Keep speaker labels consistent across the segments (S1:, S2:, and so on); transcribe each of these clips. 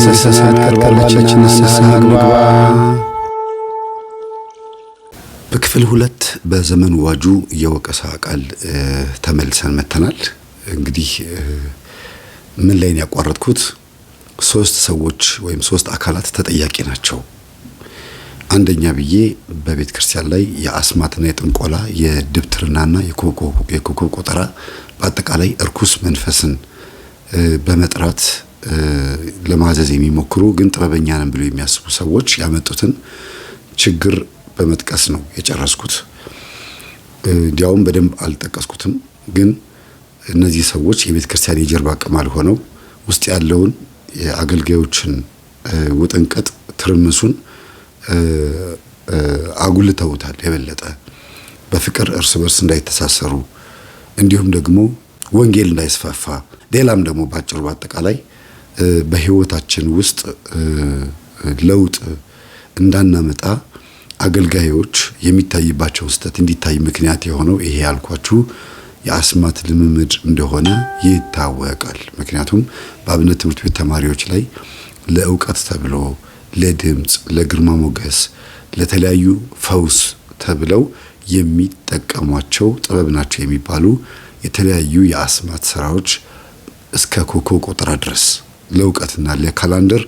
S1: ሰዓት ቀርባለች ንስሐ እንግባ። በክፍል 2 በዘመን ዋጁ የወቀሳ ቃል ተመልሰን መተናል። እንግዲህ ምን ላይ ነው ያቋረጥኩት? 3 ሰዎች ወይም 3 አካላት ተጠያቂ ናቸው። አንደኛ ብዬ በቤተ ክርስቲያን ላይ የአስማትና የጥንቆላ የድብትርናና የኮከብ ቆጠራ በአጠቃላይ እርኩስ መንፈስን በመጥራት ለማዘዝ የሚሞክሩ ግን ጥበበኛ ነን ብለው የሚያስቡ ሰዎች ያመጡትን ችግር በመጥቀስ ነው የጨረስኩት። እንዲያውም በደንብ አልጠቀስኩትም። ግን እነዚህ ሰዎች የቤተ ክርስቲያን የጀርባ ቅማል ሆነው ውስጥ ያለውን የአገልጋዮችን ውጥንቅጥ ትርምሱን አጉልተውታል። የበለጠ በፍቅር እርስ በርስ እንዳይተሳሰሩ እንዲሁም ደግሞ ወንጌል እንዳይስፋፋ ሌላም ደግሞ ባጭሩ በአጠቃላይ በህይወታችን ውስጥ ለውጥ እንዳናመጣ አገልጋዮች የሚታይባቸው ስህተት እንዲታይ ምክንያት የሆነው ይሄ ያልኳችሁ የአስማት ልምምድ እንደሆነ ይታወቃል። ምክንያቱም በአብነት ትምህርት ቤት ተማሪዎች ላይ ለእውቀት ተብሎ ለድምጽ፣ ለግርማ ሞገስ፣ ለተለያዩ ፈውስ ተብለው የሚጠቀሟቸው ጥበብ ናቸው የሚባሉ የተለያዩ የአስማት ስራዎች እስከ ኮከብ ቆጠራ ድረስ ለእውቀትና ለካላንደር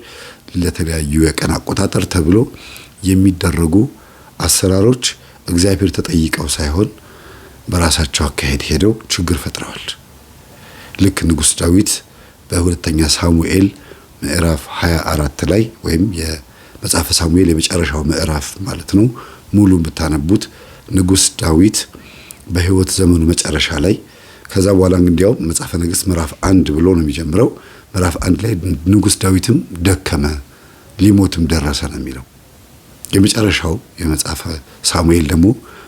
S1: ለተለያዩ የቀን አቆጣጠር ተብሎ የሚደረጉ አሰራሮች እግዚአብሔር ተጠይቀው ሳይሆን በራሳቸው አካሄድ ሄደው ችግር ፈጥረዋል። ልክ ንጉስ ዳዊት በሁለተኛ ሳሙኤል ምዕራፍ 24 ላይ ወይም የመጽሐፈ ሳሙኤል የመጨረሻው ምዕራፍ ማለት ነው ሙሉን ብታነቡት ንጉስ ዳዊት በህይወት ዘመኑ መጨረሻ ላይ ከዛ በኋላ እንግዲያው መጽሐፈ ነገሥት ምዕራፍ 1 ብሎ ነው የሚጀምረው። ምዕራፍ 1 ላይ ንጉስ ዳዊትም ደከመ ሊሞትም ደረሰ ነው የሚለው። የመጨረሻው የመጽሐፈ ሳሙኤል ደግሞ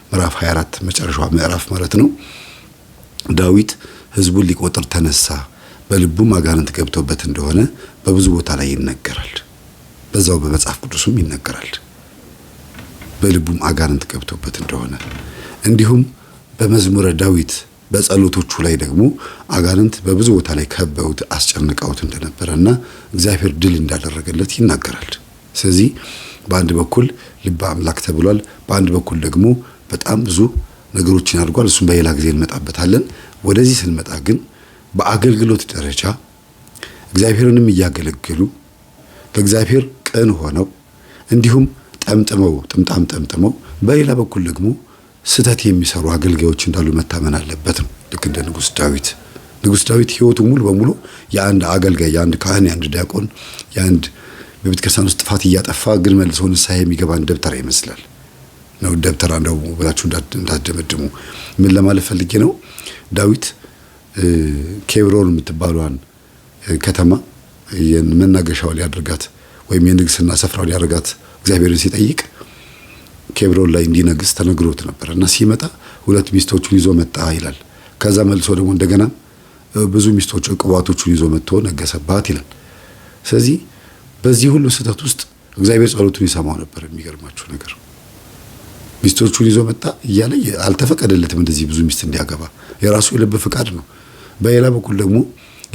S1: ምዕራፍ 24 መጨረሻው ምዕራፍ ማለት ነው። ዳዊት ህዝቡን ሊቆጥር ተነሳ፣ በልቡም አጋንንት ገብቶበት እንደሆነ በብዙ ቦታ ላይ ይነገራል። በዛው በመጽሐፍ ቅዱስም ይነገራል በልቡም አጋንንት ገብቶበት እንደሆነ። እንዲሁም በመዝሙረ ዳዊት በጸሎቶቹ ላይ ደግሞ አጋንንት በብዙ ቦታ ላይ ከበውት አስጨንቀውት እንደነበረና እግዚአብሔር ድል እንዳደረገለት ይናገራል። ስለዚህ በአንድ በኩል ልበ አምላክ ተብሏል፣ በአንድ በኩል ደግሞ በጣም ብዙ ነገሮችን አድርጓል። እሱም በሌላ ጊዜ እንመጣበታለን። ወደዚህ ስንመጣ ግን በአገልግሎት ደረጃ እግዚአብሔርንም እያገለገሉ ለእግዚአብሔር ቅን ሆነው እንዲሁም ጥምጣም ጠምጥመው በሌላ በኩል ደግሞ ስተት የሚሰሩ አገልጋዮች እንዳሉ መታመን አለበት ነው። ልክ እንደ ንጉስ ዳዊት ህይወቱ ሙሉ በሙሉ የአንድ አገልጋይ፣ የአንድ ካህን፣ የአንድ ዲያቆን፣ የአንድ በቤተ ክርስቲያን ውስጥ ጥፋት እያጠፋ ግን መልሶ ንስሐ የሚገባን ደብተራ ይመስላል ነው። ደብተራ እንደው ብላችሁ እንዳትደመድሙ። ምን ለማለት ፈልጌ ነው? ዳዊት ኬብሮን የምትባሏን ከተማ የመናገሻው ሊያደርጋት ወይም የንግስና ስፍራው ሊያደርጋት እግዚአብሔርን ሲጠይቅ ኬብሮን ላይ እንዲነግስ ተነግሮት ነበር እና ሲመጣ 2 ሚስቶቹን ይዞ መጣ ይላል። ከዛ መልሶ ደግሞ እንደገና ብዙ ሚስቶች ቅባቶቹን ይዞ መጥቶ ነገሰባት ይላል። ስለዚህ በዚህ ሁሉ ስህተት ውስጥ እግዚአብሔር ጸሎቱን ይሰማው ነበር። የሚገርማችሁ ነገር ሚስቶቹን ይዞ መጣ እያለ አልተፈቀደለትም እንደዚህ ብዙ ሚስት እንዲያገባ፣ የራሱ የልብ ፍቃድ ነው። በሌላ በኩል ደግሞ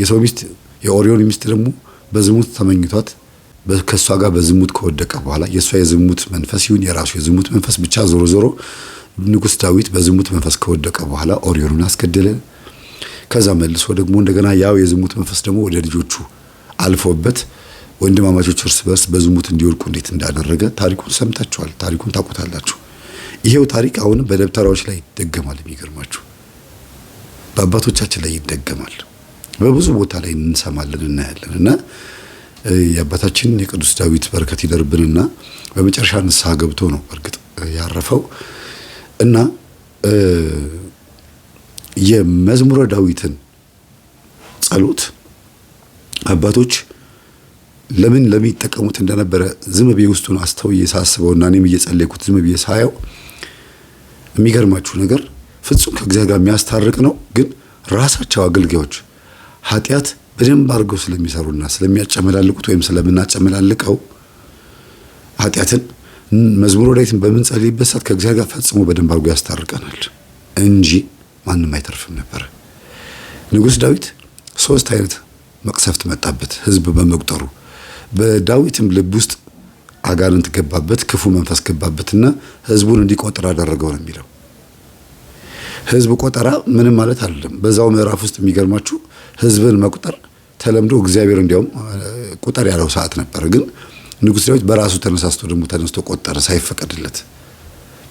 S1: የሰው ሚስት የኦሪዮን ሚስት ደግሞ በዝሙት ተመኝቷት ከሷ ጋር በዝሙት ከወደቀ በኋላ የሷ የዝሙት መንፈስ ይሁን የራሱ የዝሙት መንፈስ ብቻ ዞሮ ንጉስ ዳዊት በዝሙት መንፈስ ከወደቀ በኋላ ኦሪዮንን አስገደለ። ከዛ መልሶ ደግሞ እንደገና ያው የዝሙት መንፈስ ደግሞ ወደ ልጆቹ አልፎበት ወንድማማቾች እርስ በርስ በዝሙት እንዲወድቁ እንዴት እንዳደረገ ታሪኩን ሰምታችኋል። ታሪኩን ታውቁታላችሁ። ይሄው ታሪክ አሁንም በደብተራዎች ላይ ይደገማል። የሚገርማችሁ በአባቶቻችን ላይ ይደገማል። በብዙ ቦታ ላይ እንሰማለን እናያለን። እና የአባታችን የቅዱስ ዳዊት በረከት ይደርብንና በመጨረሻ ንስሐ ገብቶ ነው በርግጥ ያረፈው። እና የመዝሙረ ዳዊትን ጸሎት አባቶች ለምን ይጠቀሙት እንደነበረ ዝም ብዬ ውስጡን አስተውዬ ሳስበውና እኔም እየጸለይኩት ዝም ብዬ ሳየው የሚገርማችሁ ነገር ፍጹም ከእግዚአብሔር ጋር የሚያስታርቅ ነው። ግን ራሳቸው አገልጋዮች ኃጢአት በደንብ አድርገው ስለሚሰሩና ስለሚያጨመላልቁት ወይም ስለምናጨመላልቀው ኃጢአትን መዝሙረ ዳዊትን በምንጸልይበት ሰዓት ከእግዚአብሔር ጋር ፈጽሞ በደንብ አድርጎ ያስታርቀናል እንጂ ማንም አይተርፍም ነበር። ንጉስ ዳዊት 3 አይነት መቅሰፍት መጣበት ህዝብ በመቁጠሩ። በዳዊትም ልብ ውስጥ አጋንንት ገባበት፣ ክፉ መንፈስ ገባበትና ህዝቡን እንዲቆጥር አደረገው ነው የሚለው። ህዝብ ቆጠራ ምንም ማለት አይደለም። በዛው ምዕራፍ ውስጥ የሚገርማችሁ ህዝብን መቁጠር ተለምዶ እግዚአብሔር እንዲያውም ቁጠር ያለው ሰዓት ነበር። ግን ንጉሥ ዳዊት በራሱ ተነስቶ ቆጠረ ሳይፈቀድለት።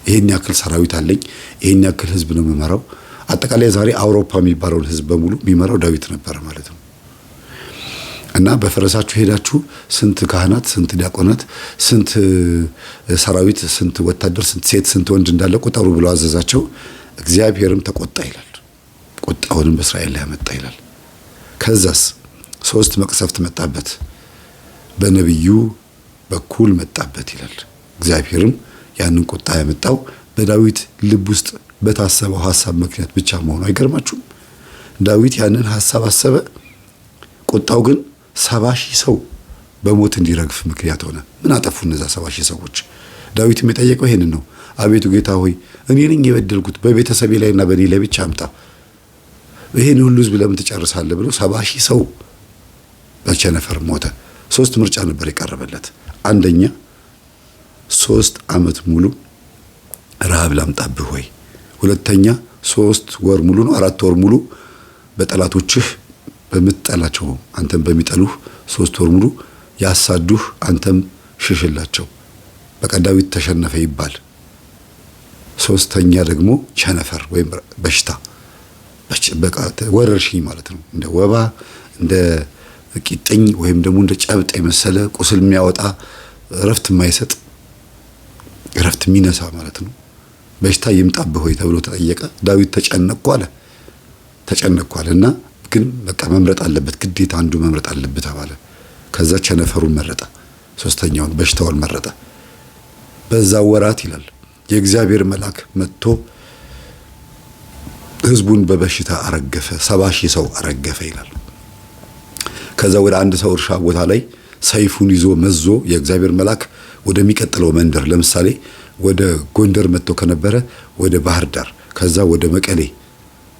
S1: ይሄን ያክል ሰራዊት አለኝ፣ ይሄን ያክል ህዝብ ነው የምመራው። አጠቃላይ ዛሬ አውሮፓ የሚባለውን ህዝብ በሙሉ የሚመራው ዳዊት ነበር ማለት ነው። እና በፈረሳችሁ ሄዳችሁ ስንት ካህናት፣ ስንት ዲያቆናት፣ ስንት ሰራዊት፣ ስንት ወታደር፣ ስንት ሴት፣ ስንት ወንድ እንዳለ ቁጠሩ ብሎ አዘዛቸው። እግዚአብሔርም ተቆጣ ይላል። ቁጣውንም በእስራኤል ላይ ያመጣ ይላል። ከዛስ 3 መቅሰፍት መጣበት፣ በነብዩ በኩል መጣበት ይላል። እግዚአብሔርም ያንን ቁጣ ያመጣው በዳዊት ልብ ውስጥ በታሰበው ሐሳብ ምክንያት ብቻ መሆኑ አይገርማችሁም? ዳዊት ያንን ሐሳብ አሰበ። ቁጣው ግን 70,000 ሰው በሞት እንዲረግፍ ምክንያት ሆነ። ምን አጠፉ እነዛ 70,000 ሰዎች? ዳዊትም የጠየቀው ይሄንን ነው። አቤቱ ጌታ ሆይ እኔ ነኝ የበደልኩት፣ በቤተሰቤ ላይና በእኔ ላይ ብቻ አምጣ፣ ይሄን ሁሉ ህዝብ ለምን ትጨርሳለህ ብሎ 70,000 ሰው በቸነፈር ሞተ። 3 ምርጫ ነበር የቀረበለት። አንደኛ 3 ዓመት ሙሉ ረሃብ ላምጣብህ ወይ፣ ሁለተኛ 3 ወር ሙሉ ነው 4 ወር ሙሉ በጠላቶችህ በምትጠላቸው አንተም በሚጠሉህ 3 ወር ሙሉ ያሳዱህ፣ አንተም ሽሽላቸው። በቃ ዳዊት ተሸነፈ ይባል። ሶስተኛ ደግሞ ቸነፈር ወይም በሽታ፣ በቃ ወረርሽኝ ማለት ነው። እንደ ወባ፣ እንደ ቂጥኝ ወይም ደግሞ እንደ ጨብጥ የመሰለ ቁስል የሚያወጣ እረፍት የማይሰጥ እረፍት የሚነሳ ማለት ነው። በሽታ ይምጣብህ ሆይ ተብሎ ተጠየቀ። ዳዊት ተጨነቅኩ አለና ግን በቃ መምረጥ አለበት፣ ግዴታ አንዱ መምረጥ አለበት ተባለ። ከዛ ቸነፈሩን መረጠ፣ ሶስተኛውን በሽታውን መረጠ። በዛ ወራት ይላል የእግዚአብሔር መልአክ መጥቶ ህዝቡን በበሽታ አረገፈ፣ 70,000 ሰው አረገፈ ይላል። ከዛ ወደ አንድ ሰው እርሻ ቦታ ላይ ሰይፉን ይዞ መዞ የእግዚአብሔር መልአክ ወደሚቀጥለው መንደር፣ ለምሳሌ ወደ ጎንደር መጥቶ ከነበረ ወደ ባህር ዳር፣ ከዛ ወደ መቀሌ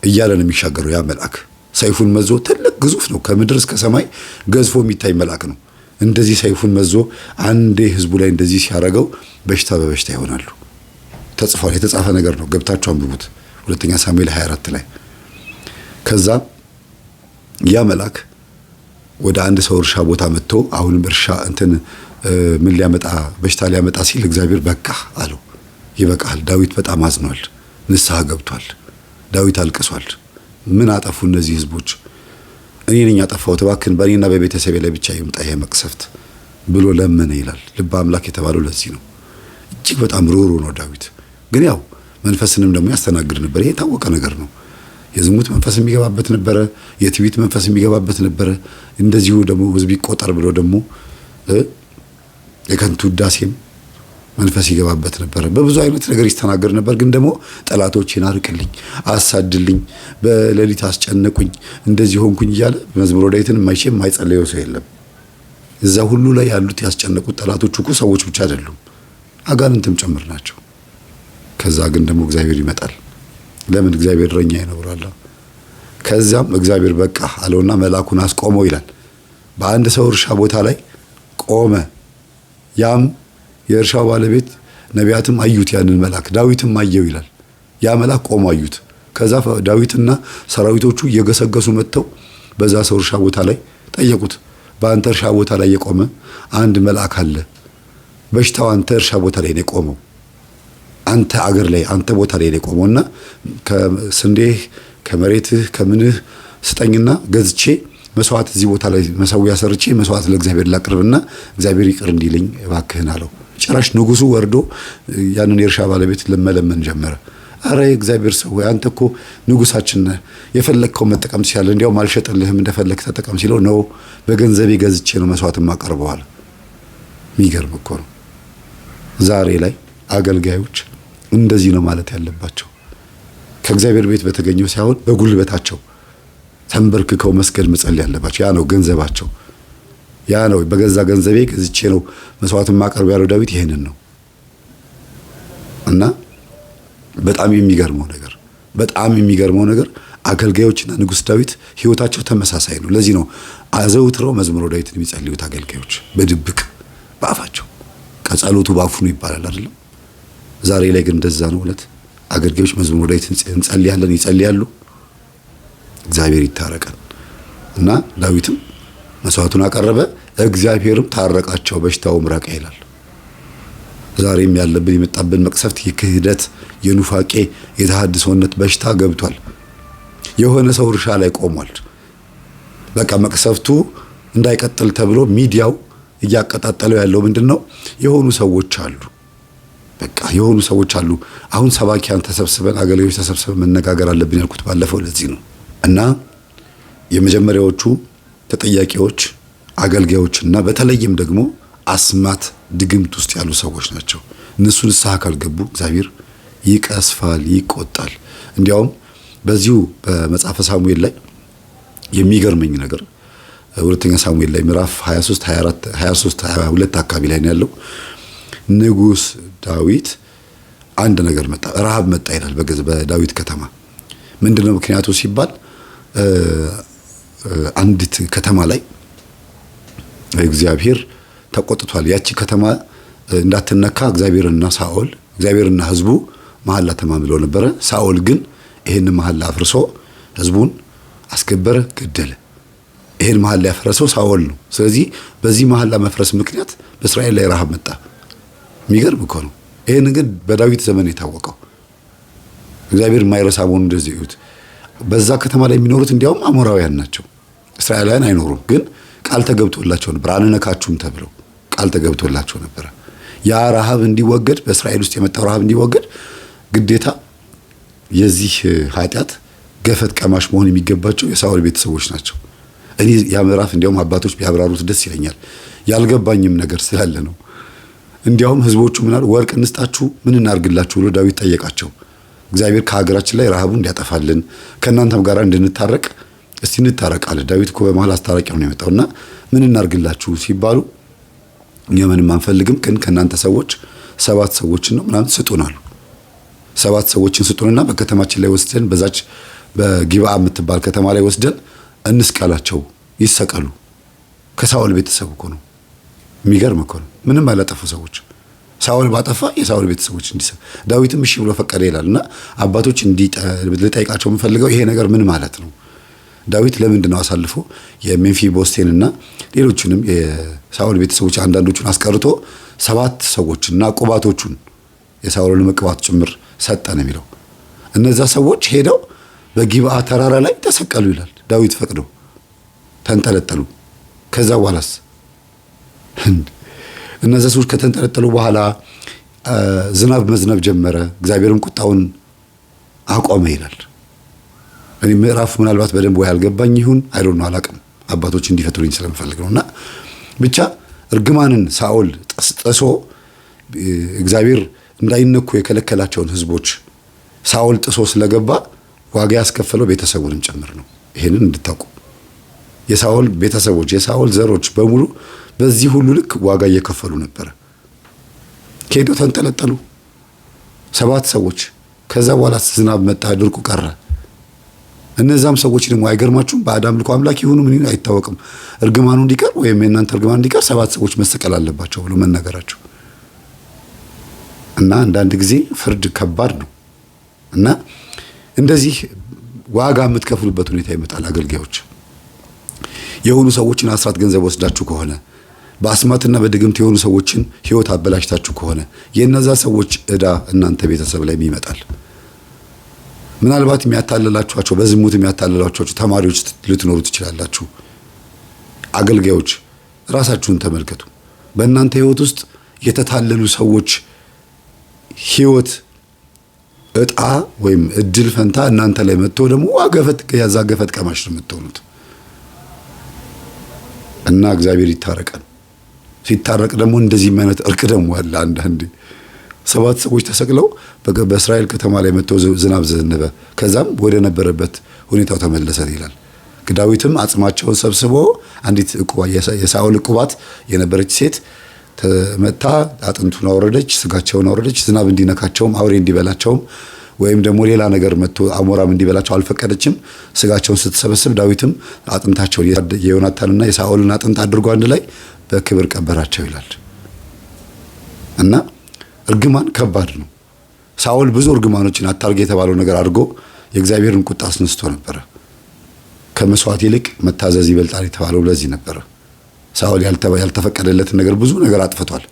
S1: እያለ ነው የሚሻገረው። ያ መልአክ ሰይፉን መዞ ትልቅ ግዙፍ ነው፣ ከምድር እስከ ሰማይ ገዝፎ የሚታይ መልአክ ነው። እንደዚህ ሰይፉን መዞ አንዴ ህዝቡ ላይ እንደዚህ ሲያረገው በሽታ በበሽታ ይሆናሉ። ተጽፏል፣ የተጻፈ ነገር ነው። ገብታችሁ አንብቡት 2ኛ ሳሙኤል 24 ላይ። ከዛ ያ መልአክ ወደ አንድ ሰው እርሻ ቦታ መጥቶ አሁንም እርሻ ምን ሊያመጣ በሽታ ሊያመጣ ሲል እግዚአብሔር በቃ አለው። ይበቃል። ዳዊት በጣም አዝኗል፣ ንስሐ ገብቷል። ዳዊት አልቅሷል። ምን አጠፉ እነዚህ ህዝቦች? እኔ ነኝ ያጠፋሁት፣ እባክህን በእኔና በቤተሰቤ ላይ ብቻ ይምጣ ይሄ መቅሰፍት ብሎ ለመነ ይላል። ልበ አምላክ የተባለው ለዚህ ነው። እጅግ በጣም ሩሩ ነው ዳዊት። ግን ያው መንፈስንም ደግሞ ያስተናግድ ነበር። ይሄ የታወቀ ነገር ነው። የዝሙት መንፈስ የሚገባበት ነበረ፣ የትዕቢት መንፈስ የሚገባበት ነበረ። እንደዚሁ ደግሞ ህዝብ ይቆጠር ብሎ ደግሞ የከንቱ ውዳሴም መንፈስ ይገባበት ነበረ። በብዙ አይነት ነገር ይስተናገድ ነበር። ግን ደግሞ ጠላቶቼን አርቅልኝ፣ አሳድልኝ፣ በሌሊት አስጨነቁኝ፣ እንደዚህ ሆንኩኝ እያለ መዝሙረ ዳዊትን የማይጸለየው ሰው የለም። እዛ ሁሉ ላይ ያሉት ያስጨነቁት ጠላቶቹ እኮ ሰዎች ብቻ አይደሉም፣ አጋንንትም ጭምር ናቸው። ከዛ ግን ደግሞ እግዚአብሔር ይመጣል። ለምን? እግዚአብሔር እረኛዬ ነው ብሏል። ከዛም እግዚአብሔር በቃ አለውና መልአኩን አስቆመው ይላል። በአንድ ሰው እርሻ ቦታ ላይ ቆመ። ያም የእርሻው ባለቤት ነቢያትም አዩት ያንን መልአክ፣ ዳዊትም አየው ይላል። ያ መልአክ ቆሞ አዩት። ከዛ ዳዊትና ሰራዊቶቹ እየገሰገሱ መጥተው በዛ ሰው እርሻ ቦታ ላይ ጠየቁት። በአንተ እርሻ ቦታ ላይ የቆመ አንድ መልአክ አለ። በሽታው አንተ እርሻ ቦታ ላይ ነው የቆመው፣ አንተ አገር ላይ አንተ ቦታ ላይ ነው የቆመውና ከስንዴህ ከመሬትህ ከምንህ ስጠኝና ገዝቼ መስዋዕት እዚህ ቦታ ላይ መሰዊያ ሰርቼ መስዋዕት ለእግዚአብሔር ላቅርብና እግዚአብሔር ይቅር እንዲልኝ እባክህን አለው። ጭራሽ ንጉሱ ወርዶ ያንን የእርሻ ባለቤት ለመለመን ጀመረ። አረ የእግዚአብሔር ሰው አንተ እኮ ንጉሳችን ነህ፣ የፈለግከው መጠቀም ሲያለ እንዲያውም አልሸጥልህም፣ እንደፈለግህ ተጠቀም ሲለው ነው በገንዘቤ ገዝቼ ነው መስዋዕት ማቀርበዋል። የሚገርም እኮ ነው። ዛሬ ላይ አገልጋዮች እንደዚህ ነው ማለት ያለባቸው። ከእግዚአብሔር ቤት በተገኘው ሳይሆን በጉልበታቸው ተንበርክከው መስገድ መጸለይ ያለባቸው። ያ ነው ገንዘባቸው። ያ ነው በገዛ ገንዘቤ ገዝቼ ነው መስዋዕትን ማቀርብ ያለው ዳዊት ይሄንን ነው። እና በጣም የሚገርመው ነገር አገልጋዮችና ንጉሥ ዳዊት ህይወታቸው ተመሳሳይ ነው። ለዚህ ነው አዘውትረው መዝሙረ ዳዊትን የሚጸልዩት አገልጋዮች በድብቅ በአፋቸው። ጸሎቱ በአፉ ነው ይባላል አይደለም? ዛሬ ላይ ግን እንደዛ ነው። እውነት አገልጋዮች መዝሙረ ዳዊትን እንጸልያለን ይጸልያሉ። እግዚአብሔር ይታረቀን እና ዳዊትም መስዋዕቱን አቀረበ፣ እግዚአብሔርም ታረቃቸው፣ በሽታውም ራቀ ይላል። ዛሬም ያለብን የመጣብን መቅሰፍት የክህደት፣ የኑፋቄ፣ የተሐድሶነት በሽታ ገብቷል። የሆነ ሰው እርሻ ላይ ቆሟል። በቃ መቅሰፍቱ እንዳይቀጥል ተብሎ ሚዲያው እያቀጣጠለው ያለው ምንድነው? የሆኑ ሰዎች አሉ። በቃ የሆኑ ሰዎች አሉ። አሁን ሰባኪያን ተሰብስበን አገልጋዮች ተሰብስበን መነጋገር አለብን ያልኩት ባለፈው ለዚህ ነው። እና የመጀመሪያዎቹ ተጠያቂዎች አገልጋዮችና በተለይም ደግሞ አስማት ድግምት ውስጥ ያሉ ሰዎች ናቸው። እነሱ ንስሐ ካልገቡ እግዚአብሔር ይቀስፋል፣ ይቆጣል። እንዲያውም በዚሁ በመጽሐፈ ሳሙኤል ላይ የሚገርመኝ ነገር ሁለተኛ ሳሙኤል ላይ ምዕራፍ 22 አካባቢ ላይ ነው ያለው። ንጉሥ ዳዊት አንድ ነገር መጣ፣ ረሃብ መጣ ይላል በዳዊት ከተማ። ምንድነው ምክንያቱ ሲባል አንዲት ከተማ ላይ እግዚአብሔር ተቆጥቷል። ያቺ ከተማ እንዳትነካ እግዚአብሔርና ሕዝቡ መሐላ ተማምለው ነበረ። ሳኦል ግን ይሄን መሐላ አፍርሶ ሕዝቡን አስገበረ፣ ገደለ። ይሄን መሐላ ያፈረሰው ሳኦል ነው። ስለዚህ በዚህ መሐላ መፍረስ ምክንያት በእስራኤል ላይ ረሃብ መጣ። የሚገርም እኮ ነው። ይሄን ግን በዳዊት ዘመን የታወቀው እግዚአብሔር የማይረሳ መሆኑን እንደዚህ ይሁት። በዛ ከተማ ላይ የሚኖሩት እንዲያውም አሞራውያን ናቸው። እስራኤላውያን አይኖሩም። ግን ቃል ተገብቶላቸው ነበር፣ አንነካችሁም ተብለው ቃል ተገብቶላቸው ነበር። ያ ረሃብ እንዲወገድ፣ በእስራኤል ውስጥ የመጣው ረሃብ እንዲወገድ ግዴታ የዚህ ኃጢአት ገፈት ቀማሽ መሆን የሚገባቸው የሳኦል ቤተሰቦች ናቸው። እኔ ያ ምዕራፍ እንዲያውም አባቶች ቢያብራሩት ደስ ይለኛል። ያልገባኝም ነገር ስላለ ነው። እንዲያውም ህዝቦቹ ምናል ወርቅ እንስጣችሁ ምን እናርግላችሁ ብሎ ዳዊት ጠየቃቸው። እግዚአብሔር ከሀገራችን ላይ ረሃቡን እንዲያጠፋልን ከእናንተም ጋር እንድንታረቅ እስቲ እንታረቃለን። ዳዊት እኮ በመሃል አስታራቂ ነው የመጣውና ምን እናርግላችሁ ሲባሉ እኛ ምንም አንፈልግም፣ ግን ከእናንተ ሰዎች 7 ሰዎችን ነው ምናምን ስጡን አሉ። 7 ሰዎችን ስጡንና በከተማችን ላይ ወስደን በዛች በጊብዓ የምትባል ከተማ ላይ ወስደን እንስቀላቸው፣ ይሰቀሉ። ከሳኦል ቤተሰብ እኮ ነው። የሚገርም እኮ ነው። ምንም ያላጠፉ ሰዎች ሳኦል ባጠፋ የሳኦል ቤተሰቦች እንዲሰ ዳዊትም እሺ ብሎ ፈቀደ ይላልና አባቶች ልጠይቃቸው የምፈልገው ይሄ ነገር ምን ማለት ነው? ዳዊት ለምንድን ነው አሳልፎ የሜምፊቦስቴንና ሌሎቹንም የሳኦል ቤተሰቦች አንዳንዶቹን አስቀርቶ 7 ሰዎችና ቁባቶቹን የሳኦልን መቅባት ጭምር ሰጠ ነው የሚለው። እነዛ ሰዎች ሄደው በጊብዓ ተራራ ላይ ተሰቀሉ ይላል። ዳዊት ፈቅዶ ተንጠለጠሉ። ከዛ በኋላስ እነዛ ሰዎች ከተንጠለጠሉ በኋላ ዝናብ መዝነብ ጀመረ፣ እግዚአብሔርም ቁጣውን አቆመ ይላል። እኔ ምዕራፍ ምናልባት በደንብ ወይ አልገባኝ ይሁን አይዶን አላቅም፣ አባቶች እንዲፈቱልኝ ስለምፈልግ ነውና ብቻ እርግማንን ሳኦል ጥሶ እግዚአብሔር እንዳይነኩ የከለከላቸውን ህዝቦች ሳኦል ጥሶ ስለገባ ዋጋ ያስከፈለው ቤተሰቡንም ጭምር ነው። ይሄንን እንድታውቁ የሳኦል ቤተሰቦች የሳኦል ዘሮች በሙሉ በዚህ ሁሉ ልክ ዋጋ እየከፈሉ ነበር። ከሄደው ተንጠለጠሉ 7 ሰዎች። ከዛ በኋላ ዝናብ መጣ፣ ድርቁ ቀረ። እነዛም ሰዎች ደግሞ አይገርማችሁም? በአዳም ልኮ አምላክ ይሁኑ ምን አይታወቅም፣ እርግማኑ እንዲቀር ወይም የእናንተ እርግማን እንዲቀር 7 ሰዎች መሰቀል አለባቸው ብሎ መናገራቸው እና አንዳንድ ጊዜ ፍርድ ከባድ ነው እና እንደዚህ ዋጋ የምትከፍሉበት ሁኔታ ይመጣል። አገልጋዮች የሆኑ ሰዎችን አስራት ገንዘብ ወስዳችሁ ከሆነ በአስማትና በድግምት የሆኑ ሰዎችን ህይወት አበላሽታችሁ ከሆነ የነዛ ሰዎች ዕዳ እናንተ ቤተሰብ ላይ ይመጣል። ምናልባት የሚያታልላችኋቸው በዝሙት የሚያታልላችኋቸው ተማሪዎች ልትኖሩ ትችላላችሁ። አገልጋዮች ራሳችሁን ተመልከቱ። በእናንተ ህይወት ውስጥ የተታለሉ ሰዎች ህይወት ዕጣ ወይም እድል ፈንታ እናንተ ላይ መጥቶ ደግሞ ገፈት ቀማሽ ነው የምትሆኑት እና እግዚአብሔር ይታረቀን። ሲታረቅ ደግሞ እንደዚህ አይነት እርቅ ደግሞ አለ። አንዳንዴ 7 ሰዎች ተሰቅለው በእስራኤል ከተማ ላይ መጥቶ ዝናብ ዘነበ፣ ከዛም ወደ ነበረበት ሁኔታው ተመለሰ ይላል። ዳዊትም አጽማቸውን ሰብስቦ አንዲት የሳኦል ዕቁባት የነበረች ሴት ተመታ፣ አጥንቱን አወረደች፣ ስጋቸውን አወረደች፣ ዝናብ እንዲነካቸውም አውሬ እንዲበላቸውም ወይም ደግሞ ሌላ ነገር መጥቶ አሞራም እንዲበላቸው አልፈቀደችም። ስጋቸውን ስትሰበስብ ዳዊትም አጥንታቸውን የዮናታንና የሳኦልን አጥንት አድርጎ አንድ ላይ በክብር ቀበራቸው ይላል። እና እርግማን ከባድ ነው። ሳኦል ብዙ እርግማኖችን አታርግ የተባለው ነገር አድርጎ የእግዚአብሔርን ቁጣ አስነስቶ ነበረ። ከመስዋዕት ይልቅ መታዘዝ ይበልጣል የተባለው ለዚህ ነበረ። ሳኦል ያልተፈቀደለትን ነገር ብዙ ነገር አጥፍቷል።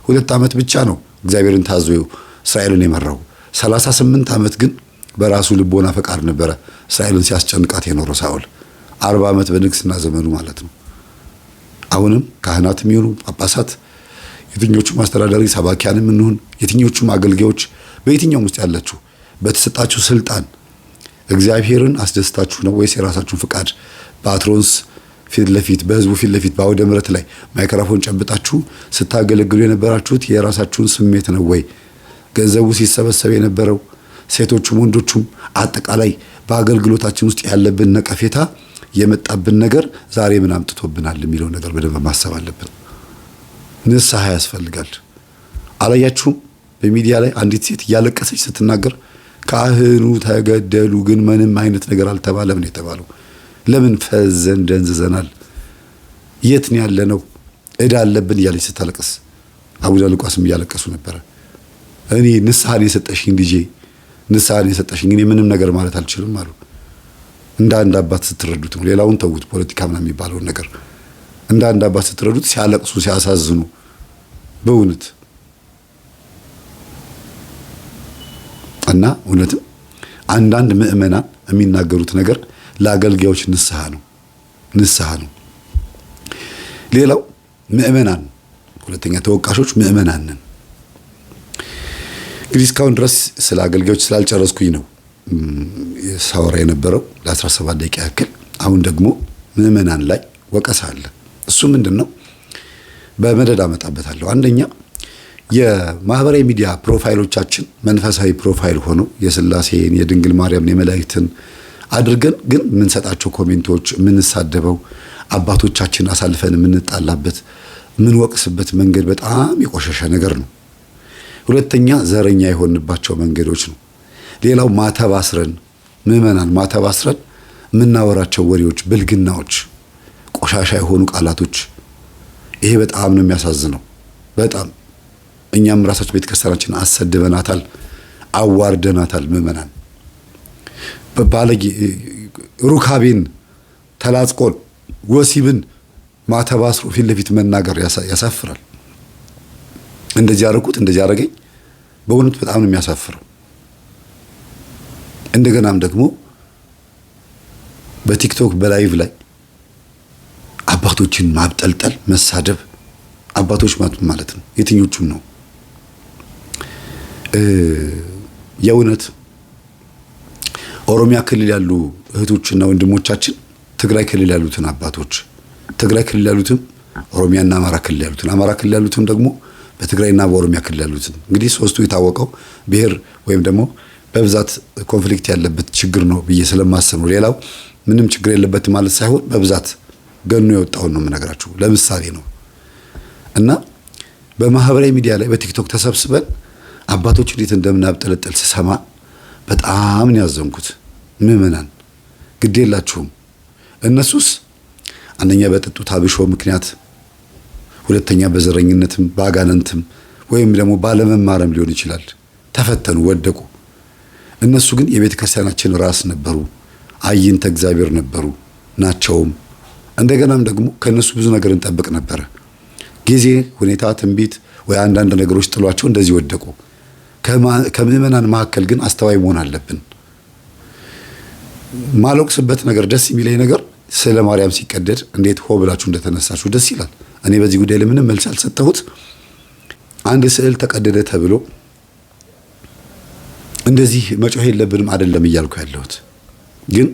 S1: 2 ዓመት ብቻ ነው እግዚአብሔርን ታዞ እስራኤልን የመራው። 38 ዓመት ግን በራሱ ልቦና ፈቃድ ነበረ እስራኤልን ሲያስጨንቃት የኖረው ሳኦል። 40 ዓመት በንግስና ዘመኑ ማለት ነው። አሁንም ካህናትም ይሁኑ ጳጳሳት፣ የትኞቹም አስተዳዳሪ ሰባኪያንም እንሁን የትኞቹም አገልጋዮች በየትኛውም ውስጥ ያላችሁ በተሰጣችሁ ስልጣን እግዚአብሔርን አስደስታችሁ ነው ወይስ የራሳችሁን ፍቃድ በአትሮንስ ፊት ለፊት በህዝቡ ፊት ለፊት በአውደ ምሕረት ላይ ማይክሮፎን ጨብጣችሁ ስታገለግሉ የነበራችሁት የራሳችሁን ስሜት ነው ወይ? ገንዘቡ ሲሰበሰብ የነበረው ሴቶቹም ወንዶቹም አጠቃላይ በአገልግሎታችን ውስጥ ያለብን ነቀፌታ የመጣብን ነገር ዛሬ ምን አምጥቶብናል የሚለው ነገር በደንብ ማሰብ አለብን። ንስሐ ያስፈልጋል። አላያችሁም? በሚዲያ ላይ አንዲት ሴት እያለቀሰች ስትናገር ካህኑ ተገደሉ ግን ምንም አይነት ነገር አልተባለም ነው የተባለው። ለምን ፈዘን ደንዝዘናል? የት ነው ያለነው? እዳ አለብን እያለች ስታለቅስ አቡነ ሉቃስም እያለቀሱ ነበረ። እኔ ንስሐን የሰጠሽኝ ልጄ ንስሐን የሰጠሽኝ እኔ ምንም ነገር ማለት አልችልም አሉ። እንደ አንድ አባት ስትረዱት ነው። ሌላውን ተውት፣ ፖለቲካ ምናምን የሚባለውን ነገር እንደ አንድ አባት ስትረዱት ሲያለቅሱ ሲያሳዝኑ በእውነት እና እውነትም አንዳንድ ምእመናን የሚናገሩት ነገር ለአገልጋዮች ንስሐ ነው። ሌላው ምእመናን፣ ሁለተኛ ተወቃሾች ምእመናን ነን። እንግዲህ እስካሁን ድረስ ስለ አገልጋዮች ስላልጨረስኩኝ ነው ሳወራ የነበረው ለ17 ደቂቃ ያክል። አሁን ደግሞ ምእመናን ላይ ወቀሳ አለ። እሱ ምንድነው? በመደዳ አመጣበታለሁ። አንደኛ የማህበራዊ ሚዲያ ፕሮፋይሎቻችን መንፈሳዊ ፕሮፋይል ሆኖ የሥላሴን የድንግል ማርያምን የመላእክትን አድርገን ግን የምንሰጣቸው ኮሜንቶች የምንሳደበው አባቶቻችን አሳልፈን የምንጣላበት የምንወቅስበት መንገድ በጣም የቆሸሸ ነገር ነው። ሁለተኛ ዘረኛ የሆንባቸው መንገዶች ነው። ሌላው ማተባስረን ምእመናን ማተባስረን የምናወራቸው ወሬዎች፣ ብልግናዎች፣ ቆሻሻ የሆኑ ቃላቶች ይሄ በጣም ነው የሚያሳዝነው። በጣም እኛም ራሳችን ቤተክርስቲያናችን አሰድበናታል፣ አዋርደናታል። ምእመናን በባለጌ ሩካቤን ተላጽቆን ወሲብን ማተባስሮ ፊት ለፊት መናገር ያሳፍራል። እንደዚህ ያደረኩት እንደዚህ ያደረገኝ በእውነት በጣም ነው የሚያሳፍረው። እንደገናም ደግሞ በቲክቶክ በላይቭ ላይ አባቶችን ማብጠልጠል፣ መሳደብ። አባቶች ማለት ነው የትኞቹን ነው? የእውነት ኦሮሚያ ክልል ያሉ እህቶችና ወንድሞቻችን ትግራይ ክልል ያሉትን አባቶች፣ ትግራይ ክልል ያሉትም ኦሮሚያና አማራ ክልል ያሉትን፣ አማራ ክልል ያሉትም ደግሞ በትግራይና በኦሮሚያ ክልል ያሉትን። እንግዲህ ሶስቱ የታወቀው ብሔር ወይም ደግሞ በብዛት ኮንፍሊክት ያለበት ችግር ነው ብዬ ስለማስብ ነው። ሌላው ምንም ችግር የለበት ማለት ሳይሆን በብዛት ገኖ የወጣውን ነው የምነግራችሁ። ለምሳሌ ነው እና በማህበራዊ ሚዲያ ላይ በቲክቶክ ተሰብስበን አባቶች እንዴት እንደምናብጠለጥል ስሰማ በጣም ነው ያዘንኩት። ምእመናን ግድ የላችሁም። እነሱስ አንደኛ በጠጡት አብሾ ምክንያት፣ ሁለተኛ በዘረኝነትም በአጋነንትም ወይም ደግሞ ባለመማረም ሊሆን ይችላል ተፈተኑ፣ ወደቁ። እነሱ ግን የቤተ ክርስቲያናችን ራስ ነበሩ፣ አይንተ እግዚአብሔር ነበሩ ናቸውም። እንደገናም ደግሞ ከነሱ ብዙ ነገር እንጠብቅ ነበረ። ጊዜ፣ ሁኔታ፣ ትንቢት ወይ አንዳንድ ነገሮች ጥሏቸው እንደዚህ ወደቁ። ከምእመናን መካከል ግን አስተዋይ መሆን አለብን። ማለቅስበት ነገር ደስ የሚለኝ ነገር ስለ ማርያም ሲቀደድ እንዴት ሆ ብላችሁ እንደተነሳችሁ ደስ ይላል። እኔ በዚህ ጉዳይ ላይ ምንም መልስ አልሰጠሁት። አንድ ስዕል ተቀደደ ተብሎ እንደዚህ መጮህ የለብንም አይደለም እያልኩ ያለሁት። ግን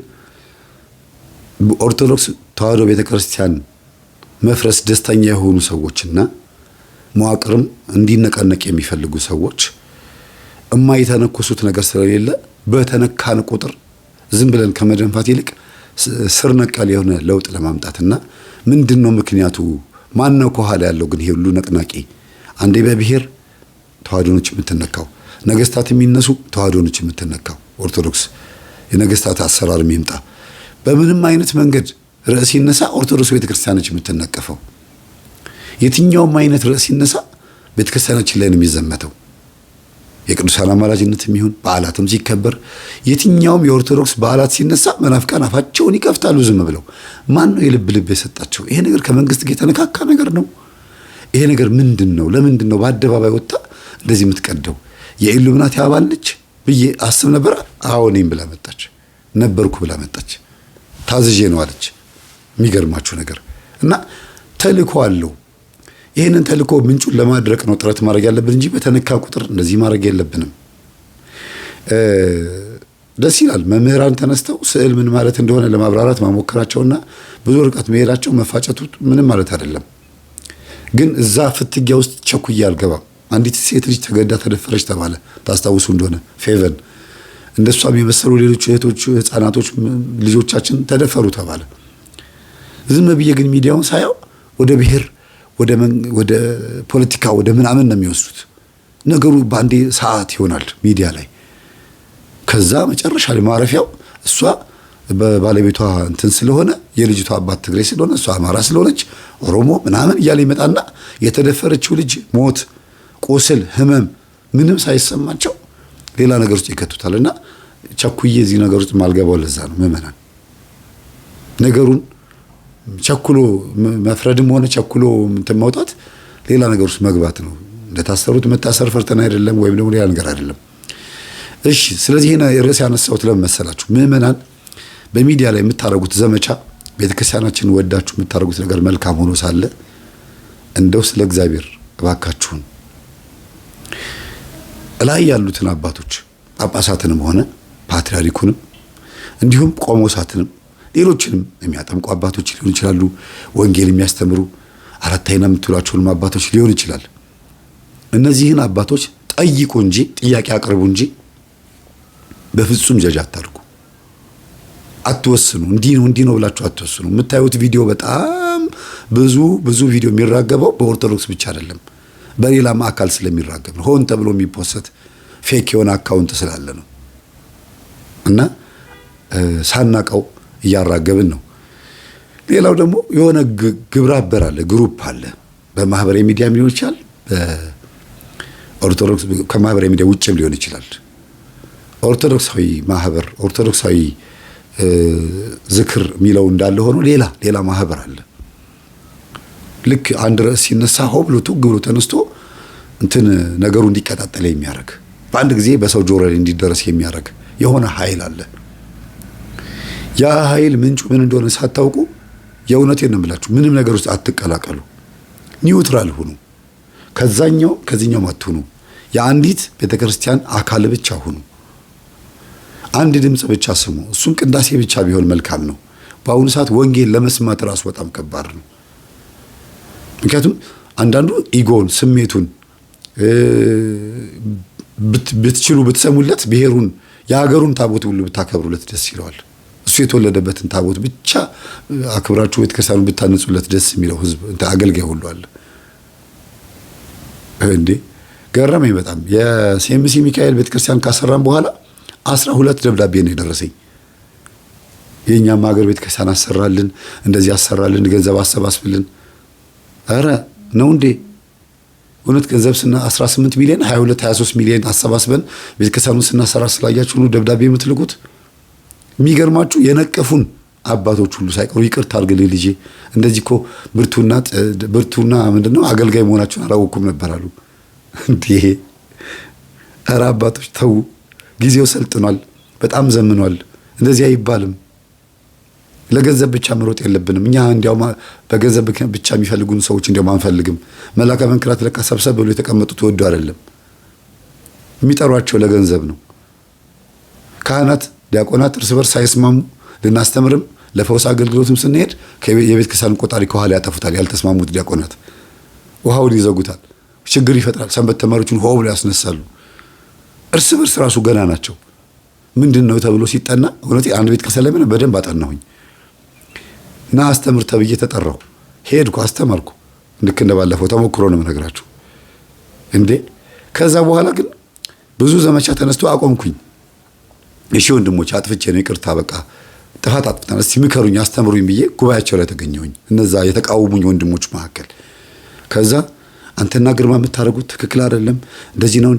S1: ኦርቶዶክስ ተዋሕዶ ቤተክርስቲያን መፍረስ ደስተኛ የሆኑ ሰዎችና መዋቅርም እንዲነቀነቅ የሚፈልጉ ሰዎች የማይተነኩሱት ነገር ስለሌለ በተነካን ቁጥር ዝም ብለን ከመደንፋት ይልቅ ስር ነቀል የሆነ ለውጥ ለማምጣትና ምንድነው ምክንያቱ? ማነው ከኋላ ያለው ግን ይሄ ሁሉ ነቅናቂ? አንዴ በብሔር ተዋሕዶች የምትነካው፣ ነገስታት የሚነሱ ተዋህዶ ነች የምትነካው። ኦርቶዶክስ የነገስታት አሰራር የሚምጣ በምንም አይነት መንገድ ርዕስ ይነሳ ኦርቶዶክስ ቤተክርስቲያን ነች የምትነቀፈው። የትኛውም አይነት ርዕስ ይነሳ ቤተክርስቲያናችን ላይ ነው የሚዘመተው። የቅዱሳን አማላጅነት የሚሆን በዓላትም ሲከበር የትኛውም የኦርቶዶክስ በዓላት ሲነሳ መናፍቃን አፋቸውን ይከፍታሉ ዝም ብለው። ማን ነው የልብ ልብ የሰጣቸው? ይሄ ነገር ከመንግስት ጋር የተነካካ ነገር ነው። ይሄ ነገር ምንድን ነው? ለምንድን ነው በአደባባይ ወጣ እንደዚህ የምትቀደው? የኢሉሚናቲ አባል ነች ብዬ አስብ ነበር። አዎ እኔም ብላ መጣች፣ ነበርኩ ብላ መጣች። ታዝዤ ነው አለች። የሚገርማችሁ ነገር እና ተልእኮ አለው። ይህንን ተልእኮ ምንጩን ለማድረቅ ነው ጥረት ማድረግ ያለብን እንጂ በተነካ ቁጥር እንደዚህ ማድረግ የለብንም። ደስ ይላል መምህራን ተነስተው ስዕል ምን ማለት እንደሆነ ለማብራራት ማሞከራቸውና ብዙ ርቀት መሄዳቸው መፋጨቱ ምንም ማለት አይደለም። ግን እዛ ፍትጊያ ውስጥ ቸኩዬ አልገባም። አንዲት ሴት ልጅ ተገዳ ተደፈረች ተባለ። ታስታውሱ እንደሆነ ፌቨን እንደሷም የመሰሉ ሌሎች እህቶች ህፃናቶች ልጆቻችን ተደፈሩ ተባለ። ዝም ብዬ ግን ሚዲያውን ሳየው ወደ ብሔር ወደ ፖለቲካ ወደ ምናምን ነው የሚወስዱት። ነገሩ በአንዴ ሰዓት ይሆናል ሚዲያ ላይ። ከዛ መጨረሻ ላይ ማረፊያው እሷ በባለቤቷ እንትን ስለሆነ የልጅቷ አባት ትግሬ ስለሆነ እሷ አማራ ስለሆነች ኦሮሞ ምናምን እያለ ይመጣና የተደፈረችው ልጅ ሞት፣ ቁስል፣ ህመም ምንም ሳይሰማቸው ሌላ ነገር ውስጥ ይከቱታልና ቸኩዬ እዚህ ነገር ውስጥ ማልገባው ለዛ ነው። ምዕመናን ነገሩን ቸኩሎ መፍረድም ሆነ ቸኩሎ እንትን ማውጣት ሌላ ነገር ውስጥ መግባት ነው። እንደታሰሩት መታሰር ፈርተን አይደለም፣ ወይም ደግሞ ሌላ ነገር አይደለም። እሺ፣ ስለዚህ ይሄን ርዕስ ያነሳሁት ለምን መሰላችሁ? ምዕመናን በሚዲያ ላይ የምታደርጉት ዘመቻ ቤተክርስቲያናችንን ወዳችሁ የምታደርጉት ነገር መልካም ሆኖ ሳለ እንደው ስለ እግዚአብሔር እባካችሁን ላይ ያሉትን አባቶች ጳጳሳትንም ሆነ ፓትርያርኩንም እንዲሁም ቆሞሳትንም ሌሎችንም የሚያጠምቁ አባቶች ሊሆኑ ይችላሉ። ወንጌል የሚያስተምሩ አራታይና የምትሏቸውንም አባቶች ሊሆን ይችላል። እነዚህን አባቶች ጠይቁ እንጂ ጥያቄ አቅርቡ እንጂ በፍጹም ጀጅ አታድርጉ። አትወስኑ። እንዲህ ነው ብላችሁ አትወስኑ። የምታዩት ቪዲዮ በጣም ብዙ ቪዲዮ የሚራገበው በኦርቶዶክስ ብቻ አይደለም፣ በሌላም አካል ስለሚራገብ ነው። ሆን ተብሎ የሚፖሰት ፌክ የሆነ አካውንት ስላለ ነው እና ሳናቀው እያራገብን ነው። ሌላው ደግሞ የሆነ ግብረ አበር አለ፣ ግሩፕ አለ። በማህበራዊ ሚዲያ ሊሆን ይችላል፣ በኦርቶዶክስ ከማህበራዊ ሚዲያ ውጭም ሊሆን ይችላል። ኦርቶዶክሳዊ ማህበር፣ ኦርቶዶክሳዊ ዝክር የሚለው እንዳለ ሆኖ ሌላ ማህበር አለ። ልክ አንድ ርዕስ ሲነሳ ሆ ብሎ ቱግ ብሎ ተነስቶ እንትን ነገሩ እንዲቀጣጠል የሚያደርግ በአንድ ጊዜ በሰው ጆሮ ላይ እንዲደረስ የሚያደርግ የሆነ ኃይል አለ። ያ ኃይል ምንጩ ምን እንደሆነ ሳታውቁ የእውነቴን ነው የምላችሁ፣ ምንም ነገር ውስጥ አትቀላቀሉ። ኒውትራል ሁኑ። ከዚህኛው አትሁኑ። የአንዲት ቤተክርስቲያን አካል ብቻ ሁኑ። አንድ ድምፅ ብቻ ስሙ። እሱም ቅዳሴ ብቻ ቢሆን መልካም ነው። በአሁኑ ሰዓት ወንጌል ለመስማት ራሱ በጣም ከባድ ነው። ምክንያቱም አንዳንዱ ኢጎን ስሜቱን ብትችሉ ብትሰሙለት ብሔሩን የሀገሩን ታቦት ሁሉ ብታከብሩለት ደስ ይለዋል። እሱ የተወለደበትን ታቦት ብቻ አክብራችሁ ቤተክርስቲያኑን ብታነጹለት ደስ የሚለው ህዝብ አገልጋይ ሁሉ አለ። እንዴ ገረመኝ በጣም። የሴምሲ ሚካኤል ቤተክርስቲያን ካሰራን በኋላ 12 ደብዳቤ ነው የደረሰኝ። የኛም ሀገር ቤተክርስቲያን አሰራልን፣ እንደዚህ አሰራልን፣ ገንዘብ አሰባስብልን። አረ ነው እንዴ? እውነት ገንዘብ 18 ሚሊዮን 23 ሚሊዮን አሰባስበን ቤተክርስቲያኑን ስናሰራ ስላያችሁ ነው ደብዳቤ የምትልኩት። የሚገርማችሁ የነቀፉን አባቶች ሁሉ ሳይቀሩ ይቅርታ አድርግልኝ ልጄ፣ እንደዚህ እኮ ብርቱና ምንድነው አገልጋይ መሆናችሁን አላወኩም ነበር አሉ። እንዴ ኧረ አባቶች ተው፣ ጊዜው ሰልጥኗል፣ በጣም ዘምኗል። እንደዚህ አይባልም። ለገንዘብ ብቻ መሮጥ የለብንም። እኛ እንዲያውም በገንዘብ ብቻ የሚፈልጉን ሰዎች እንዲያውም አንፈልግም። መላከ መንክራት ለካ ሰብሰብ ብሎ የተቀመጡት ወዶ አይደለም፣ የሚጠሯቸው ለገንዘብ ነው። ካህናት፣ ዲያቆናት እርስ በርስ ሳይስማሙ ልናስተምርም ለፈውስ አገልግሎትም ስንሄድ የቤተ ክርስቲያን ቆጣሪ ከኋላ ያጠፉታል። ያልተስማሙት ዲያቆናት ውሃውን ይዘጉታል፣ ችግር ይፈጥራል። ሰንበት ተማሪዎችን ሆ ብሎ ያስነሳሉ። እርስ በርስ ራሱ ገና ናቸው። ምንድን ነው ተብሎ ሲጠና እውነቴ አንድ ቤተ ክርስቲያን ላይ በደንብ አጠናሁኝ እና አስተምር ተብዬ ተጠራሁ። ሄድኩ፣ አስተማርኩ። ልክ እንደባለፈው ተሞክሮ ነው የምነግራችሁ። እንዴ ከዛ በኋላ ግን ብዙ ዘመቻ ተነስቶ አቆምኩኝ። እሺ ወንድሞች አጥፍቼ ነው ይቅርታ፣ በቃ ጥፋት አጥፍተናል፣ እስቲ ምከሩኝ፣ አስተምሩኝ ብዬ ጉባኤያቸው ላይ ተገኘሁኝ፣ እነዛ የተቃወሙኝ ወንድሞች መካከል። ከዛ አንተና ግርማ የምታደርጉት ትክክል አይደለም፣ እንደዚህ ነው።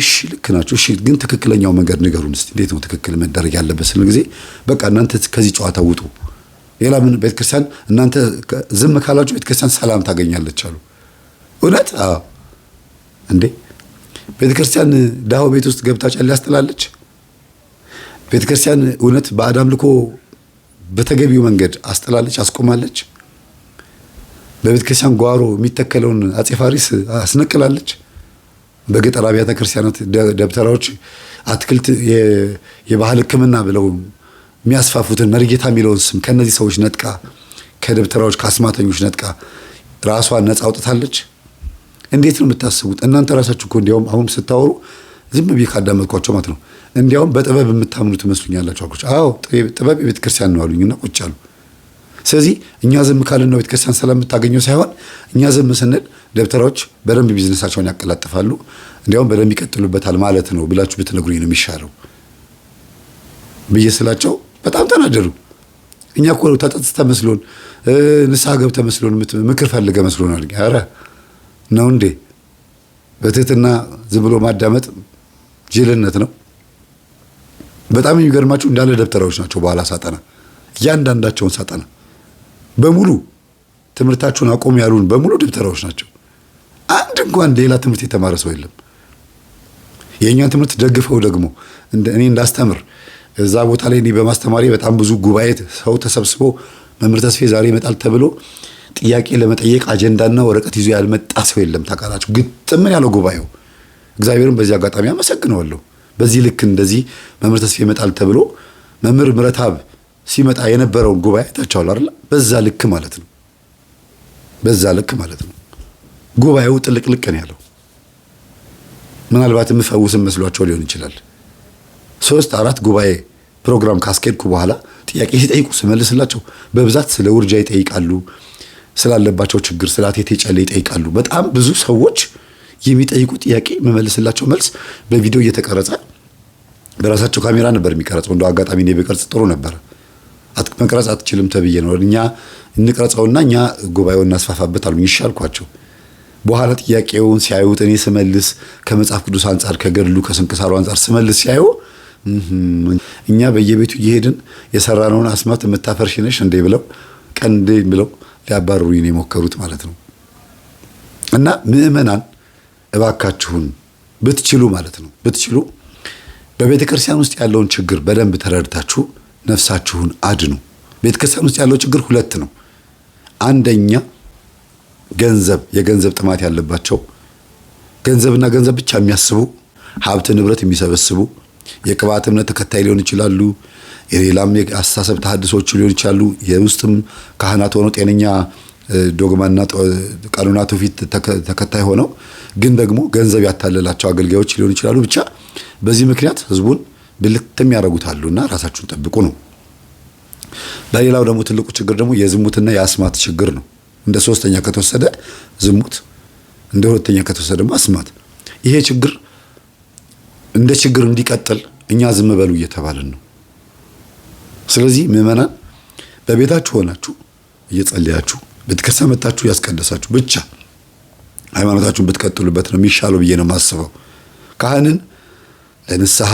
S1: እሺ ልክ ናቸው፣ እሺ ግን ትክክለኛው መንገድ ንገሩን እስቲ፣ እንዴት ነው ትክክል መደረግ ያለበት ስንል ጊዜ በቃ እናንተ ከዚህ ጨዋታ ውጡ፣ ሌላ ምን ቤተክርስቲያን እናንተ ዝም ካላችሁ ቤተክርስቲያን ሰላም ታገኛለች አሉ። እውነት? አዎ። እንዴ ቤተክርስቲያን ዳው ቤት ውስጥ ገብታ ጨሌ ያስጥላለች? ቤተክርስቲያን እውነት ባዕድ አምልኮ በተገቢው መንገድ አስጥላለች፣ አስቆማለች? በቤተክርስቲያን ጓሮ የሚተከለውን አፄ ፋሪስ አስነቅላለች? በገጠር አብያተ ክርስቲያናት ደብተራዎች አትክልት የባህል ሕክምና ብለው የሚያስፋፉትን መርጌታ የሚለውን ስም ከነዚህ ሰዎች ነጥቃ፣ ከደብተራዎች ከአስማተኞች ነጥቃ ራሷን ነፃ አውጥታለች? እንዴት ነው የምታስቡት እናንተ ራሳችሁ? እኮ እንዲያውም አሁን ስታወሩ ዝም ብዬ ካዳመጥኳቸው ማለት ነው እንዲያውም በጥበብ የምታምኑ ትመስሉኛላችሁ አልኩሽ። አዎ ጥበብ የቤተ ክርስቲያን ነው አሉኝና ቁጭ አሉ። ስለዚህ እኛ ዝም ካልን ነው ቤተ ክርስቲያን ሰላም የምታገኘው ሳይሆን እኛ ዝም ስንል ደብተራዎች በደንብ ቢዝነሳቸውን ያቀላጥፋሉ፣ እንዲያውም በደንብ ይቀጥሉበታል ማለት ነው ብላችሁ ብትነግሩኝ ነው የሚሻለው ብዬ ስላቸው በጣም ተናደዱ። እኛ እኮ ተጠጽተ መስሎን ንስሐ ገብተ መስሎን ምክር ፈልገ መስሎን አሉኝ። ኧረ ነው እንዴ? በትህትና ዝም ብሎ ማዳመጥ ጅልነት ነው። በጣም የሚገርማችሁ እንዳለ ደብተራዎች ናቸው። በኋላ ሳጠና እያንዳንዳቸውን ሳጠና በሙሉ ትምህርታቸውን አቆም ያሉን በሙሉ ደብተራዎች ናቸው። አንድ እንኳን ሌላ ትምህርት የተማረ ሰው የለም። የእኛን ትምህርት ደግፈው ደግሞ እኔ እንዳስተምር እዛ ቦታ ላይ እኔ በማስተማሪ በጣም ብዙ ጉባኤ ሰው ተሰብስቦ መምህር ተስፌ ዛሬ ይመጣል ተብሎ ጥያቄ ለመጠየቅ አጀንዳና ወረቀት ይዞ ያልመጣ ሰው የለም። ታውቃላችሁ፣ ግጥምን ያለው ጉባኤው። እግዚአብሔርን በዚህ አጋጣሚ አመሰግነዋለሁ። በዚህ ልክ እንደዚህ መምህር ተስፌ ይመጣል ተብሎ መምህር ምረታብ ሲመጣ የነበረውን ጉባኤ ታቻውል አይደል? በዛ ልክ ማለት ነው። በዛ ልክ ማለት ነው። ጉባኤው ጥልቅልቅ ነው ያለው። ምናልባት የምፈውስም መስሏቸው ሊሆን ይችላል። 3-4 ጉባኤ ፕሮግራም ካስኬድኩ በኋላ ጥያቄ ሲጠይቁ ስመልስላቸው በብዛት ስለ ውርጃ ይጠይቃሉ፣ ስላለባቸው ችግር ስለ አቴቴ ጨሌ ይጠይቃሉ። በጣም ብዙ ሰዎች የሚጠይቁ ጥያቄ የምመልስላቸው መልስ በቪዲዮ እየተቀረጸ በራሳቸው ካሜራ ነበር የሚቀረጸው። እንደው አጋጣሚ ነው ቢቀርጽ ጥሩ ነበር። መቅረጽ አትችልም ተብዬ ነው እኛ እንቀርጸውና እኛ ጉባኤውን እናስፋፋበት አሉኝ። ይሻልኳቸው። በኋላ ጥያቄውን ሲያዩት እኔ ስመልስ ከመጽሐፍ ቅዱስ አንጻር ከገድሉ ከስንክሳሩ አንጻር ስመልስ ሲያዩ እኛ በየቤቱ እየሄድን የሰራነውን አስማት የምታፈርሽ ነሽ እንዴ ብለው ቀንዴ ብለው ሊያባርሩኝ ነው የሞከሩት ማለት ነው። እና ምእመናን እባካችሁን ብትችሉ ማለት ነው ብትችሉ በቤተ ክርስቲያን ውስጥ ያለውን ችግር በደንብ ተረድታችሁ ነፍሳችሁን አድኑ። ቤተ ክርስቲያን ውስጥ ያለው ችግር 2 ነው። አንደኛ የገንዘብ ጥማት ያለባቸው፣ ገንዘብና ገንዘብ ብቻ የሚያስቡ፣ ሀብት ንብረት የሚሰበስቡ፣ የቅባት እምነት ተከታይ ሊሆን ይችላሉ፣ የሌላም የአስተሳሰብ ተሐድሶች ሊሆን ይችላሉ፣ የውስጥም ካህናት ሆነው ጤነኛ ዶግማና ቀኖና ትውፊት ተከታይ ሆነው ግን ደግሞ ገንዘብ ያታለላቸው አገልጋዮች ሊሆን ይችላሉ። ብቻ በዚህ ምክንያት ህዝቡን ብልትም ያደርጉታሉና ራሳችሁን ጠብቁ ነው። በሌላው ደግሞ ትልቁ ችግር ደግሞ የዝሙትና የአስማት ችግር ነው። እንደ 3ኛ ከተወሰደ ዝሙት፣ እንደ 2ኛ ከተወሰደ ደግሞ አስማት። ይሄ ችግር እንደ ችግር እንዲቀጥል እኛ ዝም በሉ እየተባለን ነው። ስለዚህ ምእመናን በቤታችሁ ሆናችሁ እየጸለያችሁ ቤተክርስቲያን መጣችሁ ያስቀደሳችሁ ብቻ ሃይማኖታችሁን ብትቀጥሉበት ነው የሚሻለው ብዬ ነው የማስበው። ካህንን ለንስሐ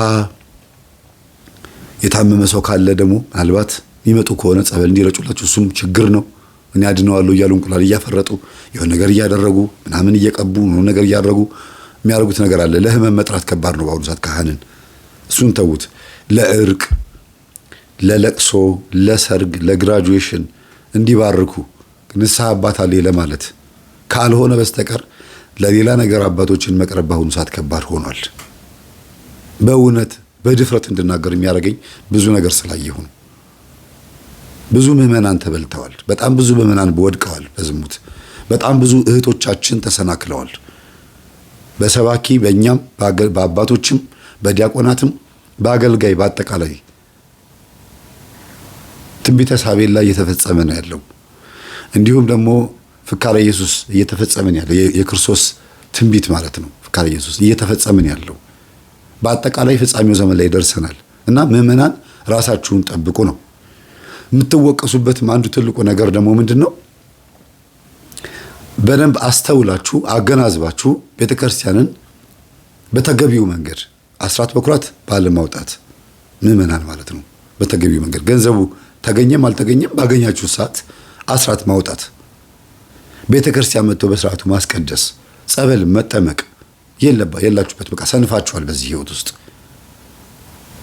S1: የታመመ ሰው ካለ ደግሞ ምናልባት የሚመጡ ከሆነ ጸበል እንዲረጩላችሁ እሱም ችግር ነው። እኔ አድነዋለሁ እያሉ እንቁላል እያፈረጡ የሆነ ነገር እያደረጉ ምናምን እየቀቡ ነው ነገር እያደረጉ የሚያደርጉት ነገር አለ። ለህመም መጥራት ከባድ ነው በአሁኑ ሰዓት ካህንን። እሱን ተዉት። ለእርቅ፣ ለለቅሶ፣ ለሰርግ፣ ለግራጁዌሽን እንዲባርኩ ንስሐ አባት አለ ለማለት ካልሆነ በስተቀር ለሌላ ነገር አባቶችን መቅረብ በአሁኑ ሰዓት ከባድ ሆኗል። በእውነት በድፍረት እንድናገር የሚያደርገኝ ብዙ ነገር ስላየሁ ነው። ብዙ ምዕመናን ተበልተዋል። በጣም ብዙ ምዕመናን ወድቀዋል በዝሙት። በጣም ብዙ እህቶቻችን ተሰናክለዋል። በሰባኪ በእኛም በአባቶችም በዲያቆናትም በአገልጋይ በአጠቃላይ ትንቢተ ሳቤል ላይ እየተፈጸመ ነው ያለው። እንዲሁም ደግሞ ፍካረ ኢየሱስ እየተፈጸመ ነው ያለው። የክርስቶስ ትንቢት ማለት ነው። ፍካረ ኢየሱስ እየተፈጸመ ነው ያለው። በአጠቃላይ ፍጻሜው ዘመን ላይ ደርሰናል እና ምዕመናን ራሳችሁን ጠብቁ ነው። የምትወቀሱበትም አንዱ ትልቁ ነገር ደግሞ ምንድነው? በደንብ አስተውላችሁ አገናዝባችሁ ቤተክርስቲያንን በተገቢው መንገድ አስራት በኩራት ባለማውጣት ምዕመናን ማለት ነው። በተገቢው መንገድ ገንዘቡ ተገኘም አልተገኘም ባገኛችሁ ሰዓት አስራት ማውጣት፣ ቤተክርስቲያን መጥቶ በስርዓቱ ማስቀደስ፣ ጸበል መጠመቅ የላችሁበት። በቃ ሰንፋችኋል። በዚህ ህይወት ውስጥ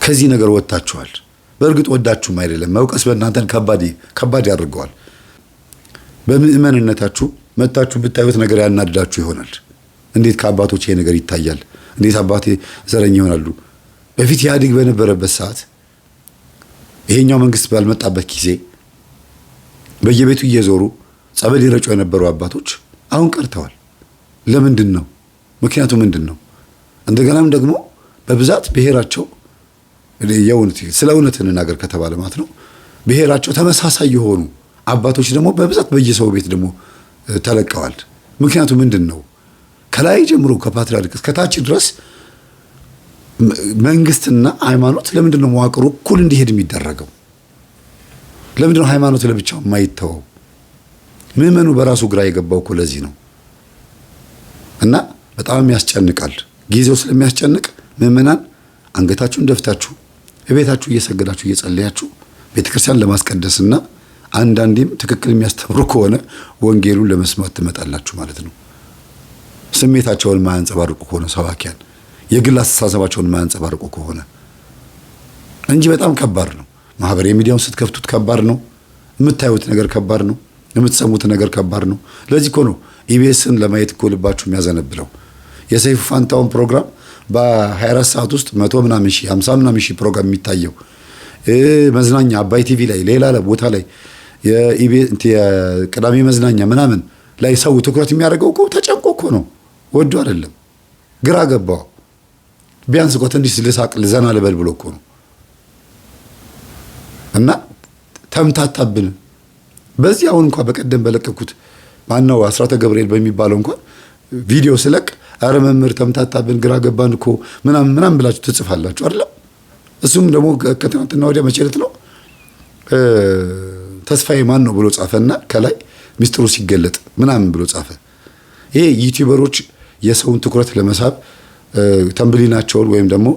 S1: ከዚህ ነገር ወጥታችኋል። በእርግጥ ወዳችሁም አይደለም፣ መውቀስ በእናንተን ከባድ ያደርገዋል። በምዕመንነታችሁ መታችሁ ብታዩት ነገር ያናድዳችሁ ይሆናል። እንዴት ከአባቶች ይሄ ነገር ይታያል? እንዴት አባቴ ዘረኛ ይሆናሉ? በፊት ኢህአዴግ በነበረበት ሰዓት ይሄኛው መንግስት ባልመጣበት ጊዜ በየቤቱ እየዞሩ ጸበል ይረጩ የነበሩ አባቶች አሁን ቀርተዋል። ለምንድን ነው? ምክንያቱ ምንድን ነው? እንደገናም ደግሞ በብዛት ብሔራቸው ስለ እውነት እንናገር ከተባለ ማለት ነው ብሔራቸው ተመሳሳይ የሆኑ አባቶች ደግሞ በብዛት በየሰው ቤት ደግሞ ተለቀዋል። ምክንያቱ ምንድን ነው? ከላይ ጀምሮ ከፓትርያርክ እስከ ታች ድረስ መንግስትና ሃይማኖት ለምንድን ነው መዋቅሩ እኩል እንዲሄድ የሚደረገው? ለምንድን ነው ሃይማኖት ለብቻው የማይተወው? ምዕመኑ በራሱ ግራ የገባው እኮ ለዚህ ነው። እና በጣም ያስጨንቃል። ጊዜው ስለሚያስጨንቅ ምዕመናን አንገታችሁን ደፍታችሁ እቤታችሁ እየሰገዳችሁ እየጸለያችሁ ቤተክርስቲያን ለማስቀደስና አንዳንዴም ትክክል የሚያስተምሩ ከሆነ ወንጌሉን ለመስማት ትመጣላችሁ ማለት ነው። ስሜታቸውን ማያንጸባርቁ ከሆነ ሰባኪያን የግል አስተሳሰባቸውን ማያንጸባርቁ ከሆነ እንጂ በጣም ከባድ ነው። ማህበራዊ ሚዲያውን ስትከፍቱት ከባድ ነው። የምታዩት ነገር ከባድ ነው። የምትሰሙት ነገር ከባድ ነው። ለዚህ እኮ ነው ኢቢኤስን ለማየት እኮ ልባችሁ የሚያዘነብለው። የሰይፉ ፋንታውን ፕሮግራም በ24 ሰዓት ውስጥ 100 ምናምን ሺህ 50 ምናምን ሺህ ፕሮግራም የሚታየው መዝናኛ አባይ ቲቪ ላይ ሌላ ቦታ ላይ የቅዳሜ መዝናኛ ምናምን ላይ ሰው ትኩረት የሚያደርገው እኮ ተጨንቆ እኮ ነው። ወዶ አይደለም፣ ግራ ገባው። ቢያንስ እኮ ትንሽ ልሳቅ ልዘና ልበል ብሎ እኮ ነው። እና ተምታታብን። በዚህ አሁን እንኳን በቀደም በለቀኩት ማነው አስራተ ገብርኤል በሚባለው እንኳን ቪዲዮ ስለቅ አረ መምህር ተምታታብን፣ ግራ ገባን እኮ ምናምን ብላችሁ ትጽፋላችሁ አይደል? እሱም ደግሞ ከትናንትና ወዲያ መቼ ዕለት ነው ተስፋዬ ማን ነው ብሎ ጻፈና ከላይ ሚስጥሩ ሲገለጥ ምናምን ብሎ ጻፈ። ይሄ ዩቲዩበሮች የሰውን ትኩረት ለመሳብ ተምብሊናቸውን ወይም ደግሞ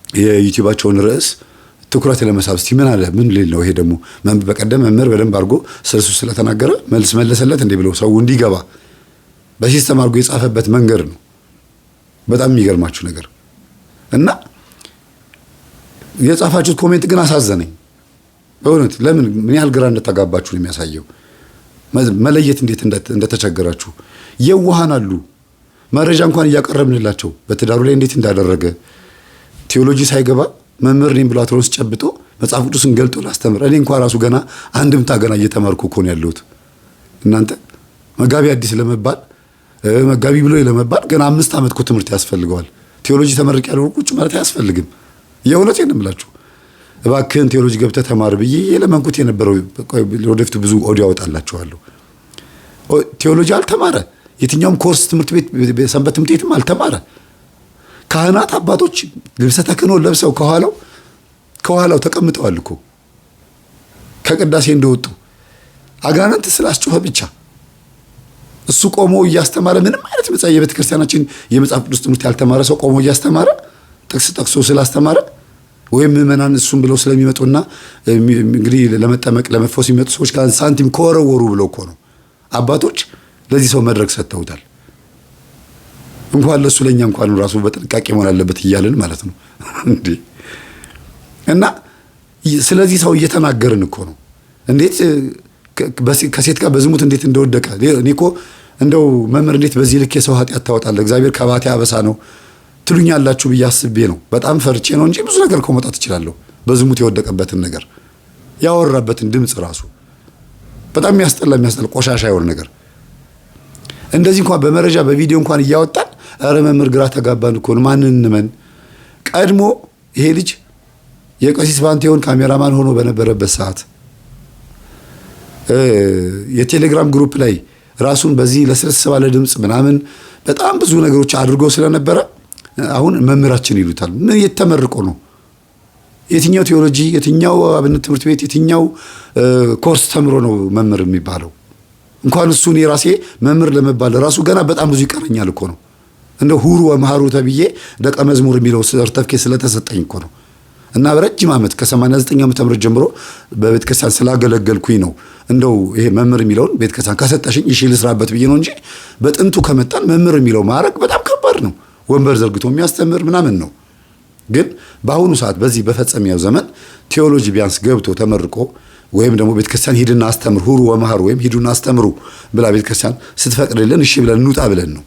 S1: የዩቲዩባቸውን ርዕስ ትኩረት ለመሳብ እስቲ ምን አለ ምን ሊል ነው? ይሄ ደግሞ በቀደም መምህር በደንብ አድርጎ ስለሱ ስለተናገረ መለሰለት እንዴ ብሎ ሰው እንዲገባ በሲስተም አድርጎ የጻፈበት መንገድ ነው። በጣም የሚገርማችሁ ነገር እና የጻፋችሁት ኮሜንት ግን አሳዘነኝ በእውነት። ለምን ምን ያህል ግራ እንደተጋባችሁ ነው የሚያሳየው። መለየት እንዴት እንደተቸገራችሁ የዋሃን አሉ። መረጃ እንኳን እያቀረብንላቸው በትዳሩ ላይ እንዴት እንዳደረገ ቴዎሎጂ ሳይገባ መምህር ነኝ ብሎ አትሮስ ጨብጦ መጽሐፍ ቅዱስን ገልጦ ላስተምር። እኔ እንኳን ራሱ ገና አንድምታ ገና እየተማርኩ እኮ ነው ያለሁት። እናንተ መጋቢ አዲስ ለመባል መጋቢ ብሎ ለመባል ገና 5 ዓመት እኮ ትምህርት ያስፈልገዋል። ቴዎሎጂ ተመርቄ ያለው ቁጭ ማለት አያስፈልግም። የእውነቴን ነው የምላችሁ። እባክህን ቴዎሎጂ ገብተህ ተማር ብዬ የለመንኩት የነበረው ወደፊቱ ብዙ ኦዲዮ አወጣላችኋለሁ። ቴዎሎጂ አልተማረ፣ የትኛውም ኮርስ ትምህርት ቤት ሰንበት ትምህርት ቤትም አልተማረ። ካህናት አባቶች ልብሰ ተክህኖ ለብሰው ከኋላው ተቀምጠዋል እኮ ከቅዳሴ እንደወጡ አጋንንት ስላስጮኸ ብቻ እሱ ቆሞ እያስተማረ ምንም አይነት የቤተ ክርስቲያናችን የመጽሐፍ ቅዱስ ትምህርት ያልተማረ ሰው ቆሞ እያስተማረ ጥቅስ ጠቅሶ ስላስተማረ ወይም ምዕመናን እሱም ብለው ስለሚመጡና እንግዲህ ለመጠመቅ ለመፈወስ የሚመጡ ሰዎች ጋር ሳንቲም ከወረወሩ ብለው እኮ ነው አባቶች ለዚህ ሰው መድረክ ሰጥተውታል። እንኳን ለሱ ለኛ እንኳን ራሱ በጥንቃቄ መሆን አለበት እያልን ማለት ነው እንዴ። እና ስለዚህ ሰው እየተናገርን እኮ ነው። እንዴት ከሴት ጋር በዝሙት እንዴት እንደወደቀ እኔ እኮ እንደው መምህር እንዴት በዚህ ልክ የሰው ኃጢአት ታወጣለህ? እግዚአብሔር ከባቴ አበሳ ነው ትሉኛላችሁ ብዬ አስቤ ነው። በጣም ፈርቼ ነው እንጂ ብዙ ነገር እኮ መጣት እችላለሁ። በዝሙት የወደቀበትን ነገር ያወራበትን ድምፅ ራሱ በጣም የሚያስጠላ ቆሻሻ የሆነ ነገር እንደዚህ እንኳን በመረጃ በቪዲዮ እንኳን እያወጣን አረ መምህር ግራ ተጋባን እኮ ነው። ማንን እንመን? ቀድሞ ይሄ ልጅ የቀሲስ ባንቴውን ካሜራማን ሆኖ በነበረበት ሰዓት የቴሌግራም ግሩፕ ላይ ራሱን በዚህ ለስለስ ባለ ድምፅ ምናምን በጣም ብዙ ነገሮች አድርጎ ስለነበረ አሁን መምህራችን ይሉታል። ምን የተመርቆ ነው? የትኛው ቴዎሎጂ፣ የትኛው አብነት ትምህርት ቤት፣ የትኛው ኮርስ ተምሮ ነው መምህር የሚባለው? እንኳን እሱ እኔ ራሴ መምህር ለመባል ራሱ ገና በጣም ብዙ ይቀረኛል እኮ ነው። እንደ ሁሩ ወመሃሩ ተብዬ ደቀ መዝሙር የሚለው ሰርተፍኬት ስለተሰጠኝ እኮ ነው። እና በረጅም ዓመት ከ89 ዓመተ ምህረት ጀምሮ በቤተ ክርስቲያን ስላገለገልኩኝ ነው እንደው ይሄ መምህር የሚለውን ቤተ ክርስቲያን ካሰጠሽኝ እሺ ልስራበት ብዬ ነው እንጂ በጥንቱ ከመጣን መምህር የሚለው ማዕረግ በጣም ከባድ ነው። ወንበር ዘርግቶ የሚያስተምር ምናምን ነው። ግን በአሁኑ ሰዓት በዚህ በፈጸሚያው ዘመን ቴዎሎጂ ቢያንስ ገብቶ ተመርቆ ወይም ደግሞ ቤተ ክርስቲያን ሂድና አስተምር ሁሩ ወመሃሩ ወይም ሂዱና አስተምሩ ብላ ቤተ ክርስቲያን ስትፈቅድልን እሺ ብለን እንውጣ ብለን ነው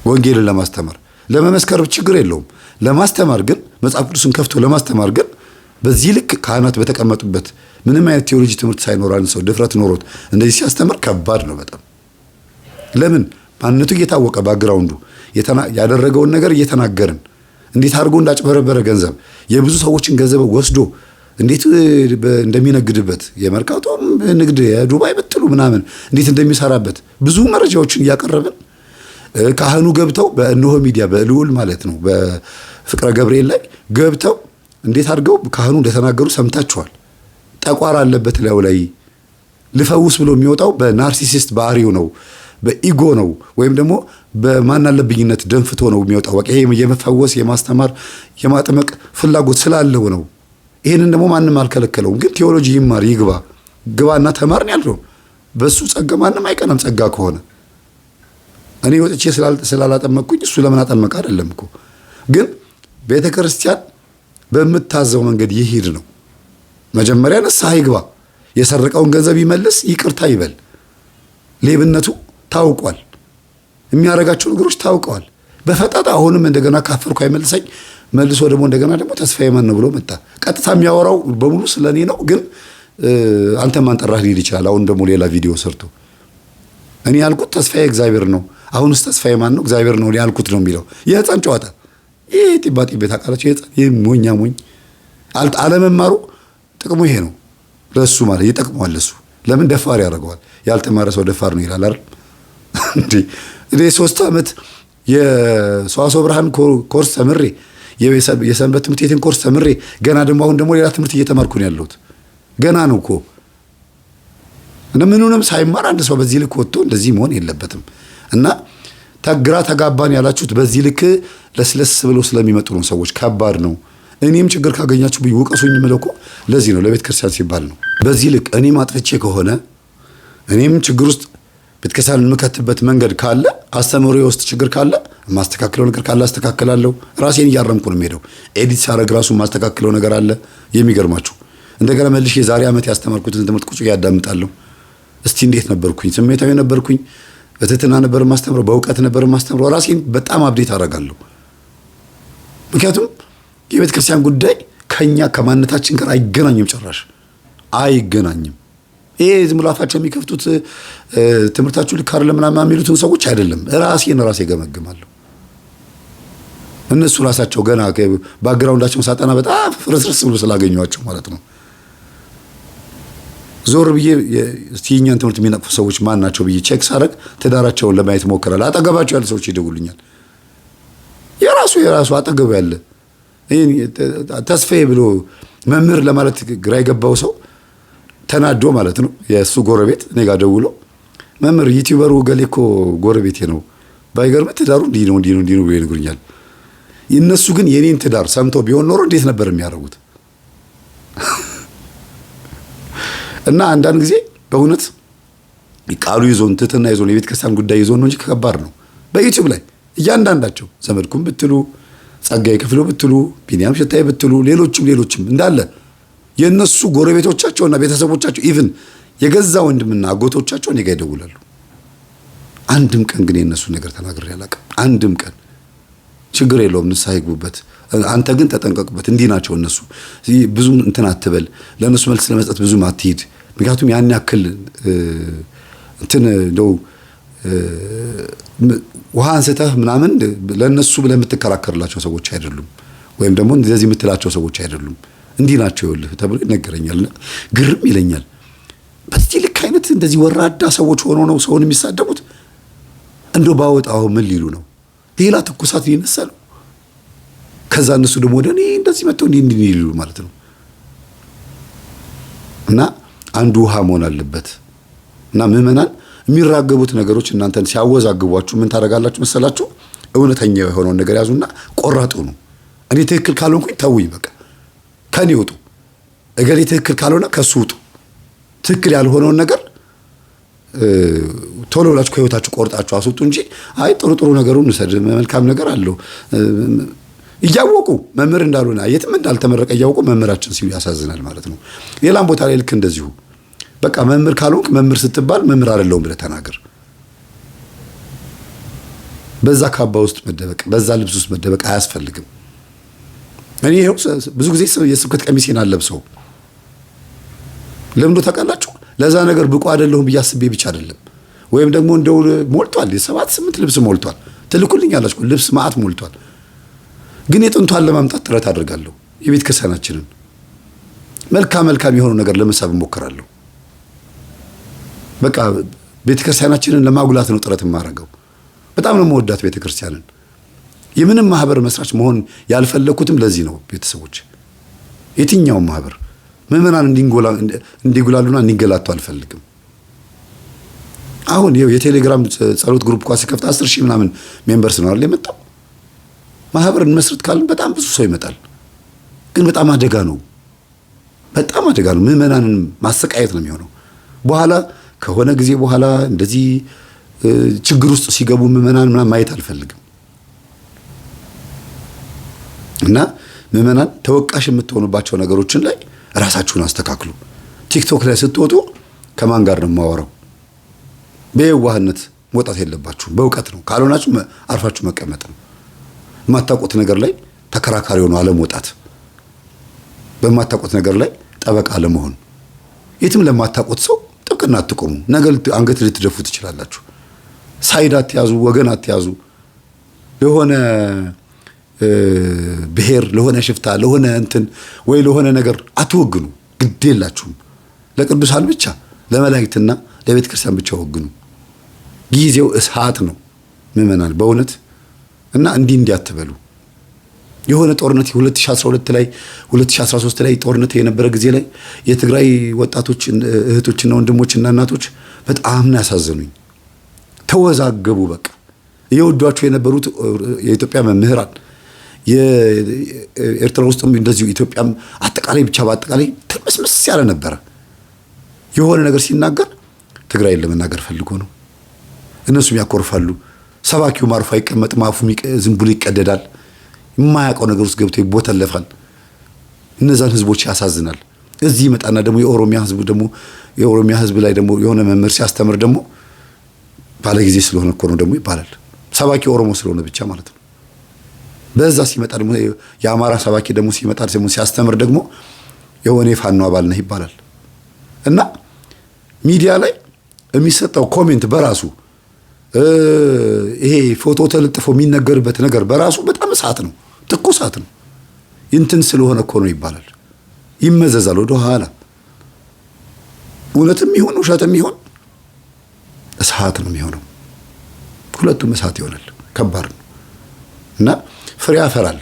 S1: ወንጌልን ለማስተማር። ለመመስከር ችግር የለውም። ለማስተማር ግን መጽሐፍ ቅዱስን ከፍቶ ለማስተማር ግን በዚህ ልክ ካህናት በተቀመጡበት ምንም አይነት ቴዎሎጂ ትምህርት ሳይኖር አንድ ሰው ድፍረት ኖሮት እንደዚህ ሲያስተምር ከባድ ነው በጣም። ለምን ማንነቱ እየታወቀ ባግራውንዱ ያደረገውን ነገር እየተናገርን እንዴት አድርጎ እንዳጭበረበረ ገንዘብ የብዙ ሰዎችን ገንዘብ ወስዶ እንዴት እንደሚነግድበት የመርካቶም ንግድ የዱባይ ብትሉ ምናምን እንዴት እንደሚሰራበት ብዙ መረጃዎችን እያቀረብን ካህኑ ገብተው በእነሆ ሚዲያ በልዑል ማለት ነው በፍቅረ ገብርኤል ላይ ገብተው እንዴት አድርገው ካህኑ እንደተናገሩ ሰምታችኋል። ጠቋር አለበት ላይ ልፈውስ ብሎ የሚወጣው በናርሲሲስት ባህሪው ነው፣ በኢጎ ነው፣ ወይም ደግሞ በማናለብኝነት ደንፍቶ ነው የሚወጣው። በቃ ይሄ የመፈወስ የማስተማር የማጥመቅ ፍላጎት ስላለው ነው። ይሄንን ደግሞ ማንም አልከለከለውም። ግን ቴዎሎጂ ይማር ይግባ፣ ግባና ተማርን ያለው በሱ ጸጋ ማንም አይቀናም። ጸጋ ከሆነ እኔ ወጥቼ ስላላጠመቅኩኝ እሱ ለምን አጠመቀ አይደለም እኮ። ግን ቤተ ክርስቲያን በምታዘው መንገድ ይሄድ ነው። መጀመሪያ ንስሐ ይግባ፣ የሰረቀውን ገንዘብ ይመልስ፣ ይቅርታ ይበል። ሌብነቱ ታውቋል፣ የሚያረጋቸው ነገሮች ታውቀዋል። በፈጣጣ አሁንም እንደገና ካፈርኩ አይመልሰኝ መልሶ ደግሞ እንደገና ደግሞ ተስፋዬ ማን ነው ብሎ መጣ። ቀጥታ የሚያወራው በሙሉ ስለኔ ነው። ግን አንተ ማን ጠራህ ሊል ይችላል። አሁን ደግሞ ሌላ ቪዲዮ ሰርቶ እኔ ያልኩት ተስፋዬ እግዚአብሔር ነው፣ አሁንስ ተስፋዬ ማን ነው? እግዚአብሔር ነው ያልኩት ነው የሚለው የህፃን ጨዋታ። ይሄ ጢባጢ ቤት አቃላችሁ የህፃን ይሄ ሞኛ ሞኝ አለመማሩ ጥቅሙ ይሄ ነው። ለሱ ማለት ይጠቅመዋል። ለሱ ለምን ደፋር ያደርገዋል? ያልተማረ ሰው ደፋር ነው ይላል አይደል እንዴ? እኔ 3 ዓመት የሰዋስወ ብርሃን ኮርስ ተምሬ የሰንበት ትምህርት ቤትን ኮርስ ተምሬ ገና ደግሞ አሁን ደግሞ ሌላ ትምህርት እየተማርኩ ነው ያለሁት። ገና ነው እኮ እና ምኑንም ሳይማር አንድ ሰው በዚህ ልክ ወጥቶ እንደዚህ መሆን የለበትም። እና ተግራ ተጋባን ያላችሁት በዚህ ልክ ለስለስ ብሎ ስለሚመጡ ነው ሰዎች። ከባድ ነው። እኔም ችግር ካገኛችሁ ውቀሱኝ የምለው እኮ ለዚህ ነው፣ ለቤተ ክርስቲያን ሲባል ነው። በዚህ ልክ እኔም አጥፍቼ ከሆነ እኔም ችግር ውስጥ ቤተ ክርስቲያን የምከትበት መንገድ ካለ አስተምሮ ውስጥ ችግር ካለ ማስተካከለው ነገር ካለ አስተካክላለሁ። ራሴን እያረምኩ ነው የምሄደው። ኤዲት ሳረግ ራሱ ማስተካከለው ነገር አለ። የሚገርማችሁ እንደገና መልሼ የዛሬ ዓመት ያስተማርኩትን ትምህርት ቁጭ ያዳምጣለሁ። እስቲ እንዴት ነበርኩኝ? ስሜታዊ ነበርኩኝ? በትህትና ነበር ማስተምረው? በእውቀት ነበር ማስተምረው? ራሴን በጣም አብዴት አደርጋለሁ። ምክንያቱም የቤተ ክርስቲያን ጉዳይ ከኛ ከማንነታችን ጋር አይገናኝም፣ ጭራሽ አይገናኝም። ይሄ ዝም ብሎ አፋቸው የሚከፍቱት ትምህርታችሁ ልክ አይደለም ምናምን የሚሉትን ሰዎች አይደለም። ራሴን ራሴ ገመግማለሁ። እነሱ ራሳቸው ገና ባክግራውንዳቸውን ሳጠና በጣም ፍርስርስ ብሎ ስላገኘኋቸው ማለት ነው። ዞር ብዬ የኛን ትምህርት የሚነቅፉ ሰዎች ማን ናቸው ብዬ ቼክ ሳረግ ትዳራቸውን ለማየት ሞክራለሁ። አጠገባቸው ያለ ሰዎች ይደውሉኛል። የራሱ አጠገቡ ያለ ተስፋዬ ብሎ መምህር ለማለት ግራ የገባው ሰው ተናዶ ማለት ነው። የእሱ ጎረቤት እኔ ጋር ደውሎ መምህር ዩቲዩበሩ ገሌ እኮ ጎረቤቴ ነው፣ ባይገርም ትዳሩ እንዲህ ነው ብሎ ይነግሩኛል። እነሱ ግን የኔን ትዳር ሰምተው ቢሆን ኖሮ እንዴት ነበር የሚያደርጉት? እና አንዳንድ ጊዜ በእውነት ቃሉ ይዞን ትህትና ይዞን የቤተ ክርስቲያን ጉዳይ ይዞን ነው እንጂ ከባድ ነው። በዩቲዩብ ላይ እያንዳንዳቸው ዘመድኩም ብትሉ ጸጋዬ ክፍሉ ብትሉ ቢኒያም ሽታዬ ብትሉ ሌሎችም እንዳለ የነሱ ጎረቤቶቻቸውና ቤተሰቦቻቸው ኢቭን የገዛ ወንድምና አጎቶቻቸው እኔ ጋር ይደውላሉ። አንድም ቀን ግን የነሱ ነገር ተናግሬ አላውቅም። አንድም ቀን ችግር የለውም ንስሐ ይግቡበት፣ አንተ ግን ተጠንቀቅበት፣ እንዲህ ናቸው እነሱ፣ ብዙ እንትን አትበል፣ ለእነሱ መልስ ለመስጠት ብዙም አትሂድ። ምክንያቱም ያን ያክል እንትን እንደው ውሃ አንስተህ ምናምን ለእነሱ ብለህ የምትከራከርላቸው ሰዎች አይደሉም፣ ወይም ደግሞ እንደዚህ የምትላቸው ሰዎች አይደሉም። እንዲህ ናቸው ይኸውልህ ተብሎ ይነገረኛልና ግርም ይለኛል። በዚህ ልክ አይነት እንደዚህ ወራዳ ሰዎች ሆኖ ነው ሰውን የሚሳደቡት። እንደው ባወጣው ምን ሊሉ ነው? ሌላ ትኩሳት ሊነሳሉ። ከዛ እነሱ ደግሞ ወደ እኔ እንደዚህ መጥተው እንዲህ ይሉ ማለት ነው። እና አንዱ ውሃ መሆን አለበት። እና ምዕመናን የሚራገቡት ነገሮች እናንተን ሲያወዛግቧችሁ ምን ታደርጋላችሁ መሰላችሁ? እውነተኛ የሆነውን ነገር ያዙና ቆራጡ ነው። እኔ ትክክል ካልሆንኩኝ ተውኝ፣ በቃ ከኔ ውጡ። እገሌ ትክክል ካልሆነ ከሱ ውጡ። ትክክል ያልሆነውን ነገር ቶሎ ብላችሁ ከህይወታችሁ ቆርጣችሁ አስወጡ እንጂ አይ ጥሩ ነገሩን እንሰድ፣ መልካም ነገር አለው እያወቁ መምህር እንዳልሆነ የትም እንዳልተመረቀ እያወቁ መምህራችን ሲሉ ያሳዝናል ማለት ነው። ሌላም ቦታ ላይ ልክ እንደዚሁ በቃ መምህር ካልሆንክ መምህር ስትባል መምህር አይደለሁም ብለህ ተናገር። በዛ ካባ ውስጥ መደበቅ፣ በዛ ልብስ ውስጥ መደበቅ አያስፈልግም። እኔ ይኸው ብዙ ጊዜ የስብከት ቀሚሴን አለብሰው ለምዶ ታውቃላችሁ። ለዛ ነገር ብቁ አይደለሁም ብዬ አስቤ ብቻ አይደለም። ወይም ደግሞ እንደው ሞልቷል፣ የ7-8 ልብስ ሞልቷል፣ ትልኩልኛላችሁ ልብስ ማአት ሞልቷል። ግን የጥንቷን ለማምጣት ጥረት አድርጋለሁ። የቤተ ክርስቲያናችንን መልካም የሆኑ ነገር ለመሳብ እሞክራለሁ። በቃ ቤተ ክርስቲያናችንን ለማጉላት ነው ጥረት የማደርገው። በጣም ነው የምወዳት ቤተ ክርስቲያንን። የምንም ማህበር መስራች መሆን ያልፈለኩትም ለዚህ ነው። ቤተሰቦች የትኛውም ማህበር ምዕመናን እንዲጉላሉና እንዲንገላቱ አልፈልግም። አሁን ይኸው የቴሌግራም ጸሎት ግሩፕ እንኳን ሲከፍት 10,000 ምናምን ሜምበርስ ነው አይደል የመጣው። ማህበር እንመስርት ካልን በጣም ብዙ ሰው ይመጣል። ግን በጣም አደጋ ነው፣ በጣም አደጋ ነው። ምዕመናንን ማሰቃየት ነው የሚሆነው። በኋላ ከሆነ ጊዜ በኋላ እንደዚህ ችግር ውስጥ ሲገቡ ምዕመናን ምናምን ማየት አልፈልግም። እና ምዕመናን ተወቃሽ የምትሆኑባቸው ነገሮችን ላይ ራሳችሁን አስተካክሉ። ቲክቶክ ላይ ስትወጡ ከማን ጋር ነው የማወራው? በየዋህነት መውጣት የለባችሁ፣ በእውቀት ነው። ካልሆናችሁ አርፋችሁ መቀመጥ ነው። የማታውቁት ነገር ላይ ተከራካሪ ሆኖ አለመውጣት፣ በማታውቁት ነገር ላይ ጠበቃ አለመሆን። የትም ለማታውቁት ሰው ጥብቅና አትቆሙ። ነገ አንገት ልትደፉ ትችላላችሁ። ሳይድ አትያዙ፣ ወገን አትያዙ። ለሆነ ብሔር፣ ለሆነ ሽፍታ፣ ለሆነ እንትን ወይ ለሆነ ነገር አትወግኑ። ግድ የላችሁም። ለቅዱሳን ብቻ ለመላእክትና ለቤተ ክርስቲያን ብቻ ወግኑ። ጊዜው እሳት ነው ምዕመናን በእውነት እና እንዲህ አትበሉ። የሆነ ጦርነት 2012 ላይ 2013 ላይ ጦርነት የነበረ ጊዜ ላይ የትግራይ ወጣቶች እህቶችና ወንድሞችና እናቶች በጣም ነው ያሳዘኑኝ። ተወዛገቡ። በቃ የወዷቸው የነበሩት የኢትዮጵያ መምህራን የኤርትራ ውስጥም እንደዚሁ ኢትዮጵያም አጠቃላይ ብቻ በአጠቃላይ ተመስመስ ያለ ነበረ። የሆነ ነገር ሲናገር ትግራይን ለመናገር ፈልጎ ነው። እነሱም ያኮርፋሉ። ሰባኪው ማርፎ አይቀመጥም፣ አፉ ዝም ብሎ ይቀደዳል። የማያውቀው ነገር ውስጥ ገብቶ ይቦተለፋል። እነዛን ህዝቦች ያሳዝናል። እዚህ ይመጣና ደግሞ የኦሮሚያ ህዝብ ላይ ደግሞ የሆነ መምህር ሲያስተምር ደግሞ ባለ ጊዜ ስለሆነ እኮ ነው ደግሞ ይባላል። ሰባኪ ኦሮሞ ስለሆነ ብቻ ማለት ነው። በዛ ሲመጣ ደግሞ የአማራ ሰባኪ ደግሞ ሲመጣ ደግሞ ሲያስተምር ደግሞ የሆነ የፋኖ አባል ነህ ይባላል። እና ሚዲያ ላይ የሚሰጠው ኮሜንት በራሱ ይሄ ፎቶ ተለጥፎ የሚነገርበት ነገር በራሱ በጣም እሳት ነው፣ ትኩሳት ነው። እንትን ስለሆነ እኮ ነው ይባላል። ይመዘዛል ወደ ኋላ። እውነትም ይሁን ውሸትም ይሁን እሳት ነው የሚሆነው። ሁለቱም እሳት ይሆናል። ከባድ ነው እና ፍሬ ያፈራል።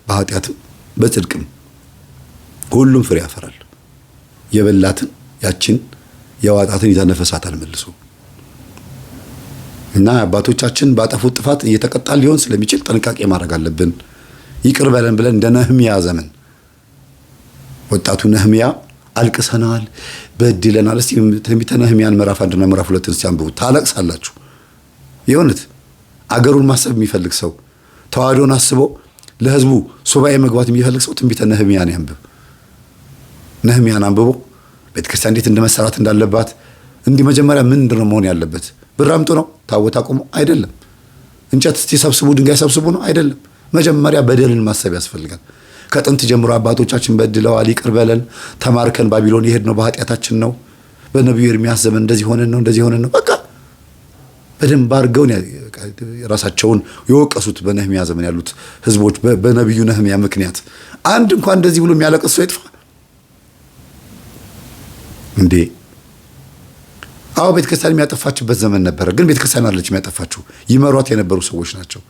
S1: በኃጢአትም በጽድቅም ሁሉም ፍሬ ያፈራል። የበላትን ያችን የዋጣትን ይዘነፈሳታል መልሶ እና አባቶቻችን ባጠፉት ጥፋት እየተቀጣል ሊሆን ስለሚችል ጥንቃቄ ማድረግ አለብን። ይቅር በለን ብለን እንደ ነህምያ ዘመን ወጣቱ ነህምያ አልቅሰናል፣ በድለናል። እስቲ ትንቢተ ነህምያን ምዕራፍ 1 እና ምዕራፍ 2 ሲያንብቡ ታለቅሳላችሁ። የእውነት አገሩን ማሰብ የሚፈልግ ሰው ተዋህዶን አስቦ ለህዝቡ ሱባኤ መግባት የሚፈልግ ሰው ትንቢተ ነህምያን ያንብብ። ነህምያን አንብቦ ቤተክርስቲያን እንዴት እንደመሰራት እንዳለባት እንዲህ መጀመሪያ ምንድነው መሆን ያለበት? ብር አምጡ ነው? ታቦት አቁሙ አይደለም። እንጨት እስቲ ሰብስቡ፣ ድንጋይ ሰብስቡ ነው አይደለም። መጀመሪያ በደልን ማሰብ ያስፈልጋል። ከጥንት ጀምሮ አባቶቻችን በድለዋል፣ ይቅር በለን፣ ተማርከን ባቢሎን የሄድነው በኃጢአታችን ነው፣ በነቢዩ ኤርምያስ ዘመን እንደዚህ ሆነን ነው። በቃ በደንብ አድርገው ራሳቸውን የወቀሱት በነህምያ ዘመን ያሉት ህዝቦች በነቢዩ ነህምያ ምክንያት አንድ እንኳን እንደዚህ ብሎ የሚያለቅስ ሰው ይጥፋ እንዴ? አዎ ቤተክርስቲያን የሚያጠፋችበት ዘመን ነበረ። ግን ቤተክርስቲያን አለች የሚያጠፋችው፣ ይመሯት የነበሩ ሰዎች ናቸው።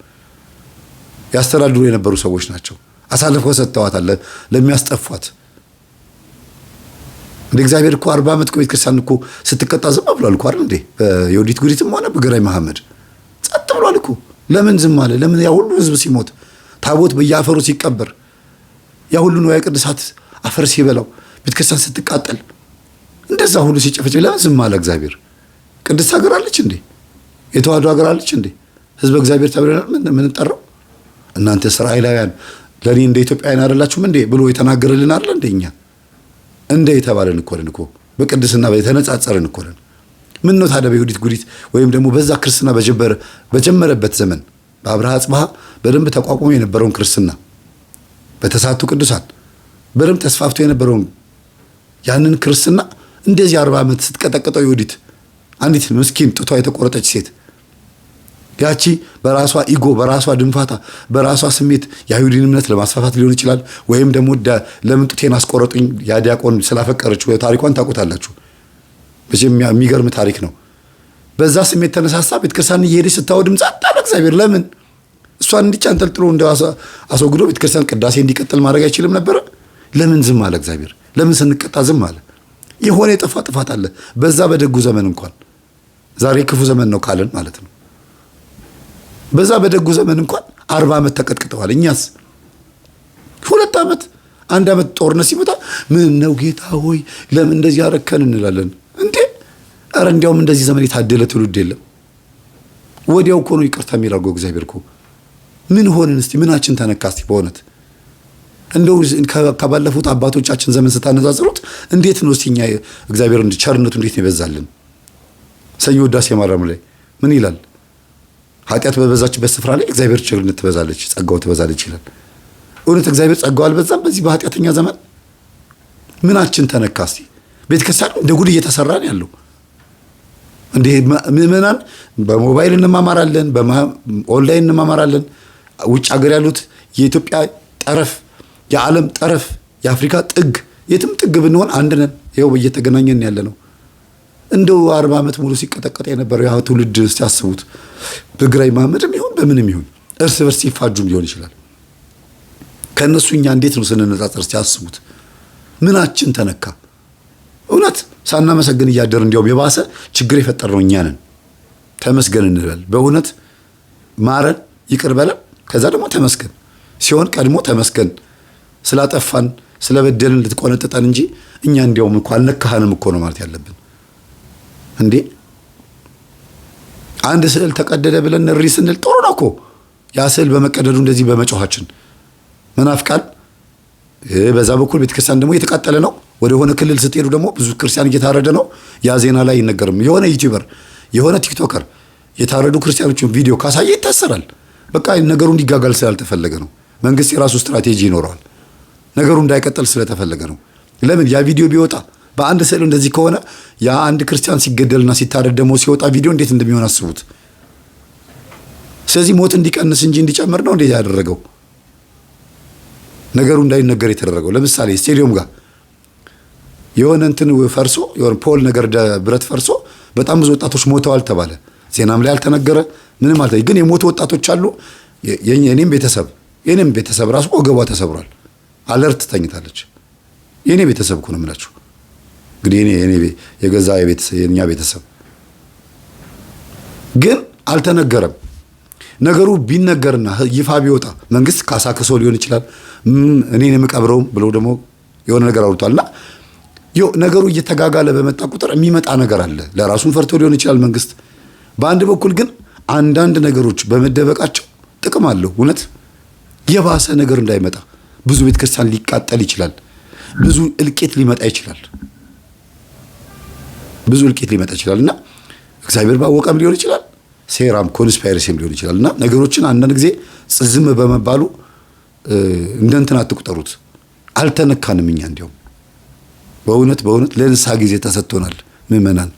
S1: ያስተዳድሩ የነበሩ ሰዎች ናቸው። አሳልፈው ሰጥተዋታል ለሚያስጠፏት። እንደ እግዚአብሔር እኮ 40 ዓመት ቤተክርስቲያን እኮ ስትቀጣ ዝም ብሏል እኮ አይደል እንዴ? በዮዲት ጉዲትም ሆነ በግራኝ መሐመድ ጸጥ ብሏል እኮ። ለምን ዝም አለ? ለምን ያ ሁሉ ህዝብ ሲሞት፣ ታቦት በየአፈሩ ሲቀበር፣ ያ ሁሉ ንዋየ ቅድሳት አፈር ሲበላው፣ ቤተክርስቲያን ስትቃጠል፣ እንደዛ ሁሉ ሲጨፈጭ ለምን ዝም አለ እግዚአብሔር? ቅድስት ሀገር አለች እንዴ? የተዋህዶ ሀገር አለች እንዴ? ህዝበ እግዚአብሔር ተብለናል ምን እንጠራው? እናንተ እስራኤላውያን ለኔ እንደ ኢትዮጵያውያን አይደላችሁም እንዴ ብሎ የተናገረልን አይደል እንደኛ እንደ የተባለን እኮ ነን እኮ በቅድስና የተነጻጸርን እኮ ነን። ምን ነው ታዲያ በዮዲት ጉዲት ወይም ደግሞ በዛ ክርስትና በጀመረበት ዘመን በአብርሃ አጽብሃ በደንብ ተቋቁሞ የነበረውን ክርስትና በተሳቱ ቅዱሳን በደንብ ተስፋፍቶ የነበረውን ያንን ክርስትና እንደዚህ 40 ዓመት ስትቀጠቅጠው ዮዲት አንዲት ምስኪን ጡቷ የተቆረጠች ሴት ያቺ በራሷ ኢጎ በራሷ ድንፋታ በራሷ ስሜት የአይሁድን እምነት ለማስፋፋት ሊሆን ይችላል። ወይም ደግሞ ለምን ጡቴን አስቆረጡኝ ያ ዲያቆን ስላፈቀረችው ታሪኳን ታውቁታላችሁ። መቼም የሚገርም ታሪክ ነው። በዛ ስሜት ተነሳሳ ቤተክርስቲያን እየሄደች ስታወድም ጸጥ አለ እግዚአብሔር። ለምን እሷን እንዲች አንጠልጥሎ እንደ አስወግዶ ቤተክርስቲያን ቅዳሴ እንዲቀጥል ማድረግ አይችልም ነበር? ለምን ዝም አለ እግዚአብሔር? ለምን ስንቀጣ ዝም አለ? የሆነ የጠፋ ጥፋት አለ። በዛ በደጉ ዘመን እንኳን ዛሬ ክፉ ዘመን ነው ካለን ማለት ነው። በዛ በደጉ ዘመን እንኳን 40 ዓመት ተቀጥቅጠዋል። እኛስ 2 ዓመት 1 ዓመት ጦርነት ሲመጣ ምን ነው ጌታ ሆይ ለምን እንደዚህ ያረከን እንላለን እንዴ? ኧረ እንዲያውም እንደዚህ ዘመን የታደለ ትውልድ የለም። ወዲያው እኮ ነው ይቅርታ የሚያደርገው እግዚአብሔር እኮ። ምን ሆነን እስቲ ምናችን ተነካ እስቲ በእውነት እንደው ከባለፉት አባቶቻችን ዘመን ስታነጻጽሩት እንዴት ነው እስቲ እኛ እግዚአብሔር ቸርነቱ እንዴት ነው ይበዛልን? ሰኞ ውዳሴ ማርያም ላይ ምን ይላል? ኃጢአት በበዛችበት ስፍራ ላይ እግዚአብሔር ቸርነት ትበዛለች፣ ጸጋው ትበዛለች ይላል። እውነት እግዚአብሔር ጸጋው አልበዛም በዚህ በኃጢአተኛ ዘመን? ምናችን ተነካ እስቲ? ቤተክርስቲያን እንደ ጉድ እየተሰራ ነው ያለው። እንደ ምዕመናን በሞባይል እንማማራለን፣ በኦንላይን እንማማራለን። ውጭ ሀገር ያሉት የኢትዮጵያ ጠረፍ፣ የዓለም ጠረፍ፣ የአፍሪካ ጥግ፣ የትም ጥግ ብንሆን አንድ ነን። ይኸው እየተገናኘን ያለ ነው። እንደው 40 ዓመት ሙሉ ሲቀጠቀጥ የነበረው ያ ትውልድ ሲያስቡት በግራኝ መሐመድም ይሁን በምንም ይሁን እርስ በርስ ሲፋጁም ሊሆን ይችላል። ከነሱ እኛ እንዴት ነው ስንነጻጸር ሲያስቡት? ምናችን ተነካ? እውነት ሳናመሰግን እያደር እንዲያውም የባሰ ችግር የፈጠርነው እኛ ነን። ተመስገን እንበል። በእውነት ማረን፣ ይቅር በለን። ከዛ ደግሞ ተመስገን ሲሆን ቀድሞ ተመስገን ስላጠፋን ስለበደልን ልትቆነጥጠን እንጂ እኛ እንዲያውም እኮ አልነካህንም እኮ ነው ማለት ያለብን። እንዴ አንድ ስዕል ተቀደደ ብለን እሪ ስንል ጥሩ ነው እኮ ያ ስዕል በመቀደዱ እንደዚህ በመጮኻችን መናፍቃን። በዛ በኩል ቤተክርስቲያን ደግሞ እየተቃጠለ ነው። ወደ ሆነ ክልል ስትሄዱ ደግሞ ብዙ ክርስቲያን እየታረደ ነው። ያ ዜና ላይ ይነገርም። የሆነ ዩቲዩበር የሆነ ቲክቶከር የታረዱ ክርስቲያኖችን ቪዲዮ ካሳየ ይታሰራል። በቃ ነገሩ እንዲጋጋል ስላልተፈለገ ነው። መንግስት የራሱ ስትራቴጂ ይኖረዋል። ነገሩ እንዳይቀጥል ስለተፈለገ ነው። ለምን ያ ቪዲዮ ቢወጣ በአንድ ስዕል እንደዚህ ከሆነ ያ አንድ ክርስቲያን ሲገደልና ሲታረድ ደግሞ ሲወጣ ቪዲዮ እንዴት እንደሚሆን አስቡት። ስለዚህ ሞት እንዲቀንስ እንጂ እንዲጨምር ነው እንዴት ያደረገው? ነገሩ እንዳይነገር የተደረገው። ለምሳሌ ስቴዲየም ጋር የሆነ እንትን ፈርሶ የሆነ ፖል ነገር ብረት ፈርሶ በጣም ብዙ ወጣቶች ሞተዋል ተባለ። ዜናም ላይ አልተነገረ ምንም አልተ ግን የሞቱ ወጣቶች አሉ። የኔም ቤተሰብ ራሱ ወገቧ ተሰብሯል። አለርት ተኝታለች። የኔ ቤተሰብ እኮ ነው የምላችሁ። እንግዲህ የኔ የገዛ የኛ ቤተሰብ ግን አልተነገረም። ነገሩ ቢነገርና ይፋ ቢወጣ መንግስት ካሳክሶ ሊሆን ይችላል። እኔን የምቀብረውም ብሎ ደግሞ የሆነ ነገር አውጥቷልና ነገሩ እየተጋጋለ በመጣ ቁጥር የሚመጣ ነገር አለ። ለራሱን ፈርቶ ሊሆን ይችላል መንግስት። በአንድ በኩል ግን አንዳንድ ነገሮች በመደበቃቸው ጥቅም አለው። እውነት የባሰ ነገር እንዳይመጣ ብዙ ቤተክርስቲያን ሊቃጠል ይችላል። ብዙ እልቂት ሊመጣ ይችላል። እና እግዚአብሔር ባወቀም ሊሆን ይችላል፣ ሴራም ኮንስፓይረሲም ሊሆን ይችላል። እና ነገሮችን አንዳንድ ጊዜ ዝም በመባሉ እንደ እንትን አትቁጠሩት። አልተነካንም እኛ እንዲያውም በእውነት ለንስሐ ጊዜ ተሰጥቶናል ምዕመናን።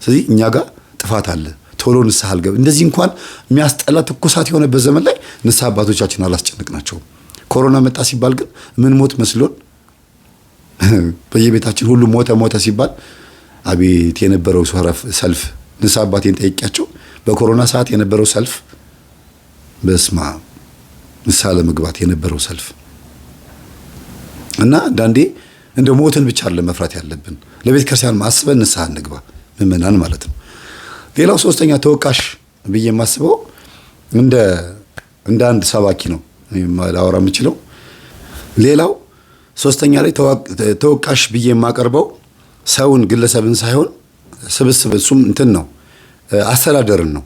S1: ስለዚህ እኛ ጋር ጥፋት አለ፣ ቶሎ ንስሐ አልገብ እንደዚህ እንኳን የሚያስጠላ ትኩሳት የሆነበት ዘመን ላይ ንስሐ አባቶቻችን አላስጨነቅናቸውም። ኮሮና መጣ ሲባል ግን ምን ሞት መስሎን በየቤታችን ሁሉ ሞተ ሲባል አቤት የነበረው ሰልፍ። ንስሐ አባቴን ጠይቄያቸው በኮሮና ሰዓት የነበረው ሰልፍ በስማ ንስሐ ለመግባት የነበረው ሰልፍ እና አንዳንዴ እንደ ሞትን ብቻ አይደለም መፍራት ያለብን፣ ለቤተ ክርስቲያን ማስበን ንስሐ እንግባ ምእመናን ማለት ነው። ሌላው ሶስተኛ ተወቃሽ ብዬ የማስበው እንደ አንድ ሰባኪ ነው ላወራ የምችለው። ሌላው ሶስተኛ ላይ ተወቃሽ ብዬ የማቀርበው ሰውን ግለሰብን ሳይሆን ስብስብ፣ እሱም እንትን ነው አስተዳደርን ነው።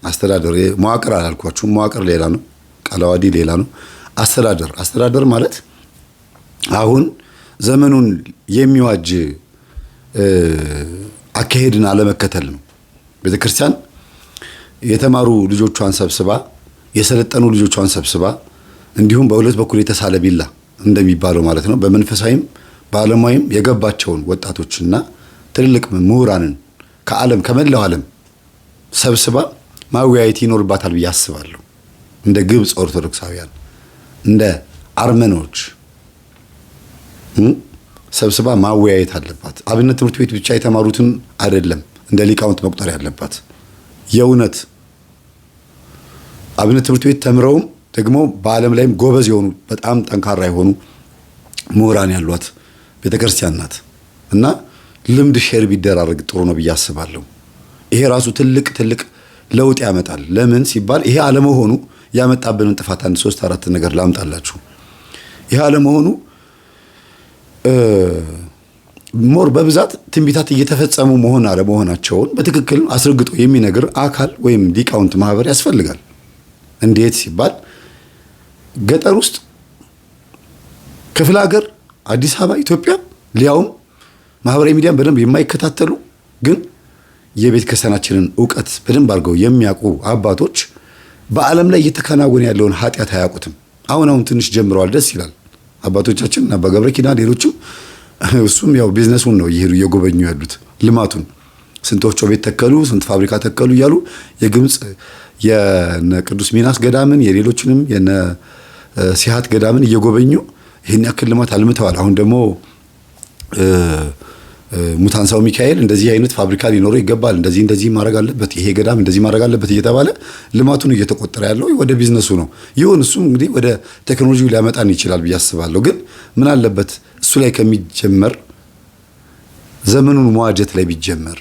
S1: አስተዳደር መዋቅር አላልኳችሁም። መዋቅር ሌላ ነው፣ ቃላዋዲ ሌላ ነው። አስተዳደር ማለት አሁን ዘመኑን የሚዋጅ አካሄድን አለመከተል ነው። ቤተክርስቲያን የተማሩ ልጆቿን ሰብስባ፣ የሰለጠኑ ልጆቿን ሰብስባ፣ እንዲሁም በሁለት በኩል የተሳለ ቢላ እንደሚባለው ማለት ነው፣ በመንፈሳዊም በዓለማዊም የገባቸውን ወጣቶችና ትልልቅ ምሁራንን ከመላው ዓለም ሰብስባ ማወያየት ይኖርባታል ብዬ አስባለሁ። እንደ ግብፅ ኦርቶዶክሳውያን፣ እንደ አርመኖች ሰብስባ ማወያየት አለባት። አብነት ትምህርት ቤት ብቻ የተማሩትን አይደለም እንደ ሊቃውንት መቁጠር ያለባት። የእውነት አብነት ትምህርት ቤት ተምረውም ደግሞ በዓለም ላይም ጎበዝ የሆኑ በጣም ጠንካራ የሆኑ ምሁራን ያሏት ቤተክርስቲያን ናት እና ልምድ ሼር ቢደራረግ ጥሩ ነው ብዬ አስባለሁ። ይሄ ራሱ ትልቅ ለውጥ ያመጣል። ለምን ሲባል ይሄ አለመሆኑ ያመጣብንን ጥፋት 1 3 4 ነገር ላምጣላችሁ። ይሄ አለመሆኑ ሞር በብዛት ትንቢታት እየተፈጸሙ መሆን አለመሆናቸውን በትክክል አስረግጦ የሚነግር አካል ወይም ሊቃውንት ማህበር ያስፈልጋል። እንዴት ሲባል ገጠር ውስጥ፣ ክፍለ ሀገር፣ አዲስ አበባ፣ ኢትዮጵያ ሊያውም ማህበራዊ ሚዲያን በደንብ የማይከታተሉ ግን የቤተ ክርስቲያናችንን ዕውቀት በደንብ አድርገው የሚያውቁ አባቶች በዓለም ላይ እየተከናወነ ያለውን ኃጢአት አያውቁትም። አሁን ትንሽ ጀምረዋል፣ ደስ ይላል። አባቶቻችን እና በገብረ ኪዳን ሌሎችም እሱም ያው ቢዝነሱን ነው እየሄዱ እየጎበኙ ያሉት ልማቱን። ስንት ወፍጮ ቤት ተከሉ፣ ስንት ፋብሪካ ተከሉ እያሉ የግብፅ የነ ቅዱስ ሚናስ ገዳምን የሌሎችንም የነ ሲሃት ገዳምን እየጎበኙ ይህን ያክል ልማት አልምተዋል። አሁን ደግሞ ሙታንሳው ሚካኤል እንደዚህ አይነት ፋብሪካ ሊኖረው ይገባል፣ እንደዚህ ማድረግ አለበት፣ ይሄ ገዳም እንደዚህ ማድረግ አለበት እየተባለ ልማቱን እየተቆጠረ ያለው ወደ ቢዝነሱ ነው። ይሁን እሱም እንግዲህ ወደ ቴክኖሎጂው ሊያመጣን ይችላል ብዬ አስባለሁ። ግን ምን አለበት እሱ ላይ ከሚጀመር ዘመኑን መዋጀት ላይ ቢጀመር።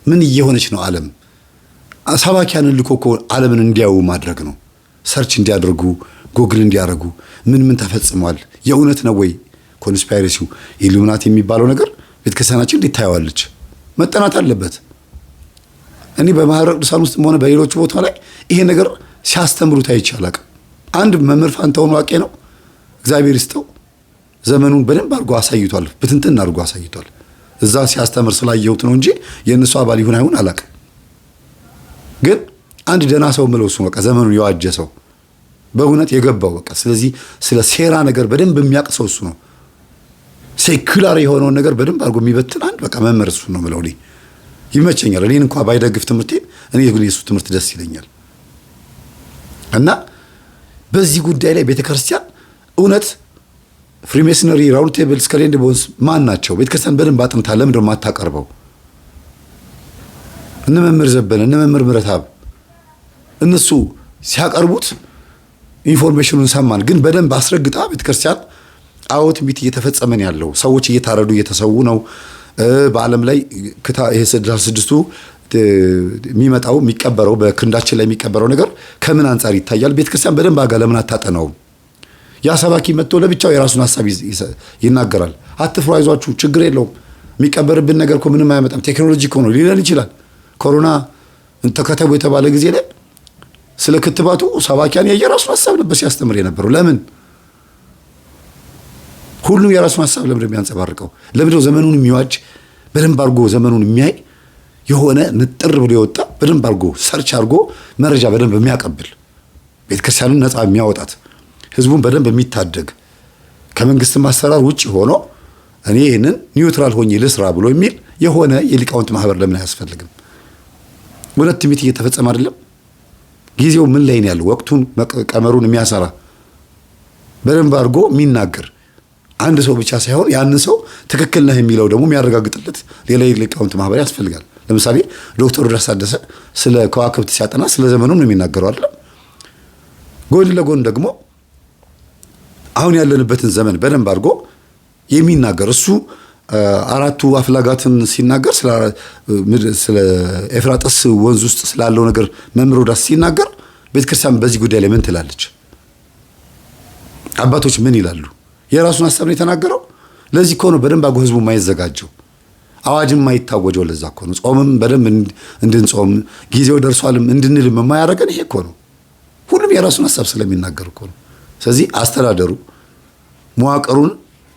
S1: ምን እየሆነች ነው ዓለም? ሰባኪያንን ልኮ እኮ ዓለምን እንዲያዩ ማድረግ ነው። ሰርች እንዲያደርጉ፣ ጎግል እንዲያደርጉ ምን ተፈጽሟል፣ የእውነት ነው ወይ ኮንስፓይረሲው ኢሉሚናቲ የሚባለው ነገር ቤተክርስቲያናችን እንዴት ታየዋለች? መጠናት አለበት። እኔ በማህበረ ቅዱሳን ውስጥም ሆነ በሌሎች ቦታ ላይ ይሄ ነገር ሲያስተምሩት አይቻላል። አንድ መምህር ፋንታውን ዋቄ ነው እግዚአብሔር ይስጠው፣ ዘመኑን በደንብ አድርጎ አሳይቷል፣ ብትንትን አድርጎ አሳይቷል። እዛ ሲያስተምር ስላየሁት ነው እንጂ የእነሱ አባል ይሁን አይሁን አላውቅም። ግን አንድ ደህና ሰው ምለው እሱ በቃ ዘመኑን የዋጀ ሰው በእውነት የገባው በቃ ስለዚህ ስለ ሴራ ነገር በደንብ የሚያውቅ ሰው እሱ ነው። ሴኩላር የሆነውን ነገር በደንብ አድርጎ የሚበትን አንድ በቃ መምህር እሱ ነው ምለው። እኔ ይመቸኛል። እኔን እንኳን ባይደግፍ ትምህርቴ እኔ ግን የሱ ትምህርት ደስ ይለኛል። እና በዚህ ጉዳይ ላይ ቤተክርስቲያን እውነት ፍሪሜስነሪ፣ ራውንድ ቴብል፣ ስኬል ኤንድ ቦንስ ማን ናቸው? ቤተክርስቲያን በደንብ አጥንታ ለምን ደሞ ማታቀርበው? እነ መምህር ዘበነ እነ መምህር ምረታብ እነሱ ሲያቀርቡት ኢንፎርሜሽኑን ሰማን። ግን በደንብ አስረግጣ ቤተክርስቲያን አዎ ትንቢት እየተፈጸመ ነው ያለው፣ ሰዎች እየታረዱ እየተሰዉ ነው በዓለም ላይ ይሄ ስድስቱ የሚመጣው የሚቀበረው በክንዳችን ላይ የሚቀበረው ነገር ከምን አንፃር ይታያል? ቤተክርስቲያን በደንብ አጋ ለምን አታጠናውም? ያ ሰባኪ መጥቶ ለብቻው የራሱን ሐሳብ ይናገራል። አትፍሩ፣ አይዟችሁ፣ ችግር የለውም፣ የሚቀበርብን ነገር እኮ ምንም አያመጣም፣ ቴክኖሎጂ እኮ ነው ሊለን ይችላል። ኮሮና ተከተቡ የተባለ ጊዜ ላይ ስለ ክትባቱ ሰባኪያን የየራሱን ሐሳብ ነበር ሲያስተምር የነበረው። ለምን ሁሉም የራሱን ሐሳብ ለምን የሚያንጸባርቀው? ለምን ዘመኑን የሚዋጅ በደንብ አድርጎ ዘመኑን የሚያይ የሆነ ንጥር ብሎ የወጣ በደንብ አድርጎ ሰርች አድርጎ መረጃ በደንብ የሚያቀብል ቤተክርስቲያንን ነፃ የሚያወጣት ህዝቡን በደንብ የሚታደግ ከመንግስትም አሰራር ውጪ ሆኖ እኔ ይሄንን ኒውትራል ሆኜ ልስራ ብሎ የሚል የሆነ የሊቃውንት ማህበር ለምን አያስፈልግም? ሁለት ትንቢት እየተፈጸመ አይደለም? ጊዜው ምን ላይ ነው ያለው? ወቅቱን ቀመሩን የሚያሰራ በደንብ አድርጎ የሚናገር አንድ ሰው ብቻ ሳይሆን ያን ሰው ትክክል ነህ የሚለው ደግሞ የሚያረጋግጥለት ሌላ የሊቃውንት ማህበር ያስፈልጋል። ለምሳሌ ዶክተር ሮዳስ ታደሰ ስለ ከዋክብት ሲያጠና ስለ ዘመኑ ነው የሚናገረው አይደል? ጎን ለጎን ደግሞ አሁን ያለንበትን ዘመን በደንብ አድርጎ የሚናገር እሱ አራቱ አፍላጋትን ሲናገር ስለ ኤፍራጥስ ወንዝ ውስጥ ስላለው ነገር መምህር ሮዳስ ሲናገር ቤተክርስቲያን በዚህ ጉዳይ ላይ ምን ትላለች? አባቶች ምን ይላሉ? የራሱን ሐሳብ ነው የተናገረው። ለዚህ እኮ ነው በደንብ አድርጎ ህዝቡ የማይዘጋጀው፣ አዋጅም የማይታወጀው። ለዛ እኮ ነው ጾምም በደንብ እንድንጾም ጊዜው ደርሷልም እንድንልም የማያደርገን ይሄ እኮ ነው። ሁሉም የራሱን ሐሳብ ስለሚናገር እኮ ነው። ስለዚህ አስተዳደሩ መዋቅሩን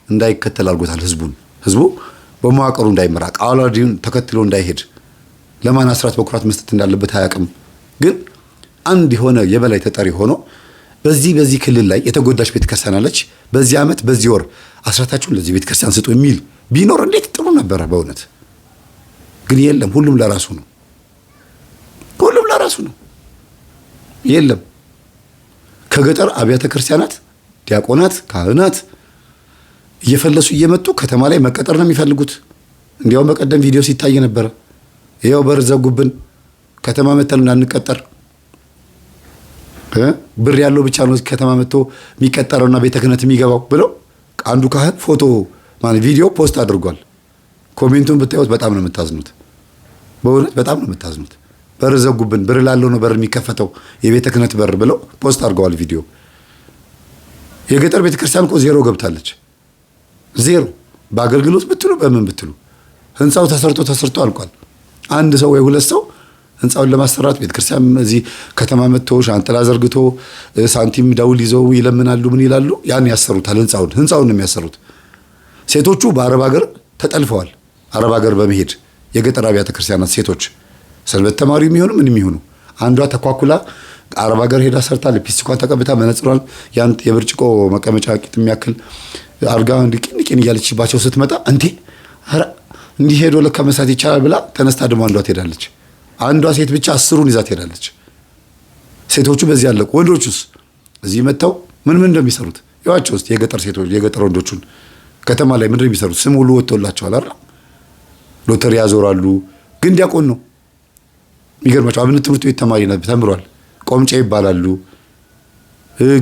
S1: እንዳይከተል አድርጎታል። ህዝቡ በመዋቅሩ እንዳይመራ ቃላዲውን ተከትሎ እንዳይሄድ ለማን አስራት በኩራት መስጠት እንዳለበት አያውቅም። ግን አንድ የሆነ የበላይ ተጠሪ ሆኖ በዚህ ክልል ላይ የተጎዳች ቤተክርስቲያን አለች፣ በዚህ ዓመት በዚህ ወር አስራታችሁን ለዚህ ቤተክርስቲያን ስጡ የሚል ቢኖር እንዴት ጥሩ ነበረ በእውነት። ግን የለም፣ ሁሉም ለራሱ ነው። የለም ከገጠር አብያተ ክርስቲያናት ዲያቆናት፣ ካህናት እየፈለሱ እየመጡ ከተማ ላይ መቀጠር ነው የሚፈልጉት። እንዲያውም በቀደም ቪዲዮ ሲታይ ነበረ። ይኸው በር ዘጉብን፣ ከተማ መተን እንዳንቀጠር፣ ብር ያለው ብቻ ነው ከተማ መጥቶ የሚቀጠረውና ቤተ ክህነት የሚገባው ብለው አንዱ ካህን ፎቶ ቪዲዮ ፖስት አድርጓል። ኮሜንቱን ብታዩት በጣም ነው የምታዝኑት። በእውነት በጣም ነው የምታዝኑት። በር ዘጉብን፣ ብር ላለው ነው በር የሚከፈተው የቤተ ክህነት በር ብለው ፖስት አድርገዋል ቪዲዮ። የገጠር ቤተ ክርስቲያን እኮ ዜሮ ገብታለች። ዜሮ በአገልግሎት ብትሉ በምን ብትሉ ህንፃው ተሰርቶ አልቋል። አንድ ሰው ወይ ሁለት ሰው ህንፃውን ለማሰራት ቤተክርስቲያን እዚህ ከተማ መጥቶ ሻንጥላ ዘርግቶ ሳንቲም ደውል ይዘው ይለምናሉ። ምን ይላሉ? ያን ያሰሩታል። ህንፃውን ነው የሚያሰሩት። ሴቶቹ በአረብ ሀገር ተጠልፈዋል። አረብ ሀገር በመሄድ የገጠር አብያተ ክርስቲያናት ሴቶች ሰንበት ተማሪ የሚሆኑ ምን የሚሆኑ አንዷ ተኳኩላ አረብ ሀገር ሄዳ ሰርታ ሊፕስቲኳን ተቀብታ መነጽሯን ያን የብርጭቆ መቀመጫ ቂጥ የሚያክል አርጋ ንቅን እያለችባቸው ስትመጣ እንዲህ ሄዶ ለካ መስራት ይቻላል ብላ ተነስታ ደግሞ አንዷ ትሄዳለች። አንዷ ሴት ብቻ 10ሩን ይዛ ትሄዳለች። ሴቶቹ በዚህ ያለቁ። ወንዶቹስ እዚህ መጥተው ምን እንደሚሰሩት ያዋቸው ውስጥ የገጠር ሴቶች የገጠር ወንዶቹን ከተማ ላይ ምን እንደሚሰሩት ስም ሁሉ ወጥቶላቸዋል አይደል? ሎተሪ ያዞራሉ። ግን ዲያቆን ነው የሚገርማቸው። አብነት ትምህርት ቤት ተማሪ ነው፣ ተምሯል። ቆምጬ ይባላሉ።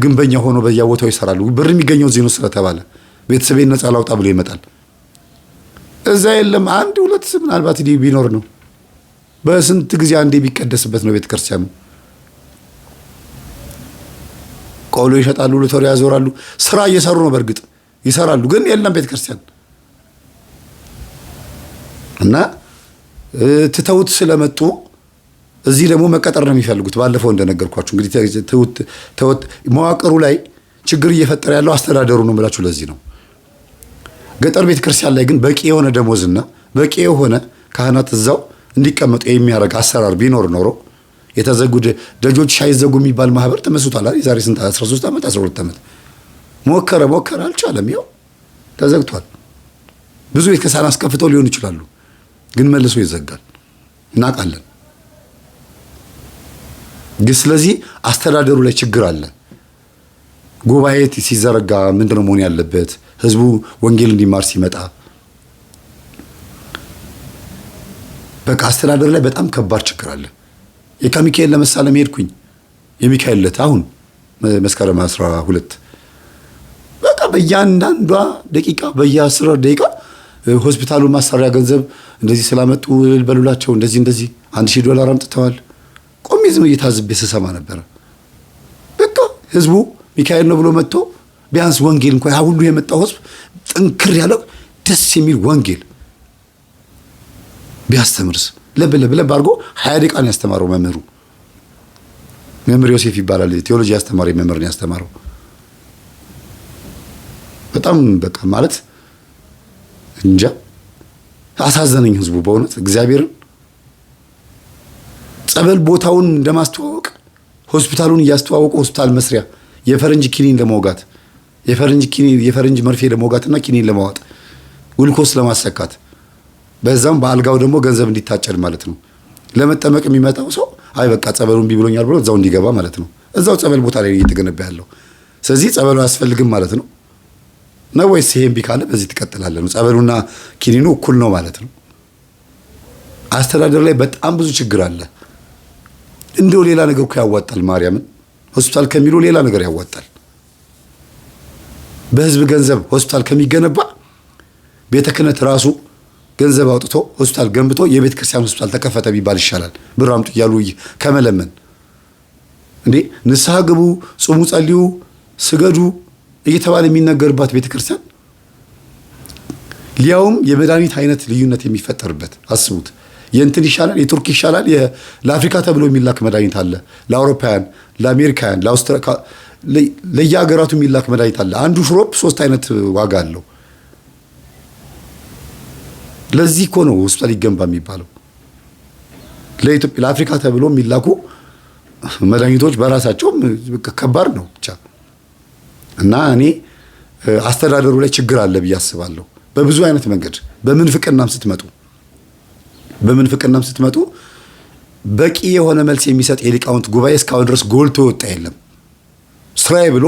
S1: ግንበኛ ሆኖ በየቦታው ይሰራሉ። ብር የሚገኘው እዚህ ነው ስለተባለ ቤተሰቤን ነፃ ላውጣ ብሎ ይመጣል። እዛ የለም አንድ ሁለት ምናልባት ቢኖር ነው። በስንት ጊዜ አንዴ ቢቀደስበት ነው ቤተክርስቲያኑ። ቆሎ ይሸጣሉ፣ ሎተሪ ያዞራሉ። ስራ እየሰሩ ነው፣ በእርግጥ ይሰራሉ። ግን የለም ቤተክርስቲያን እና ትተውት ስለመጡ እዚህ ደግሞ መቀጠር ነው የሚፈልጉት። ባለፈው እንደነገርኳችሁ እንግዲህ መዋቅሩ ላይ ችግር እየፈጠረ ያለው አስተዳደሩ ነው ብላችሁ ለዚህ ነው። ገጠር ቤተክርስቲያን ላይ ግን በቂ የሆነ ደሞዝና በቂ የሆነ ካህናት እዛው እንዲቀመጡ የሚያደርግ አሰራር ቢኖር ኖሮ የተዘጉ ደጆች ሳይዘጉ የሚባል ማህበር ተመስርቷል። የዛሬ ስንት 13 ዓመት 12 ዓመት ሞከረ አልቻለም። ይኸው ተዘግቷል። ብዙ ቤተክርስቲያን አስከፍተው ሊሆን ይችላሉ፣ ግን መልሶ ይዘጋል። እናውቃለን። ግን ስለዚህ አስተዳደሩ ላይ ችግር አለ። ጉባኤ ሲዘረጋ ምንድነው መሆን ያለበት? ህዝቡ ወንጌል እንዲማር ሲመጣ በቃ አስተዳደር ላይ በጣም ከባድ ችግር አለ። የካሚካኤል ለመሳለም ሄድኩኝ። የሚካኤል ዕለት አሁን መስከረም 12 በቃ በእያንዳንዷ ደቂቃ በየ10 ደቂቃ ሆስፒታሉን ማሰሪያ ገንዘብ እንደዚህ ስላመጡ በሉላቸው እንደዚህ $1000 አምጥተዋል። ቆሜ ዝም እየታዝቤ ስሰማ ነበር። በቃ ህዝቡ ሚካኤል ነው ብሎ መጥቶ ቢያንስ ወንጌል እንኳን ሁሉ የመጣው ህዝብ ጥንክር ያለው ደስ የሚል ወንጌል ቢያስተምርስ ለብ አድርጎ 20 ደቂቃ ነው ያስተማረው መምህሩ። መምህር ዮሴፍ ይባላል። ቴዎሎጂ ያስተማረ መምህር ነው ያስተማረው። በጣም በቃ ማለት እንጃ አሳዘነኝ ህዝቡ በእውነት እግዚአብሔርን። ጸበል ቦታውን እንደማስተዋወቅ ሆስፒታሉን እያስተዋወቁ ሆስፒታል መስሪያ የፈረንጅ ኪኒን ለመውጋት የፈረንጅ መርፌ ለመውጋትና ኪኒን ለማዋጥ ግሉኮስ ለማሰካት በዛም በአልጋው ደግሞ ገንዘብ እንዲታጨድ ማለት ነው። ለመጠመቅ የሚመጣው ሰው አይ በቃ ጸበሉን ቢብሎኛል ብሎ እዛው እንዲገባ ማለት ነው። እዛው ጸበል ቦታ ላይ እየተገነባ ያለው ስለዚህ ጸበሉ አያስፈልግም ማለት ነው ወይስ ይሄን ቢካለ በዚህ ትቀጥላለህ? ጸበሉና ኪኒኑ እኩል ነው ማለት ነው። አስተዳደር ላይ በጣም ብዙ ችግር አለ። እንደው ሌላ ነገር እኮ ያዋጣል። ማርያምን ሆስፒታል ከሚሉ ሌላ ነገር ያዋጣል። በህዝብ ገንዘብ ሆስፒታል ከሚገነባ ቤተ ክህነት ራሱ ገንዘብ አውጥቶ ሆስፒታል ገንብቶ የቤተ ክርስቲያን ሆስፒታል ተከፈተ ቢባል ይሻላል። ብር አምጡ እያሉ ከመለመን እንዴ ንስሐ ግቡ፣ ጾሙ፣ ጸልዩ፣ ስገዱ እየተባለ የሚነገርባት ቤተ ክርስቲያን ሊያውም የመድኃኒት አይነት ልዩነት የሚፈጠርበት አስቡት። የእንትን ይሻላል፣ የቱርክ ይሻላል። ለአፍሪካ ተብሎ የሚላክ መድኃኒት አለ፣ ለአውሮፓውያን፣ ለአሜሪካውያን፣ ለአውስትራሊያ ለየሀገራቱ የሚላክ መድኃኒት አለ። አንዱ ሽሮፕ 3 አይነት ዋጋ አለው። ለዚህ እኮ ነው ሆስፒታል ይገንባ የሚባለው። ለኢትዮጵያ ለአፍሪካ ተብሎ የሚላኩ መድኃኒቶች በራሳቸው ከባድ ነው ብቻ። እና እኔ አስተዳደሩ ላይ ችግር አለ ብዬ አስባለሁ። በብዙ አይነት መንገድ በምንፍቅናም ስትመጡ በቂ የሆነ መልስ የሚሰጥ የሊቃውንት ጉባኤ እስካሁን ድረስ ጎልቶ ወጣ የለም። ስራዬ ብሎ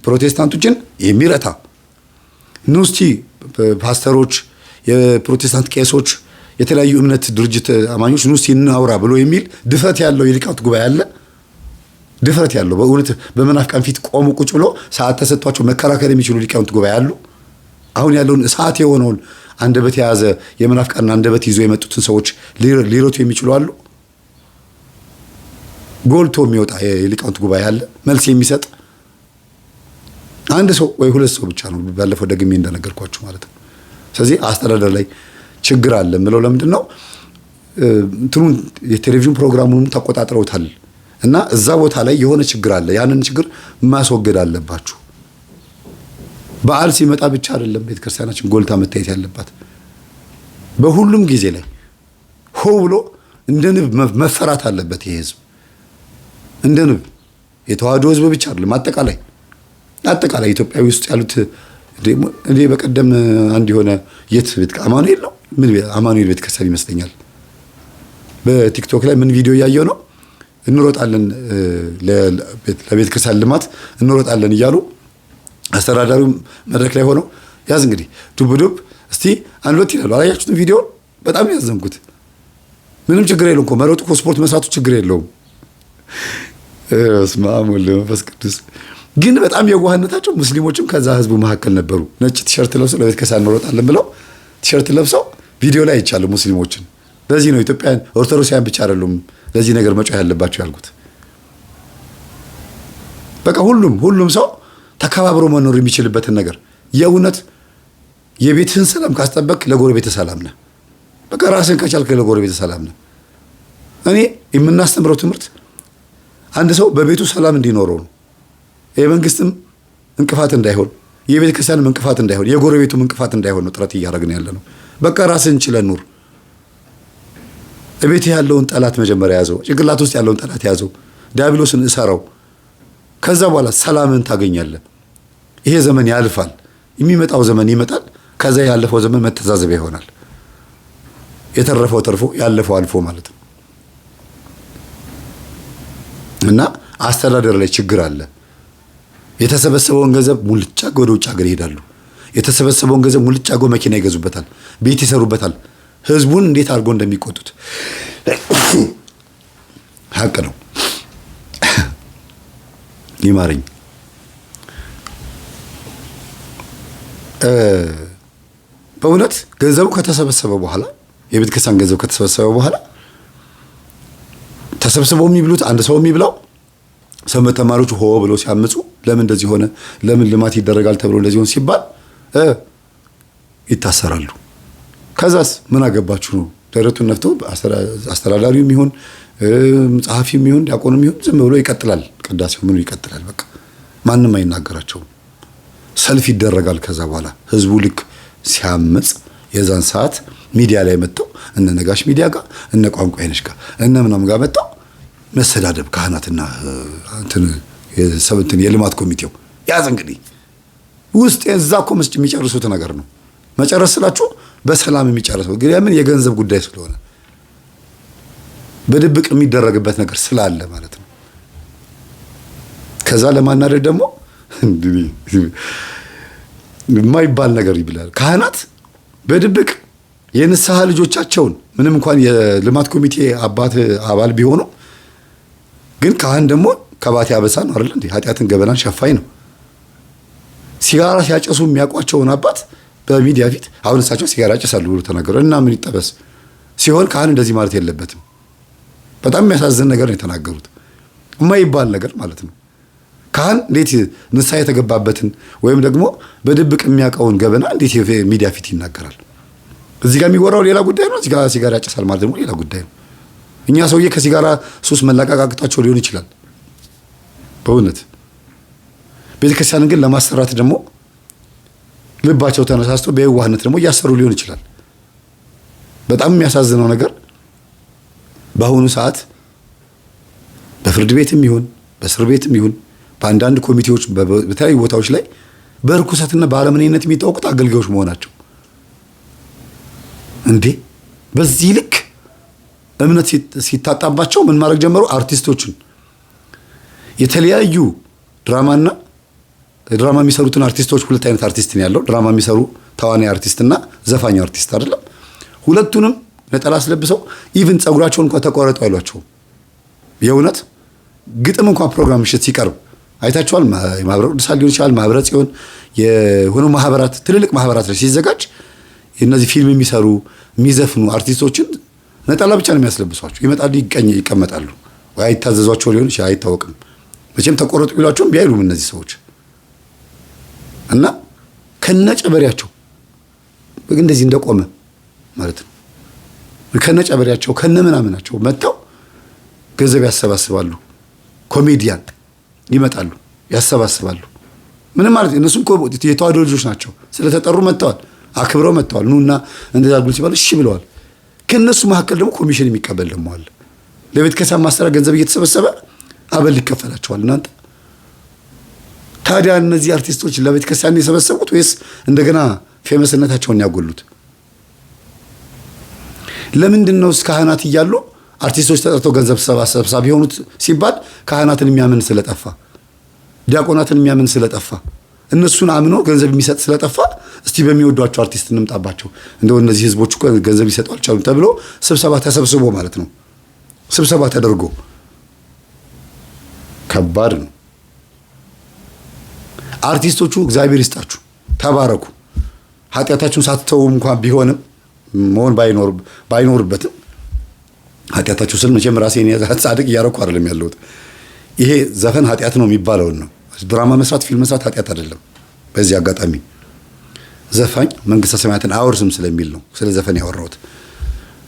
S1: ፕሮቴስታንቶችን የሚረታ ንውስቲ ፓስተሮች፣ የፕሮቴስታንት ቄሶች፣ የተለያዩ እምነት ድርጅት አማኞች ንውስቲ እናውራ ብሎ የሚል ድፍረት ያለው የሊቃውንት ጉባኤ አለ። ድፍረት ያለው በእውነት በመናፍቃን ፊት ቆሙ ቁጭ ብሎ ሰዓት ተሰጥቷቸው መከራከር የሚችሉ ሊቃውንት ጉባኤ አሉ። አሁን ያለውን እሳት የሆነውን አንደበት የያዘ የመናፍቃን አንደበት ይዞ የመጡትን ሰዎች ሊረቱ የሚችሉ አሉ። ጎልቶ የሚወጣ የሊቃውንት ጉባኤ አለ፣ መልስ የሚሰጥ አንድ ሰው ወይ 2 ሰው ብቻ ነው። ባለፈው ደግሜ እንደነገርኳችሁ ማለት ነው። ስለዚህ አስተዳደር ላይ ችግር አለ የምለው ለምንድን ነው? እንትኑን የቴሌቪዥን ፕሮግራሙን ተቆጣጥረውታል እና እዛ ቦታ ላይ የሆነ ችግር አለ። ያንን ችግር ማስወገድ አለባችሁ። በዓል ሲመጣ ብቻ አይደለም ቤተክርስቲያናችን ጎልታ መታየት ያለባት። በሁሉም ጊዜ ላይ ሆ ብሎ እንደ ንብ መፈራት አለበት ይሄ ህዝብ። እንደ ንብ የተዋህዶ ህዝብ ብቻ አይደለም፣ አጠቃላይ ኢትዮጵያዊ ውስጥ ያሉት። እኔ በቀደም አንድ የሆነ አማኑኤል ነው አማኑኤል ቤተክርስቲያን ይመስለኛል በቲክቶክ ላይ ምን ቪዲዮ እያየው ነው። እንሮጣለን ለቤተክርስቲያን ልማት እንሮጣለን እያሉ አስተዳዳሪው መድረክ ላይ ሆነው ያዝ እንግዲህ ዱብ እስቲ አንሎት ይላሉ። አላያችሁትም ቪዲዮ? በጣም ያዘንኩት። ምንም ችግር የለውም እኮ መሮጡ እኮ ስፖርት መስራቱ ችግር የለውም። እስማ ሙሉ መንፈስ ቅዱስ ግን በጣም የዋህነታቸው ሙስሊሞችም ከዛ ህዝቡ መካከል ነበሩ። ነጭ ቲሸርት ለብሰው ለቤተክርስቲያን እንሮጣለን ብለው ቲሸርት ለብሰው ቪዲዮ ላይ አይቻለሁ ሙስሊሞችን። ለዚህ ነው ኢትዮጵያን ኦርቶዶክሳውያን ብቻ አይደሉም ለዚህ ነገር መጮህ ያለባቸው ያልኩት። በቃ ሁሉም ሰው ተከባብሮ መኖር የሚችልበትን ነገር የእውነት የቤትህን ሰላም ካስጠበቅ ለጎረቤት ሰላም ነህ። በቃ ራስህን ከቻልክ ለጎረቤት ሰላም ነህ። እኔ የምናስተምረው ትምህርት አንድ ሰው በቤቱ ሰላም እንዲኖረው ነው። የመንግስትም እንቅፋት እንዳይሆን፣ የቤተ ክርስቲያንም እንቅፋት እንዳይሆን፣ የጎረቤቱም እንቅፋት እንዳይሆን ነው ጥረት እያደረግን ያለ ነው። በቃ ራስህን ችለህ ኑር። እቤት ያለውን ጠላት መጀመሪያ ያዘው። ጭንቅላት ውስጥ ያለውን ጠላት ያዘው። ዲያብሎስን እሰረው። ከዛ በኋላ ሰላምን ታገኛለህ። ይሄ ዘመን ያልፋል። የሚመጣው ዘመን ይመጣል። ከዛ ያለፈው ዘመን መተዛዘቢያ ይሆናል። የተረፈው ተርፎ ያለፈው አልፎ ማለት ነው። እና አስተዳደር ላይ ችግር አለ። የተሰበሰበውን ገንዘብ ሙልጫ ወደ ውጭ ሀገር ይሄዳሉ። የተሰበሰበውን ገንዘብ ሙልጫ መኪና ይገዙበታል፣ ቤት ይሰሩበታል። ህዝቡን እንዴት አድርጎ እንደሚቆጡት ሀቅ ነው። ይማረኝ። በእውነት ገንዘቡ ከተሰበሰበ በኋላ የቤተ ክርስቲያን ገንዘብ ከተሰበሰበ በኋላ ተሰብስበው የሚብሉት አንድ ሰው የሚብላው ሰንበት ተማሪዎች ሆ ብለው ሲያምፁ ለምን እንደዚህ ሆነ፣ ለምን ልማት ይደረጋል ተብሎ እንደዚህ ሆነ ሲባል ይታሰራሉ። ከዛስ ምን አገባችሁ ነው ደረቱን ነፍቶ አስተዳዳሪውም ይሁን ጸሐፊውም ይሁን ዲያቆኑም ይሁን ዝም ብሎ ይቀጥላል። ቅዳሴው ምኑ ይቀጥላል። በቃ ማንም አይናገራቸውም። ሰልፍ ይደረጋል። ከዛ በኋላ ህዝቡ ልክ ሲያምጽ የዛን ሰዓት ሚዲያ ላይ መጥተው እነ ነጋሽ ሚዲያ ጋር እነ ቋንቋ አይነሽ ጋር እነ ምናምን ጋር መጥተው መሰዳደብ ካህናትና እንትን የልማት ኮሚቴው ያዝ እንግዲህ ውስጥ የዛ እኮ መስጭ የሚጨርሱት ነገር ነው። መጨረስ ስላችሁ በሰላም የሚጨርሰው ግን ለምን የገንዘብ ጉዳይ ስለሆነ በድብቅ የሚደረግበት ነገር ስላለ ማለት ነው። ከዛ ለማናደድ ደግሞ የማይባል ነገር ይብላል። ካህናት በድብቅ የንስሐ ልጆቻቸውን ምንም እንኳን የልማት ኮሚቴ አባል ቢሆኑ ግን ካህን ደግሞ ከባቴ አበሳ ነው አይደል እንዴ? ኃጢአትን ገበናን ሸፋኝ ነው። ሲጋራ ሲያጨሱ የሚያውቋቸውን አባት በሚዲያ ፊት አሁን እሳቸው ሲጋራ ያጨሳሉ ብሎ ተናገሩ እና ምን ይጠበስ ሲሆን ካህን እንደዚህ ማለት የለበትም። በጣም የሚያሳዝን ነገር ነው የተናገሩት። የማይባል ነገር ማለት ነው። ካህን እንዴት ንስሐ የተገባበትን ወይም ደግሞ በድብቅ የሚያውቀውን ገበና እንዴት ሚዲያ ፊት ይናገራል? እዚህ ጋር የሚወራው ሌላ ጉዳይ ነው። እዚህ ጋር ሲጋራ ያጨሳል ማለት ደግሞ ሌላ ጉዳይ ነው። እኛ ሰውዬ ከሲጋራ ሱስ መላቀቅ አቅቷቸው ሊሆን ይችላል በእውነት። ቤተክርስቲያንን ግን ለማሰራት ደግሞ ልባቸው ተነሳስቶ በየዋህነት ደግሞ እያሰሩ ሊሆን ይችላል። በጣም የሚያሳዝነው ነገር በአሁኑ ሰዓት በፍርድ ቤትም ይሁን በእስር ቤትም ይሁን በአንዳንድ ኮሚቴዎች በተለያዩ ቦታዎች ላይ በርኩሰትና በአለመኔነት የሚታወቁት አገልጋዮች መሆናቸው እንዴ! በዚህ ልክ እምነት ሲታጣባቸው ምን ማድረግ ጀመሩ? አርቲስቶችን የተለያዩ ድራማ የሚሰሩትን አርቲስቶች ሁለት አይነት አርቲስት ነው ያለው። ድራማ የሚሰሩ ተዋናይ አርቲስትና ዘፋኝ አርቲስት አይደለም። ሁለቱንም ነጠላ አስለብሰው ኢቭን ጸጉራቸውን እንኳን ተቆረጡ አይሏቸውም። የእውነት ግጥም እንኳን ፕሮግራም ምሽት ሲቀርብ አይታችኋል። ማህበረ ቅዱሳን ሊሆን ይችላል፣ ማህበረ ጽዮን የሆኑ ማህበራት፣ ትልልቅ ማህበራት ላይ ሲዘጋጅ እነዚህ ፊልም የሚሰሩ የሚዘፍኑ አርቲስቶችን ነጠላ ብቻ ነው የሚያስለብሷቸው። ይመጣሉ፣ ይቀመጣሉ። ወይ አይታዘዟቸው ሊሆን ይችላል፣ አይታወቅም። መቼም ተቆረጡ ቢሏቸውም ቢያይሉም እነዚህ ሰዎች እና ከነጨበሪያቸው እንደዚህ እንደቆመ ማለት ነው። ከነጨበሪያቸው ከነምናምናቸው መጥተው ገንዘብ ያሰባስባሉ። ኮሜዲያን ይመጣሉ፣ ያሰባስባሉ። ምንም ማለት እነሱም የተዋህዶ ልጆች ናቸው። ስለተጠሩ መጥተዋል፣ አክብረው መጥተዋል። ኑና እንደዛ አድርጉ ሲባል እሺ ብለዋል። ከነሱ መካከል ደግሞ ኮሚሽን የሚቀበል ደግሞ አለ። ለቤተ ክርስቲያን ማሰሪያ ገንዘብ እየተሰበሰበ አበል ይከፈላቸዋል። እናንተ ታዲያ እነዚህ አርቲስቶች ለቤተ ክርስቲያን የሰበሰቡት ወይስ እንደገና ፌመስነታቸውን ያጎሉት? ለምንድን ነው ካህናት እያሉ አርቲስቶች ተጠርተው ገንዘብ ሰብሳቢ የሆኑት ሲባል ካህናትን የሚያምን ስለጠፋ፣ ዲያቆናትን የሚያምን ስለጠፋ፣ እነሱን አምኖ ገንዘብ የሚሰጥ ስለጠፋ እስቲ በሚወዷቸው አርቲስት እንምጣባቸው፣ እንደው እነዚህ ህዝቦች እኮ ገንዘብ ይሰጡ አልቻሉም ተብሎ ስብሰባ ተሰብስቦ ማለት ነው። ስብሰባ ተደርጎ ከባድ ነው። አርቲስቶቹ እግዚአብሔር ይስጣችሁ፣ ተባረኩ። ኃጢአታችሁን ሳትተው እንኳን ቢሆንም መሆን ባይኖርበትም ኃጢአታችሁ ስል መቼም ራሴን ጻድቅ እያረኩ አይደለም ያለሁት። ይሄ ዘፈን ኃጢአት ነው የሚባለውን ነው። ድራማ መስራት፣ ፊልም መስራት ኃጢአት አይደለም። በዚህ አጋጣሚ ዘፋኝ መንግስተ ሰማያትን አወርስም ስለሚል ነው ስለ ዘፈን ያወራሁት።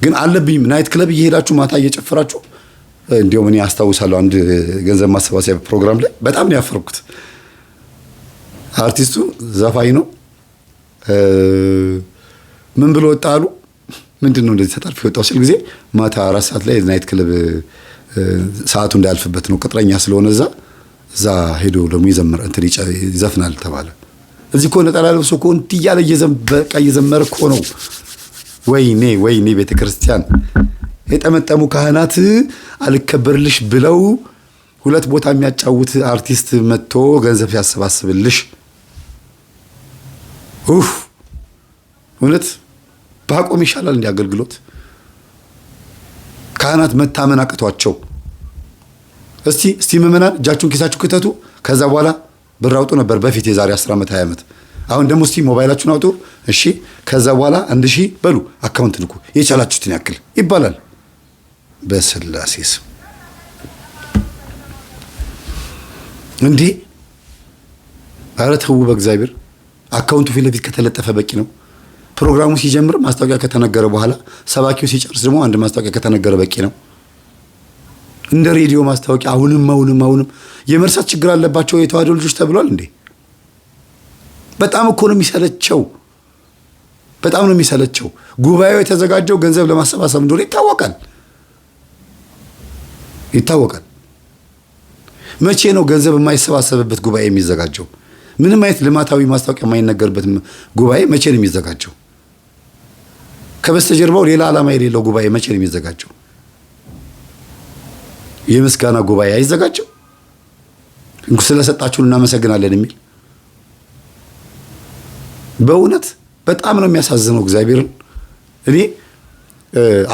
S1: ግን አለብኝ ናይት ክለብ እየሄዳችሁ ማታ እየጨፈራችሁ እንዲያውም እኔ አስታውሳለሁ አንድ ገንዘብ ማሰባሰቢያ ፕሮግራም ላይ በጣም ነው ያፈርኩት። አርቲስቱ ዘፋኝ ነው። ምን ብሎ ወጣ አሉ። ምንድነው እንደዚህ ተጣርፎ የወጣው ሲል ጊዜ ማታ 4 ሰዓት ላይ ናይት ክለብ ሰዓቱ እንዳያልፍበት ነው ቅጥረኛ ስለሆነ እዛ ሄዶ ደግሞ ይዘፍናል ተባለ። እዚህ እኮ ነጠላ ለብሶ እኮ እንዲህ እያለ እየዘመረ እኮ ነው። ወይኔ ቤተክርስቲያን የጠመጠሙ ካህናት አልከበርልሽ ብለው 2 ቦታ የሚያጫውት አርቲስት መጥቶ ገንዘብ ያሰባስብልሽ። እውነት ባቆም ይሻላል። እንዲህ አገልግሎት ካህናት መታመን አቅቷቸው እስቲ ምዕመናን እጃችሁን ኪሳችሁ ክተቱ፣ ከዛ በኋላ ብር አውጡ ነበር በፊት የዛሬ 10 ዓመት 20 ዓመት። አሁን ደግሞ እስቲ ሞባይላችሁን አውጡ፣ እሺ፣ ከዛ በኋላ 1000 በሉ አካውንት ልኩ የቻላችሁትን ያክል ይባላል። በስላሴ ስም እንዴ! ኧረ ተው በእግዚአብሔር። አካውንቱ ፊት ለፊት ከተለጠፈ በቂ ነው። ፕሮግራሙ ሲጀምር ማስታወቂያ ከተነገረ በኋላ ሰባኪው ሲጨርስ ደግሞ አንድ ማስታወቂያ ከተነገረ በቂ ነው። እንደ ሬዲዮ ማስታወቂያ አሁንም የመርሳት ችግር አለባቸው የተዋህዶ ልጆች ተብሏል እንዴ! በጣም እኮ ነው የሚሰለቸው። በጣም ነው የሚሰለቸው። ጉባኤው የተዘጋጀው ገንዘብ ለማሰባሰብ እንደሆነ ይታወቃል። መቼ ነው ገንዘብ የማይሰባሰብበት ጉባኤ የሚዘጋጀው? ምንም አይነት ልማታዊ ማስታወቂያ የማይነገርበት ጉባኤ መቼ ነው የሚዘጋጀው? ከበስተጀርባው ሌላ ዓላማ የሌለው ጉባኤ መቼ ነው የሚዘጋጀው? የምስጋና ጉባኤ አይዘጋጀው? ስለሰጣችሁን እናመሰግናለን የሚል በእውነት በጣም ነው የሚያሳዝነው። እግዚአብሔርን እኔ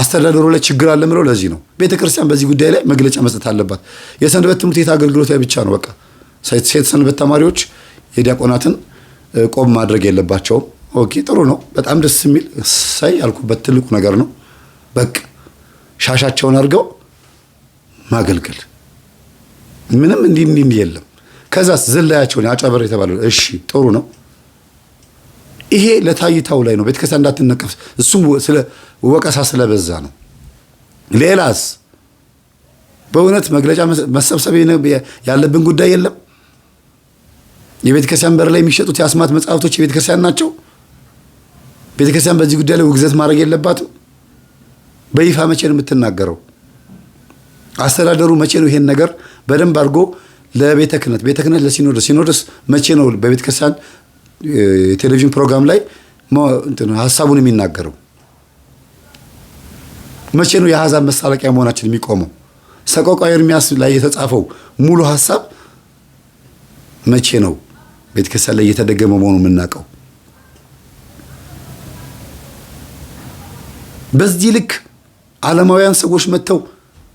S1: አስተዳደሩ ላይ ችግር አለ ምለው ለዚህ ነው። ቤተክርስቲያን በዚህ ጉዳይ ላይ መግለጫ መስጠት አለባት። የሰንበት ትምህርት ቤት አገልግሎት ላይ ብቻ ነው በቃ ሴት ሰንበት ተማሪዎች የዲያቆናትን ቆም ማድረግ የለባቸውም። ኦኬ ጥሩ ነው። በጣም ደስ የሚል ሳይ ያልኩበት ትልቁ ነገር ነው። በቃ ሻሻቸውን አድርገው ማገልገል ምንም እንዲህ የለም። ከዛስ ዝላያቸውን ያጨበር የተባለው እሺ ጥሩ ነው። ይሄ ለታይታው ላይ ነው። ቤተክርስቲያን እንዳትነቀፍ እሱ ስለ ወቀሳ ስለበዛ ነው። ሌላስ በእውነት መግለጫ መሰብሰብ ያለብን ጉዳይ የለም። የቤተክርስቲያን በር ላይ የሚሸጡት የአስማት መጽሐፍቶች የቤተክርስቲያን ናቸው። ቤተክርስቲያን በዚህ ጉዳይ ላይ ውግዘት ማድረግ የለባትም። በይፋ መቼ ነው የምትናገረው? አስተዳደሩ መቼ ነው ይሄን ነገር በደንብ አድርጎ ለቤተ ክህነት ለሲኖዶስ መቼ ነው በቤተክርስቲያን የቴሌቪዥን ፕሮግራም ላይ ሀሳቡን የሚናገረው? መቼ ነው የአሕዛብ መሳለቂያ መሆናችን የሚቆመው? ሰቆቃወ ኤርምያስ ላይ የተጻፈው ሙሉ ሀሳብ መቼ ነው ቤተክርስቲያን ላይ እየተደገመ መሆኑ የምናውቀው? በዚህ ልክ ዓለማውያን ሰዎች መጥተው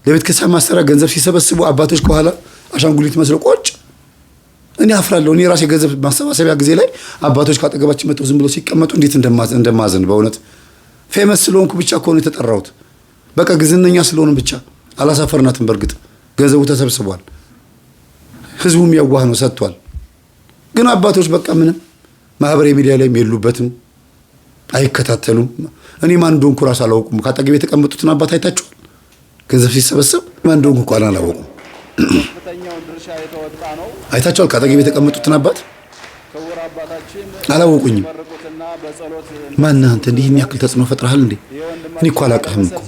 S1: ለቤተክርስቲያን ማሰሪያ ገንዘብ ሲሰበስቡ አባቶች ከኋላ አሻንጉሊት መስለው ቆጭ። እኔ አፍራለሁ። እኔ ራሴ ገንዘብ ማሰባሰቢያ ጊዜ ላይ አባቶች ካጠገባችን መጥተው ዝም ብለው ሲቀመጡ እንዴት እንደማዘን በእውነት ፌመስ ስለሆንኩ ብቻ እኮ ነው የተጠራሁት። በቃ ግዝነኛ ስለሆኑ ብቻ አላሳፈርናትም። በእርግጥ ገንዘቡ ተሰብስቧል፣ ህዝቡም ያዋህ ነው ሰጥቷል። ግን አባቶች በቃ ምንም ማህበራዊ ሚዲያ ላይም የሉበትም፣ አይከታተሉም። እኔ ማን እንደሆንኩ ራሱ አላወቁም። ካጠገቤ የተቀመጡትን አባት አይታችኋል? ገንዘብ ሲሰበሰብ ማን እንደሆንኩ እንኳን አላወቁም። አይታችኋል? ካጠገቤ የተቀመጡትን አባት አላወቁኝም። ማነህ አንተ? እንዲህ የሚያክል ተጽዕኖ ፈጥረሃል እንዴ? እኔ እኮ አላውቅህም እኮ።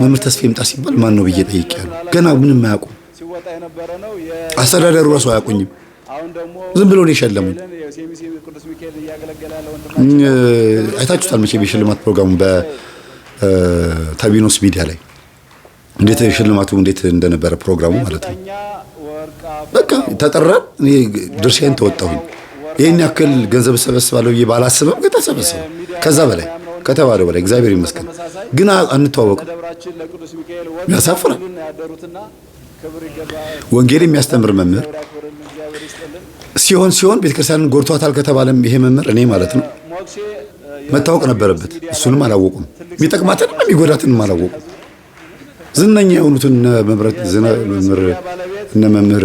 S1: መምህር ተስፋዬ ይምጣ ሲባል ማን ነው ብዬ ጠይቄያለሁ። ገና ምንም አያውቁም። አስተዳደሩ ራሱ አያውቁኝም። ዝም ብሎ ነው የሸለሙኝ። አይታችሁታል መቼም የሽልማት ፕሮግራሙ በታቢኖስ ሚዲያ ላይ እንዴት ሽልማቱ እንዴት እንደነበረ ፕሮግራሙ ማለት ነው። በቃ ተጠራን። እኔ ድርሻዬን ተወጣሁኝ። ይህን ያክል ገንዘብ ሰበስባለሁ ብዬ ባላስብም ግን ተሰበሰበ። ከዛ በላይ ከተባለው በላይ እግዚአብሔር ይመስገን። ግን አንተዋወቅም። ያሳፍራል። ወንጌል የሚያስተምር መምህር ሲሆን ቤተክርስቲያንን ጎድቷታል ከተባለም ይሄ መምህር እኔ ማለት ነው መታወቅ ነበረበት። እሱንም አላወቁም። የሚጠቅማትን የሚጎዳትንም አላወቁም። ዝነኛ የሆኑትን እነ መምህር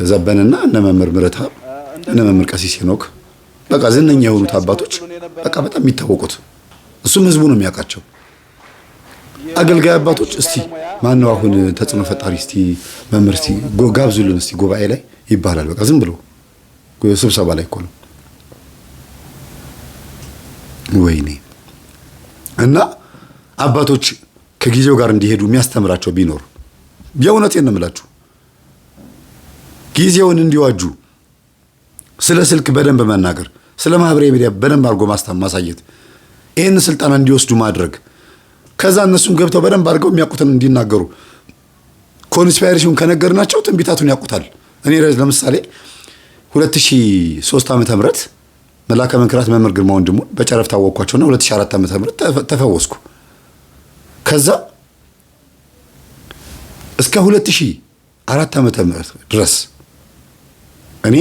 S1: ዘበንና እነ መምህር ምረትአብ እነ መምህር ቀሲስ ሄኖክ በቃ ዝነኛ የሆኑት አባቶች በቃ በጣም የሚታወቁት እሱም ህዝቡ ነው የሚያውቃቸው። አገልጋይ አባቶች እስቲ ማነው አሁን ተጽዕኖ ፈጣሪ እስቲ መምህር እስቲ ጋብዙልን እስቲ ጉባኤ ላይ ይባላል። በቃ ዝም ብሎ ስብሰባ ላይ እኮ ነው። ወይኔ እና አባቶች ከጊዜው ጋር እንዲሄዱ የሚያስተምራቸው ቢኖር የእውነቴን ነው የምላችሁ፣ ጊዜውን እንዲዋጁ ስለ ስልክ በደንብ መናገር፣ ስለ ማህበራዊ ሚዲያ በደንብ አድርጎ ማሳየት፣ ይህን ስልጠና እንዲወስዱ ማድረግ፣ ከዛ እነሱም ገብተው በደንብ አድርገው የሚያውቁትን እንዲናገሩ። ኮንስፓይሬሽን ከነገርናቸው ትንቢታቱን ያውቁታል። እኔ ለምሳሌ 2003 ዓመተ ምህረት መላከ መንክራት መምህር ግርማ ወንድሙ በጨረፍታ አወቅኳቸውና 2004 ዓመተ ምህረት ተፈወስኩ። ከዛ እስከ 2004 ዓመተ ምህረት ድረስ እኔ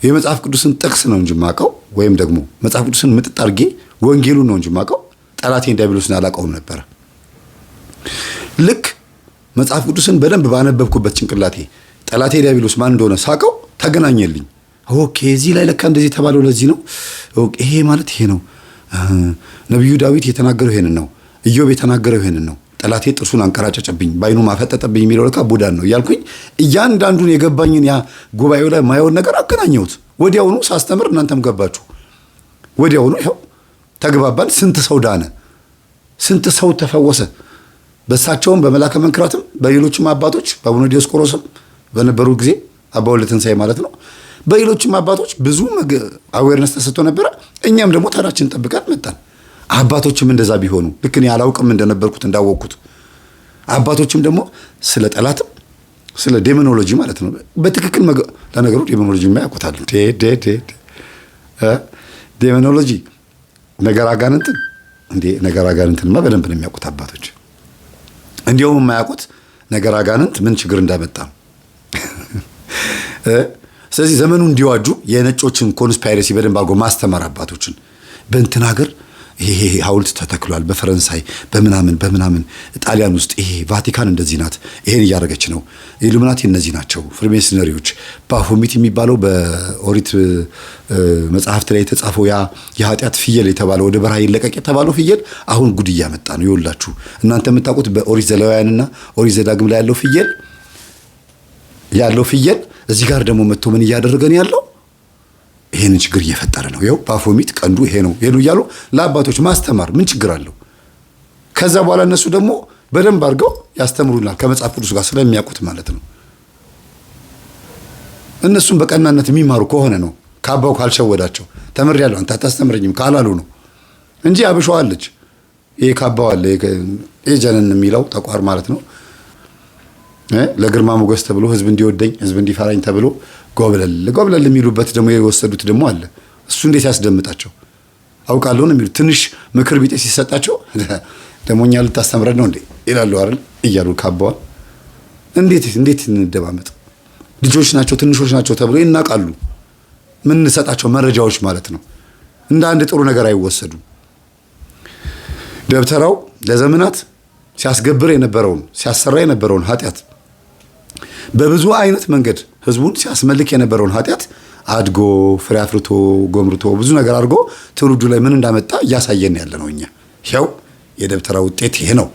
S1: የመጽሐፍ ቅዱስን ጥቅስ ነው እንጂ ማቀው ወይም ደግሞ መጽሐፍ ቅዱስን ምጥጥ አድርጌ ወንጌሉን ነው እንጂ ማቀው ጠላቴን ዲያብሎስን አላቀውም ነበር። ልክ መጽሐፍ ቅዱስን በደንብ ባነበብኩበት ጭንቅላቴ ጠላቴ ዲያብሎስ ማን እንደሆነ ሳቀው ተገናኘልኝ። ኦኬ እዚህ ላይ ለካ እንደዚህ ተባለው ለዚህ ነው። ኦኬ ይሄ ማለት ይሄ ነው። ነብዩ ዳዊት የተናገረው ይሄንን ነው። ኢዮብ የተናገረው ይሄንን ነው። ጠላቴ ጥርሱን አንቀራጨጨብኝ፣ ባይኑ ማፈጠጠብኝ የሚለው ለካ ቡዳን ነው እያልኩኝ እያንዳንዱን የገባኝን ያ ጉባኤው ላይ ማየውን ነገር አገናኘሁት። ወዲያውኑ ሳስተምር እናንተም ገባችሁ። ወዲያውኑ ይኸው ተግባባን። ስንት ሰው ዳነ፣ ስንት ሰው ተፈወሰ። በእሳቸውም በመላከ መንክራትም በሌሎችም አባቶች በአቡነ ዲዮስቆሮስም በነበሩ ጊዜ አባ ወልደ ትንሣኤ ማለት ነው። በሌሎችም አባቶች ብዙ አዌርነስ ተሰጥቶ ነበረ። እኛም ደግሞ ተራችን ጠብቀን መጣን። አባቶችም እንደዛ ቢሆኑ ልክ እኔ አላውቅም እንደነበርኩት እንዳወቅኩት አባቶችም ደግሞ ስለ ጠላትም ስለ ዴሞኖሎጂ ማለት ነው በትክክል ለነገሩ ዴሞኖሎጂ ያውቁታል። ዴሞኖሎጂ ነገር አጋንንትን እንዴ ነገር አጋንንትንማ በደንብ ነው የሚያውቁት አባቶች። እንዲያውም የማያውቁት ነገር አጋንንት ምን ችግር እንዳመጣ ስለዚህ ዘመኑ እንዲዋጁ የነጮችን ኮንስፓይረሲ በደንብ አድርጎ ማስተማር አባቶችን በእንትን ሀገር ይሄ ሐውልት ተተክሏል፣ በፈረንሳይ በምናምን ጣሊያን ውስጥ ይሄ ቫቲካን እንደዚህ ናት፣ ይሄን እያደረገች ነው፣ ኢሉሚናቲ እነዚህ ናቸው፣ ፍሪሜሰነሪዎች ባፎሚት የሚባለው በኦሪት መጽሐፍት ላይ የተጻፈው ያ የኃጢአት ፍየል የተባለው ወደ በረሃ ይለቀቅ የተባለው ፍየል አሁን ጉድ እያመጣ ነው። ይኸውላችሁ እናንተ የምታውቁት በኦሪት ዘሌዋውያንና ኦሪት ዘዳግም ላይ ያለው ፍየል እዚህ ጋር ደግሞ መጥቶ ምን እያደረገ ነው ያለው? ይሄንን ችግር እየፈጠረ ነው። ይኸው ባፎሚት ቀንዱ ይሄ ነው እያሉ ለአባቶች ማስተማር ምን ችግር አለው? ከዛ በኋላ እነሱ ደግሞ በደንብ አድርገው ያስተምሩናል ከመጽሐፍ ቅዱስ ጋር ስለሚያውቁት ማለት ነው። እነሱም በቀናነት የሚማሩ ከሆነ ነው። ካባው ካልሸወዳቸው ተምሬያለሁ አንተ አታስተምረኝም ካላሉ ነው እንጂ አብሸዋለች። ይሄ ካባው አለ ይሄ ጀነን የሚለው ተቋር ማለት ነው። ለግርማ ሞገስ ተብሎ ህዝብ እንዲወደኝ ህዝብ እንዲፈራኝ ተብሎ ጎብለል የሚሉበት ደግሞ የወሰዱት ደግሞ አለ። እሱ እንዴት ያስደምጣቸው አውቃለሁ ነው የሚሉት። ትንሽ ምክር ቢጤ ሲሰጣቸው ደግሞ እኛ ልታስተምረን ነው እንዴ ይላሉ አይደል እያሉ ካባዋል። እንዴት እንደባመጥ ልጆች ናቸው ትንሾች ናቸው ተብሎ ይናቃሉ። ምን እንሰጣቸው መረጃዎች ማለት ነው። እንደ አንድ ጥሩ ነገር አይወሰዱም። ደብተራው ለዘመናት ሲያስገብር የነበረውን ሲያሰራ የነበረውን ኃጢአት በብዙ አይነት መንገድ ህዝቡን ሲያስመልክ የነበረውን ኃጢአት አድጎ ፍሬ አፍርቶ ጎምርቶ ብዙ ነገር አድርጎ ትውልዱ ላይ ምን እንዳመጣ እያሳየን ያለ ነው። እኛ ይኸው የደብተራ ውጤት ይሄ ነው።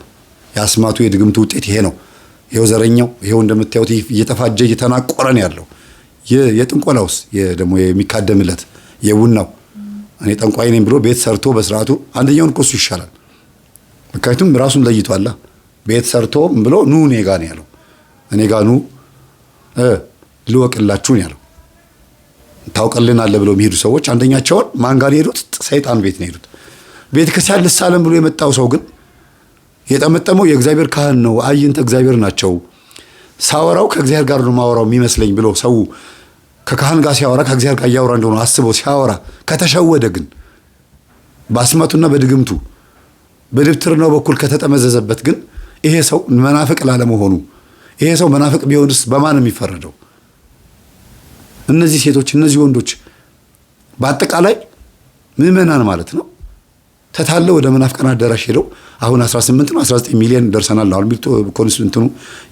S1: የአስማቱ የድግምቱ ውጤት ይሄ ነው። ይኸው ዘረኛው ይኸው እንደምታዩት እየተፋጀ እየተናቆረን ያለው የጥንቆላውስ ደግሞ የሚካደምለት የቡናው እኔ ጠንቋይ ነኝ ብሎ ቤት ሰርቶ በስርዓቱ አንደኛውን እኮ እሱ ይሻላል። ምክንያቱም ራሱን ለይቷላ። ቤት ሰርቶ ብሎ ኑ እኔ ጋ ነው ያለው። እኔ ጋ ኑ ልወቅላችሁን ያለው። ታውቀልናለህ ብለው የሚሄዱ ሰዎች አንደኛቸውን ማን ጋር ሄዱት? ሰይጣን ቤት ነው ሄዱት። ቤተ ክርስቲያን ልሳለም ብሎ የመጣው ሰው ግን የጠመጠመው የእግዚአብሔር ካህን ነው፣ አይንተ እግዚአብሔር ናቸው፣ ሳወራው ከእግዚአብሔር ጋር ነው ማወራው የሚመስለኝ ብሎ ሰው ከካህን ጋር ሲያወራ ከእግዚአብሔር ጋር እያወራ እንደሆነ አስቦ ሲያወራ ከተሸወደ ግን በአስማቱና በድግምቱ በድብትርናው በኩል ከተጠመዘዘበት ግን ይሄ ሰው መናፍቅ ላለመሆኑ ይሄ ሰው መናፍቅ ቢሆንስ በማን የሚፈረደው? እነዚህ ሴቶች እነዚህ ወንዶች በአጠቃላይ ምዕመናን ማለት ነው ተታለው ወደ መናፍቃን አዳራሽ ሄደው አሁን 18 ነው 19 ሚሊዮን ደርሰናል። አሁን ቢልቶ ኮንስቲቱሽኑ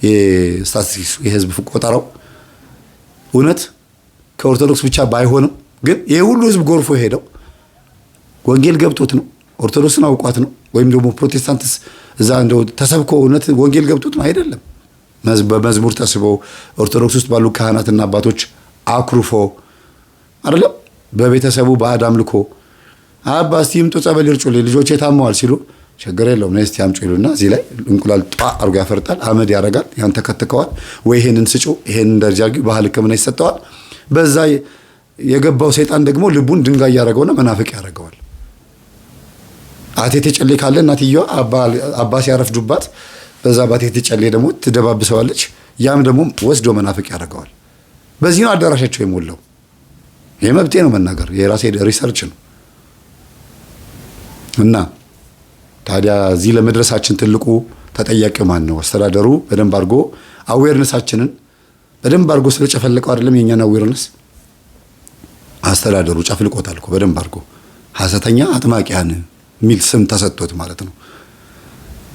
S1: የስታቲስቲክስ የህዝብ ቆጠራው እውነት ከኦርቶዶክስ ብቻ ባይሆንም ግን ይሄ ሁሉ ህዝብ ጎርፎ ሄደው ወንጌል ገብቶት ነው ኦርቶዶክስን አውቋት ነው ወይም ደግሞ ፕሮቴስታንትስ እዛ እንደው ተሰብኮ እውነት ወንጌል ገብቶት ነው አይደለም። በመዝሙር ተስቦ ኦርቶዶክስ ውስጥ ባሉ ካህናትና አባቶች አኩርፎ አይደለም። በቤተሰቡ በአዳም ልኮ አባ እስቲ ይምጡ ጸበል ይርጩልኝ ልጆቼ ታመዋል ሲሉ ችግር የለውም ነይ እስቲ አምጪ ይሉና እዚህ ላይ እንቁላል ጧ አርጎ ያፈርጣል፣ አመድ ያረጋል፣ ያን ተከትከዋል ወይ ይሄንን ስጩ ይሄንን ደረጃ ባህል ሕክምና ይሰጠዋል። በዛ የገባው ሰይጣን ደግሞ ልቡን ድንጋይ ያረገውና መናፍቅ ያረገዋል። አቴቴ ጨሌ ካለ እናትየዋ አባ ሲያረፍዱባት በዛ ባቴቴ ጨሌ ደግሞ ትደባብሰዋለች። ያም ደግሞ ወስዶ መናፍቅ ያረገዋል። በዚህ ነው አዳራሻቸው የሞላው። የመብቴ ነው መናገር የራሴ ሪሰርች ነው። እና ታዲያ እዚህ ለመድረሳችን ትልቁ ተጠያቂ ማን ነው? አስተዳደሩ በደንብ አድርጎ አዌርነሳችንን በደንብ አድርጎ ስለጨፈለቀው አይደለም የኛን አዌርነስ አስተዳደሩ ጨፍልቆታል እኮ በደንብ አድርጎ ሐሰተኛ አጥማቂያን ሚል ስም ተሰጥቶት ማለት ነው።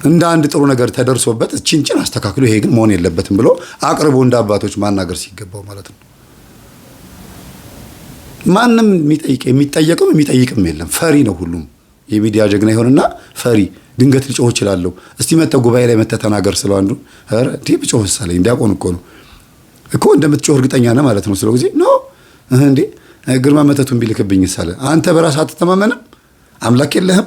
S1: እንደ አንድ ጥሩ ነገር ተደርሶበት ቺንቺን አስተካክሎ ይሄ ግን መሆን የለበትም ብሎ አቅርቦ እንደ አባቶች ማናገር ሲገባው ማለት ነው። ማንም የሚጠየቅም የሚጠይቅም የለም። ፈሪ ነው ሁሉም። የሚዲያ ጀግና ይሆንና ፈሪ ድንገት ልጮህ እችላለሁ እስቲ መተህ ጉባኤ ላይ መተህ ተናገር ስለው አንዱ ኧረ እንዴ ብጮህ ሳለኝ እንዲያቆን እኮ ነው እኮ እንደምትጮህ እርግጠኛ ነህ ማለት ነው። ስለዚህ ኖ እንዴ ግርማ መተቱን ቢልክብኝ ሳለ አንተ በራስህ አትተማመንም? አምላክ የለህም?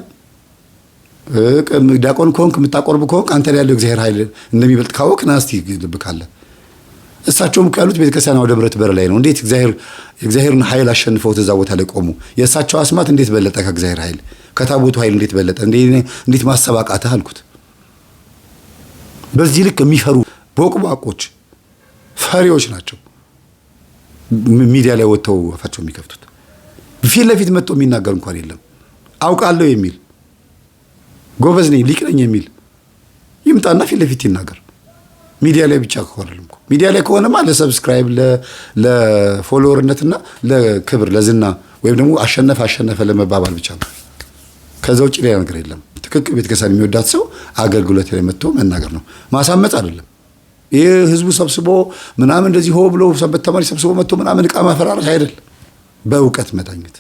S1: ዲያቆን ከሆንክ የምታቆርብ ከሆንክ አንተ ላይ ያለው እግዚአብሔር ኃይል እንደሚበልጥ ካወቅ ና እስቲ ልብ ካለ እሳቸውም ካሉት ቤተክርስቲያን ወደ ብረት በር ላይ ነው። እንዴት እግዚአብሔርን ኃይል አሸንፈው እዛ ቦታ ላይ ቆሙ? የእሳቸው አስማት እንዴት በለጠ ከእግዚአብሔር ኃይል? ከታቦቱ ኃይል እንዴት በለጠ? እንዴት ማሰባቃተህ አልኩት። በዚህ ልክ የሚፈሩ ቦቅቧቆች ፈሪዎች ናቸው ሚዲያ ላይ ወጥተው አፋቸው የሚከፍቱት። ፊት ለፊት መጥቶ የሚናገር እንኳን የለም። አውቃለሁ የሚል ጎበዝ ነኝ ሊቅ ነኝ የሚል ይምጣና ፊት ለፊት ይናገር። ሚዲያ ላይ ብቻ ከሆነም እኮ ሚዲያ ላይ ከሆነማ ለሰብስክራይብ ለፎሎወርነትና ለክብር ለዝና ወይም ደግሞ አሸነፈ ለመባባል ብቻ ነው። ከዛ ውጭ ሌላ ነገር የለም። ትክክል ቤተክርስቲያን የሚወዳት ሰው አገልግሎት ላይ መጥቶ መናገር ነው፣ ማሳመጽ አይደለም። ይሄ ህዝቡ ሰብስቦ ምናምን እንደዚህ ሆ ብሎ ሰንበት ተማሪ ሰብስቦ መጥቶ ምናምን ዕቃ ማፈራረስ አይደለም፣ በእውቀት መዳኘት።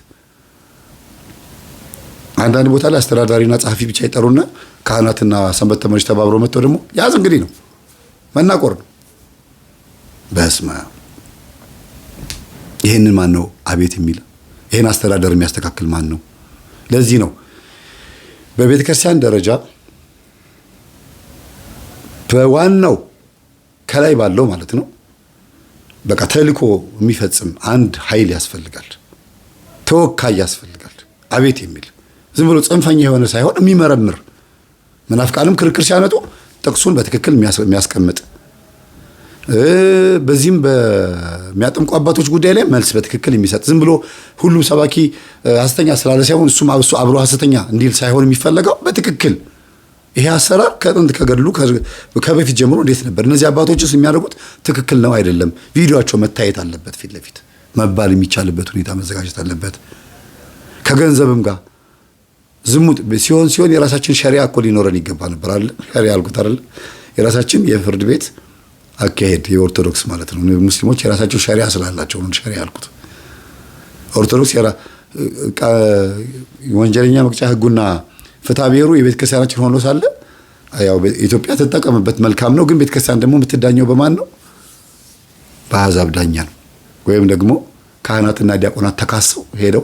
S1: አንዳንድ ቦታ ላይ አስተዳዳሪና ጸሐፊ ብቻ ይጠሩና ካህናትና ሰንበት ተማሪዎች ተባብረው መጥተው ደግሞ ያዝ እንግዲህ ነው መናቆር ነው። በስመ አብ። ይሄንን ማን ነው አቤት የሚል? ይሄን አስተዳደር የሚያስተካክል ማን ነው? ለዚህ ነው በቤተ ክርስቲያን ደረጃ በዋናው ከላይ ባለው ማለት ነው በቃ ተልእኮ የሚፈጽም አንድ ኃይል ያስፈልጋል፣ ተወካይ ያስፈልጋል። አቤት የሚል ዝም ብሎ ጽንፈኛ የሆነ ሳይሆን የሚመረምር፣ መናፍቃንም ክርክር ሲያመጡ ጥቅሱን በትክክል የሚያስቀምጥ፣ በዚህም በሚያጠምቁ አባቶች ጉዳይ ላይ መልስ በትክክል የሚሰጥ፣ ዝም ብሎ ሁሉም ሰባኪ ሐሰተኛ ስላለ ሳይሆን እሱ አብሮ ሐሰተኛ እንዲል ሳይሆን የሚፈለገው በትክክል ይሄ አሰራር ከጥንት ከገድሉ ከበፊት ጀምሮ እንዴት ነበር፣ እነዚህ አባቶችስ የሚያደርጉት ትክክል ነው አይደለም፣ ቪዲዮአቸው መታየት አለበት፣ ፊት ለፊት መባል የሚቻልበት ሁኔታ መዘጋጀት አለበት። ከገንዘብም ጋር ዝሙት ሲሆን የራሳችን ሸሪዓ እኮ ሊኖረን ይገባ ነበር አይደል? ሸሪዓ አልኩት አይደል? የራሳችን የፍርድ ቤት አካሄድ የኦርቶዶክስ ማለት ነው። ሙስሊሞች የራሳቸው ሸሪዓ ስላላቸው ነው ሸሪዓ አልኩት። ኦርቶዶክስ ወንጀለኛ መቅጫ ህጉና ፍትሐ ብሔሩ የቤተ ክርስቲያናችን ሆኖ ሳለ ያው ኢትዮጵያ ተጠቀመበት መልካም ነው። ግን ቤተ ክርስቲያን ደግሞ የምትዳኘው በማን ነው? በአሕዛብ ዳኛ ነው። ወይም ደግሞ ካህናትና ዲያቆናት ተካሰው ሄደው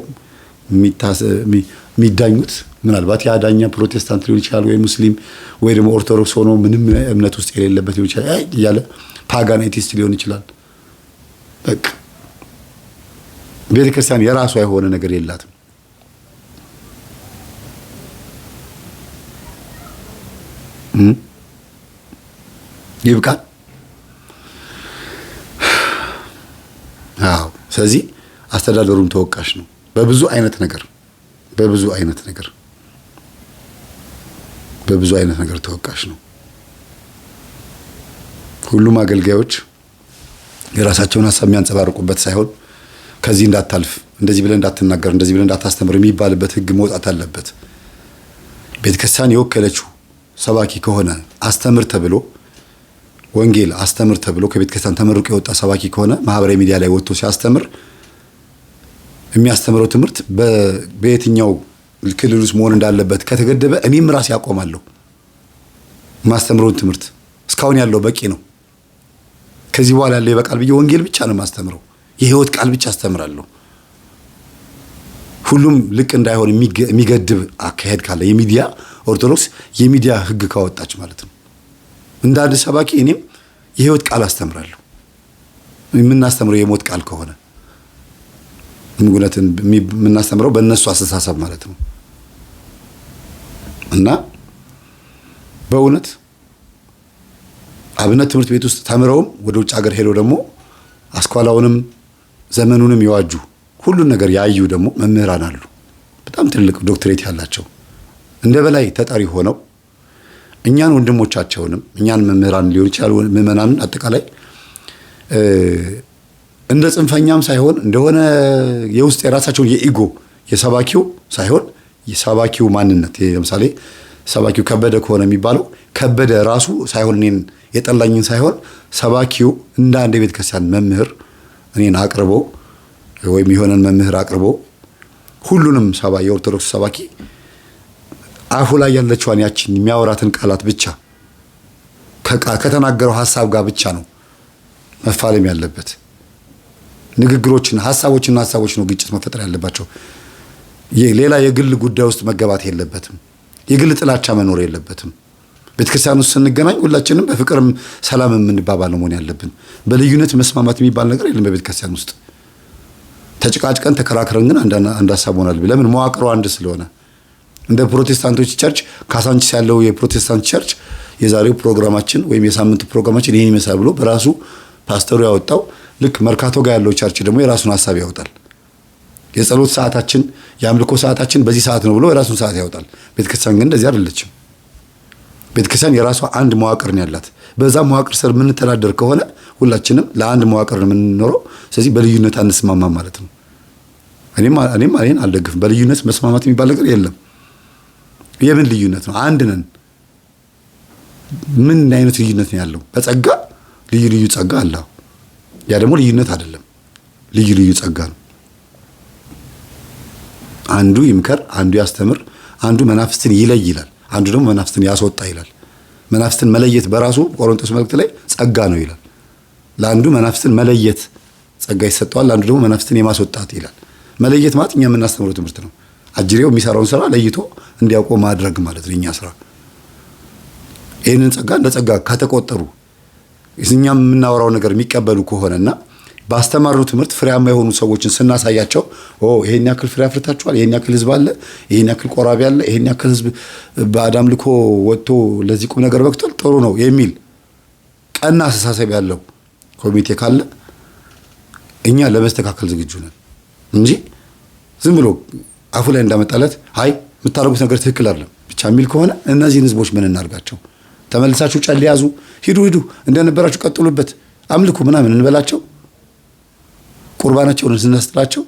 S1: የሚዳኙት ምናልባት ያ ዳኛ ፕሮቴስታንት ሊሆን ይችላል፣ ወይ ሙስሊም፣ ወይ ደግሞ ኦርቶዶክስ ሆኖ ምንም እምነት ውስጥ የሌለበት ሊሆን ይችላል፣ እያለ ፓጋን ኤቲስት ሊሆን ይችላል። በቃ ቤተ ክርስቲያን የራሷ የሆነ ነገር የላትም። ይብቃል። አዎ። ስለዚህ አስተዳደሩም ተወቃሽ ነው በብዙ አይነት ነገር ተወቃሽ ነው። ሁሉም አገልጋዮች የራሳቸውን ሀሳብ የሚያንጸባርቁበት ሳይሆን ከዚህ እንዳታልፍ፣ እንደዚህ ብለህ እንዳትናገር፣ እንደዚህ ብለህ እንዳታስተምር የሚባልበት ህግ መውጣት አለበት። ቤተክርስቲያን የወከለችው ሰባኪ ከሆነ አስተምር ተብሎ ወንጌል አስተምር ተብሎ ከቤተክርስቲያን ተመርቆ የወጣ ሰባኪ ከሆነ ማህበራዊ ሚዲያ ላይ ወጥቶ ሲያስተምር የሚያስተምረው ትምህርት በየትኛው ክልል ውስጥ መሆን እንዳለበት ከተገደበ እኔም ራሴ ያቆማለሁ። ማስተምረውን ትምህርት እስካሁን ያለው በቂ ነው፣ ከዚህ በኋላ ያለው ይበቃል ብዬ ወንጌል ብቻ ነው ማስተምረው፣ የህይወት ቃል ብቻ አስተምራለሁ። ሁሉም ልቅ እንዳይሆን የሚገድብ አካሄድ ካለ የሚዲያ ኦርቶዶክስ የሚዲያ ህግ ካወጣች ማለት ነው። እንደ አንድ ሰባኪ እኔም የህይወት ቃል አስተምራለሁ። የምናስተምረው የሞት ቃል ከሆነ ምንጉነትን የምናስተምረው በእነሱ አስተሳሰብ ማለት ነው። እና በእውነት አብነት ትምህርት ቤት ውስጥ ተምረውም ወደ ውጭ ሀገር ሄደው ደግሞ አስኳላውንም ዘመኑንም የዋጁ ሁሉን ነገር ያዩ ደግሞ መምህራን አሉ። በጣም ትልቅ ዶክትሬት ያላቸው እንደ በላይ ተጠሪ ሆነው እኛን ወንድሞቻቸውንም እኛን መምህራን ሊሆን ይችላል ምዕመናንን አጠቃላይ እንደ ጽንፈኛም ሳይሆን እንደሆነ የውስጥ የራሳቸው የኢጎ የሰባኪው ሳይሆን የሰባኪው ማንነት ለምሳሌ ሰባኪው ከበደ ከሆነ የሚባለው ከበደ ራሱ ሳይሆን እኔን የጠላኝን ሳይሆን ሰባኪው እንደ አንድ የቤተ ክርስቲያን መምህር እኔን አቅርቦ ወይም የሆነን መምህር አቅርቦ ሁሉንም የኦርቶዶክስ ሰባኪ አፉ ላይ ያለችዋን ያችን የሚያወራትን ቃላት ብቻ ከተናገረው ሐሳብ ጋር ብቻ ነው መፋለም ያለበት። ንግግሮችን ሐሳቦች ነው ግጭት መፈጠር ያለባቸው። ሌላ የግል ጉዳይ ውስጥ መገባት የለበትም። የግል ጥላቻ መኖር የለበትም። ቤተክርስቲያን ውስጥ ስንገናኝ ሁላችንም በፍቅርም ሰላም የምንባባል መሆን ያለብን። በልዩነት መስማማት የሚባል ነገር የለም በቤተክርስቲያን ውስጥ። ተጨቃጭቀን ተከራክረን ግን አንድ ሐሳብ ሆናል ለምን መዋቅሩ አንድ ስለሆነ። እንደ ፕሮቴስታንቶች ቸርች ካሳንቺስ ያለው የፕሮቴስታንት ቸርች የዛሬው ፕሮግራማችን ወይም የሳምንቱ ፕሮግራማችን ይሄን ይመስላል ብሎ በራሱ ፓስተሩ ያወጣው፣ ልክ መርካቶ ጋር ያለው ቸርች ደግሞ የራሱን ሐሳብ ያወጣል። የጸሎት ሰዓታችን የአምልኮ ሰዓታችን በዚህ ሰዓት ነው ብሎ የራሱን ሰዓት ያወጣል። ቤተክርስቲያን ግን እንደዚህ አይደለችም። ቤተክርስቲያን የራሷ አንድ መዋቅር ነው ያላት። በዛ መዋቅር ስር የምንተዳደር ከሆነ ሁላችንም ለአንድ መዋቅር ነው የምንኖረው። ስለዚህ በልዩነት አንስማማም ማለት ነው። እኔም አልደግፍም። በልዩነት መስማማት የሚባል ነገር የለም። የምን ልዩነት ነው? አንድ ነን። ምን አይነት ልዩነት ነው ያለው? በጸጋ ልዩ ጸጋ አለ። ያ ደግሞ ልዩነት አይደለም፣ ልዩ ጸጋ ነው። አንዱ ይምከር፣ አንዱ ያስተምር፣ አንዱ መናፍስትን ይለይ ይላል፣ አንዱ ደግሞ መናፍስትን ያስወጣ ይላል። መናፍስትን መለየት በራሱ ቆሮንቶስ መልእክት ላይ ጸጋ ነው ይላል። ለአንዱ መናፍስትን መለየት ጸጋ ይሰጠዋል፣ ለአንዱ ደግሞ መናፍስትን የማስወጣት ይላል። መለየት ማለት እኛ የምናስተምረው ትምህርት ነው። አጅሬው የሚሰራውን ስራ ለይቶ እንዲያውቀው ማድረግ ማለት ነው የኛ ስራ። ይህንን ጸጋ እንደ ጸጋ ከተቆጠሩ እኛም የምናወራው ነገር የሚቀበሉ ከሆነና ባስተማሩ ትምህርት ፍሬያማ የሆኑ ሰዎችን ስናሳያቸው ይሄን ያክል ፍሬ አፍርታችኋል፣ ይሄን ያክል ህዝብ አለ፣ ይሄን ያክል ቆራቢ አለ፣ ይሄን ያክል ህዝብ በአዳም ልኮ ወጥቶ ለዚህ ቁም ነገር በቅቷል፣ ጥሩ ነው የሚል ቀና አስተሳሰብ ያለው ኮሚቴ ካለ እኛ ለመስተካከል ዝግጁ ነን እንጂ ዝም ብሎ አፉ ላይ እንዳመጣለት አይ የምታረጉት ነገር ትክክል አይደለም ብቻ የሚል ከሆነ እነዚህን ህዝቦች ምን እናርጋቸው? ተመልሳችሁ ጨል ያዙ፣ ሂዱ እንደነበራችሁ ቀጥሉበት፣ አምልኩ ምናምን እንበላቸው? ቁርባናቸውን ስናስጥላቸው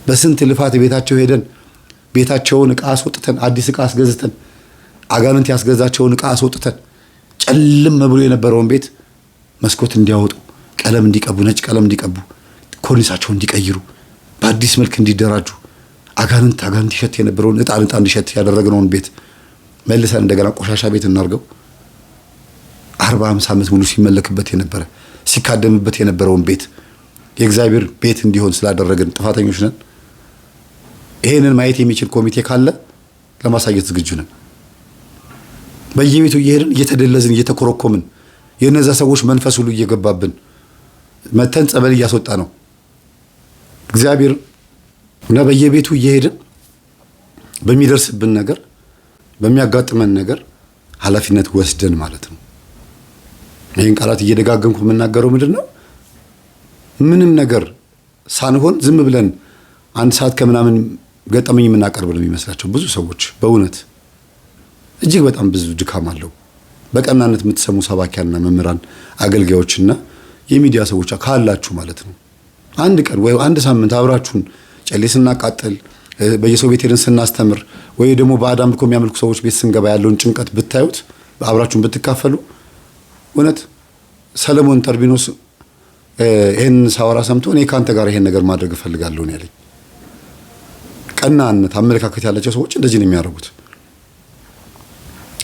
S1: በስንት ልፋት ቤታቸው ሄደን ቤታቸውን ዕቃ አስወጥተን አዲስ ዕቃ አስገዝተን አጋንንት ያስገዛቸውን ዕቃ አስወጥተን ጨልም ብሎ የነበረውን ቤት መስኮት እንዲያወጡ፣ ቀለም እንዲቀቡ፣ ነጭ ቀለም እንዲቀቡ፣ ኮርኒሳቸውን እንዲቀይሩ፣ በአዲስ መልክ እንዲደራጁ፣ አጋንንት ይሸት የነበረውን ዕጣን እንዲሸት ያደረግነውን ቤት መልሰን እንደገና ቆሻሻ ቤት እናርገው? 40-50 ዓመት ሙሉ ሲመለክበት የነበረ ሲካደምበት የነበረውን ቤት የእግዚአብሔር ቤት እንዲሆን ስላደረግን ጥፋተኞች ነን። ይሄንን ማየት የሚችል ኮሚቴ ካለ ለማሳየት ዝግጁ ነን። በየቤቱ እየሄድን እየተደለዝን እየተኮረኮምን የነዛ ሰዎች መንፈስ ሁሉ እየገባብን መተን ጸበል እያስወጣ ነው እግዚአብሔር እና በየቤቱ እየሄድን በሚደርስብን ነገር በሚያጋጥመን ነገር ኃላፊነት ወስደን ማለት ነው። ይሄን ቃላት እየደጋገምኩ የምናገረው ምንድነው? ምንም ነገር ሳንሆን ዝም ብለን አንድ ሰዓት ከምናምን ገጠመኝ የምናቀርብ ነው የሚመስላቸው ብዙ ሰዎች። በእውነት እጅግ በጣም ብዙ ድካም አለው። በቀናነት የምትሰሙ ሰባኪያና መምህራን አገልጋዮችና የሚዲያ ሰዎች ካላችሁ ማለት ነው አንድ ቀን ወይ አንድ ሳምንት አብራችሁን ጨሌ ስናቃጥል በየሰው ቤት ሄደን ስናስተምር ወይ ደግሞ በአዳም ልኮ የሚያመልኩ ሰዎች ቤት ስንገባ ያለውን ጭንቀት ብታዩት አብራችሁን ብትካፈሉ እውነት ሰለሞን ተርቢኖስ ይሄን ሳወራ ሰምቶ እኔ ካንተ ጋር ይሄን ነገር ማድረግ እፈልጋለሁ ነው ያለኝ። ቀናነት አመለካከት ያላቸው ሰዎች እንደዚህ ነው የሚያደርጉት።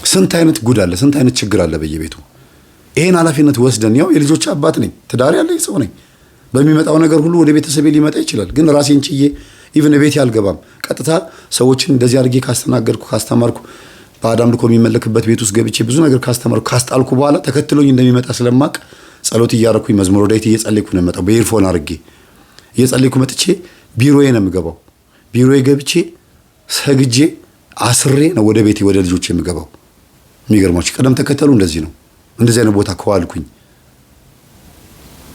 S1: ስንት አይነት ጉድ አለ፣ ስንት አይነት ችግር አለ በየቤቱ። ይሄን ኃላፊነት ወስደን ያው የልጆች አባት ነኝ፣ ትዳር ያለኝ ሰው ነኝ። በሚመጣው ነገር ሁሉ ወደ ቤተሰቤ ሊመጣ ይችላል፣ ግን ራሴን ችዬ ኢቭን ቤቴ አልገባም። ቀጥታ ሰዎችን እንደዚህ አድርጌ ካስተናገርኩ ካስተማርኩ በአዳም ልኮ የሚመለክበት ቤት ውስጥ ገብቼ ብዙ ነገር ካስተማርኩ ካስጣልኩ በኋላ ተከትሎኝ እንደሚመጣ ስለማቅ ጸሎት እያረኩኝ መዝሙር ወዳይት እየጸለይኩ ነው የምመጣው። በኢርፎን አድርጌ እየጸለይኩ መጥቼ ቢሮዬ ነው የምገባው። ቢሮዬ ገብቼ ሰግጄ አስሬ ነው ወደ ቤቴ ወደ ልጆቼ የምገባው። የሚገርማችሁ ቀደም ተከተሉ እንደዚህ ነው። እንደዚህ አይነት ቦታ ከዋልኩኝ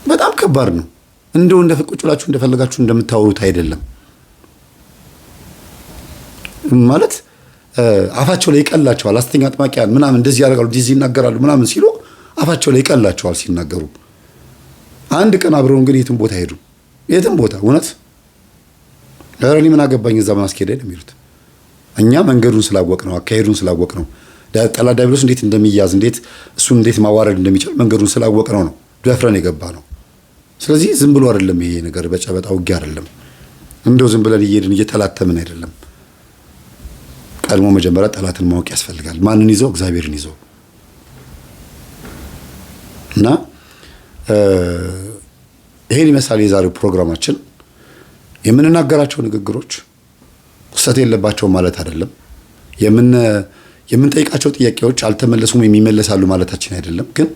S1: በጣም ከባድ ነው። እንደው እንደፈቀቁላችሁ እንደፈለጋችሁ እንደምታወሩት አይደለም ማለት አፋቸው ላይ ይቀላቸዋል። አስተኛ አጥማቂያን ምናምን እንደዚህ ያደርጋሉ፣ እንደዚህ ይናገራሉ ምናምን ሲሉ አፋቸው ላይ ይቀላቸዋል ሲናገሩ። አንድ ቀን አብረውን ግን የትም ቦታ ሄዱ፣ የትም ቦታ እውነት ለራኒ ምን አገባኝ እዛ ማስኬድ ነው የሚሉት። እኛ መንገዱን ስላወቅ ነው፣ አካሄዱን ስላወቅ ነው፣ ጠላት ዲያብሎስ እንዴት እንደሚያዝ እንዴት እሱን እንዴት ማዋረድ እንደሚችል መንገዱን ስላወቅ ነው ደፍረን የገባ ነው። ስለዚህ ዝም ብሎ አይደለም ይሄ ነገር፣ በጨበጣ ውጊያ አይደለም። እንደው ዝም ብለን እየሄድን እየተላተምን አይደለም። ቀድሞ መጀመሪያ ጠላትን ማወቅ ያስፈልጋል። ማንን ይዘው? እግዚአብሔርን ይዘው እና ይሄን ይመስላል የዛሬው ፕሮግራማችን። የምንናገራቸው ንግግሮች ስህተት የለባቸውም ማለት አይደለም። የምንጠይቃቸው ጥያቄዎች አልተመለሱም የሚመለሳሉ ማለታችን አይደለም። ግን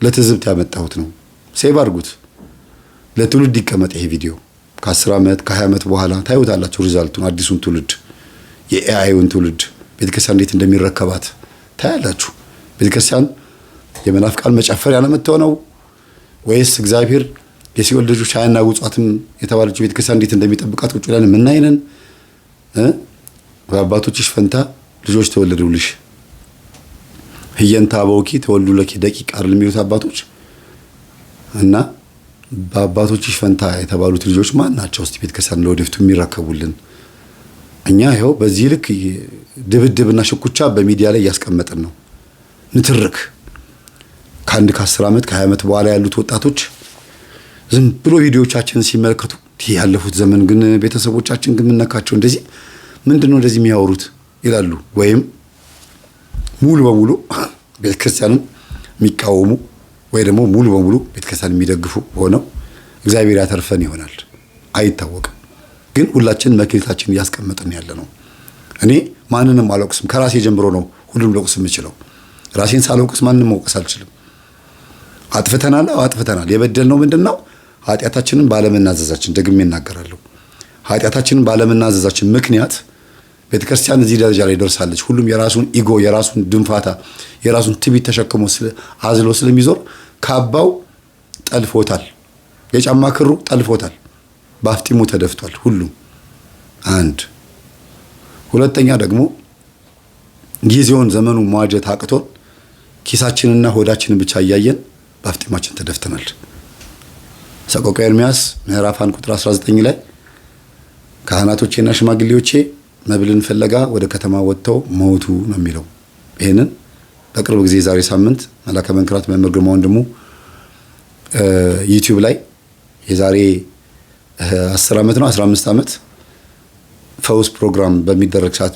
S1: ለትዝብት ያመጣሁት ነው። ሴቭ አድርጉት፣ ለትውልድ ይቀመጥ ይሄ ቪዲዮ። ከ10 ዓመት ከ20 ዓመት በኋላ ታዩታላችሁ ሪዛልቱን፣ አዲሱን ትውልድ፣ የኤአይውን ትውልድ ቤተክርስቲያን እንዴት እንደሚረከባት ታያላችሁ። ቤተክርስቲያን የመናፍቃን መጨፈሪያ ነው የምትሆነው ወይስ እግዚአብሔር የሲኦል ልጆች አያናውጧትም የተባለችው ቤተክርስቲያን እንዴት እንደሚጠብቃት ቁጭ ብለን የምናይነን? በአባቶችሽ ፈንታ ልጆች ተወለዱልሽ ህየንታ በውኪ ተወልዱ ለኪ ደቂቅ አይደል የሚሉት አባቶች እና በአባቶችሽ ፈንታ የተባሉት ልጆች ማን ናቸው? እስቲ ቤተክርስቲያን ለወደፊቱ የሚረከቡልን? እኛ ይኸው በዚህ ልክ ድብድብና ሽኩቻ በሚዲያ ላይ እያስቀመጥን ነው። ንትርክ ከ10 ዓመት ከ20 ዓመት በኋላ ያሉት ወጣቶች ዝም ብሎ ቪዲዮዎቻችንን ሲመለከቱ ያለፉት ዘመን ግን ቤተሰቦቻችን ግን ምነካቸው እንደዚህ ምንድነው እንደዚህ የሚያወሩት ይላሉ። ወይም ሙሉ በሙሉ ቤተክርስቲያንን የሚቃወሙ ወይ ደግሞ ሙሉ በሙሉ ቤተክርስቲያን የሚደግፉ ሆነው እግዚአብሔር ያተርፈን ይሆናል፣ አይታወቅም። ግን ሁላችን መክሊታችን እያስቀመጥን ያለ ነው። እኔ ማንንም አልወቅስም። ከራሴ ጀምሮ ነው ሁሉም ልወቅስ የምችለው። ራሴን ሳልወቅስ ማንንም መውቀስ አልችልም። አጥፍተናል፣ አጥፍተናል። የበደልነው ምንድነው? ኃጢአታችንን ባለመናዘዛችን። ደግሜ እናገራለሁ። ኃጢአታችንን ባለመናዘዛችን ምክንያት ቤተክርስቲያን እዚህ ደረጃ ላይ ደርሳለች። ሁሉም የራሱን ኢጎ፣ የራሱን ድንፋታ፣ የራሱን ትዕቢት ተሸክሞ አዝሎ ስለሚዞር ካባው ጠልፎታል፣ የጫማ ክሩ ጠልፎታል፣ ባፍጢሙ ተደፍቷል። ሁሉም አንድ። ሁለተኛ ደግሞ ጊዜውን ዘመኑ መዋጀት አቅቶን ኪሳችንና ሆዳችንን ብቻ እያየን ባፍጢማችን ተደፍተናል። ሰቆቃወ ኤርምያስ ምዕራፍ 1 ቁጥር 19 ላይ ካህናቶቼና ሽማግሌዎቼ መብልን ፍለጋ ወደ ከተማ ወጥተው ሞቱ ነው የሚለው። ይሄንን በቅርብ ጊዜ ዛሬ ሳምንት መላከ መንክራት መምህር ግርማ ወንድሙ ዩቲዩብ ላይ የዛሬ 10 ዓመት ነው 15 ዓመት ፈውስ ፕሮግራም በሚደረግ ሰዓት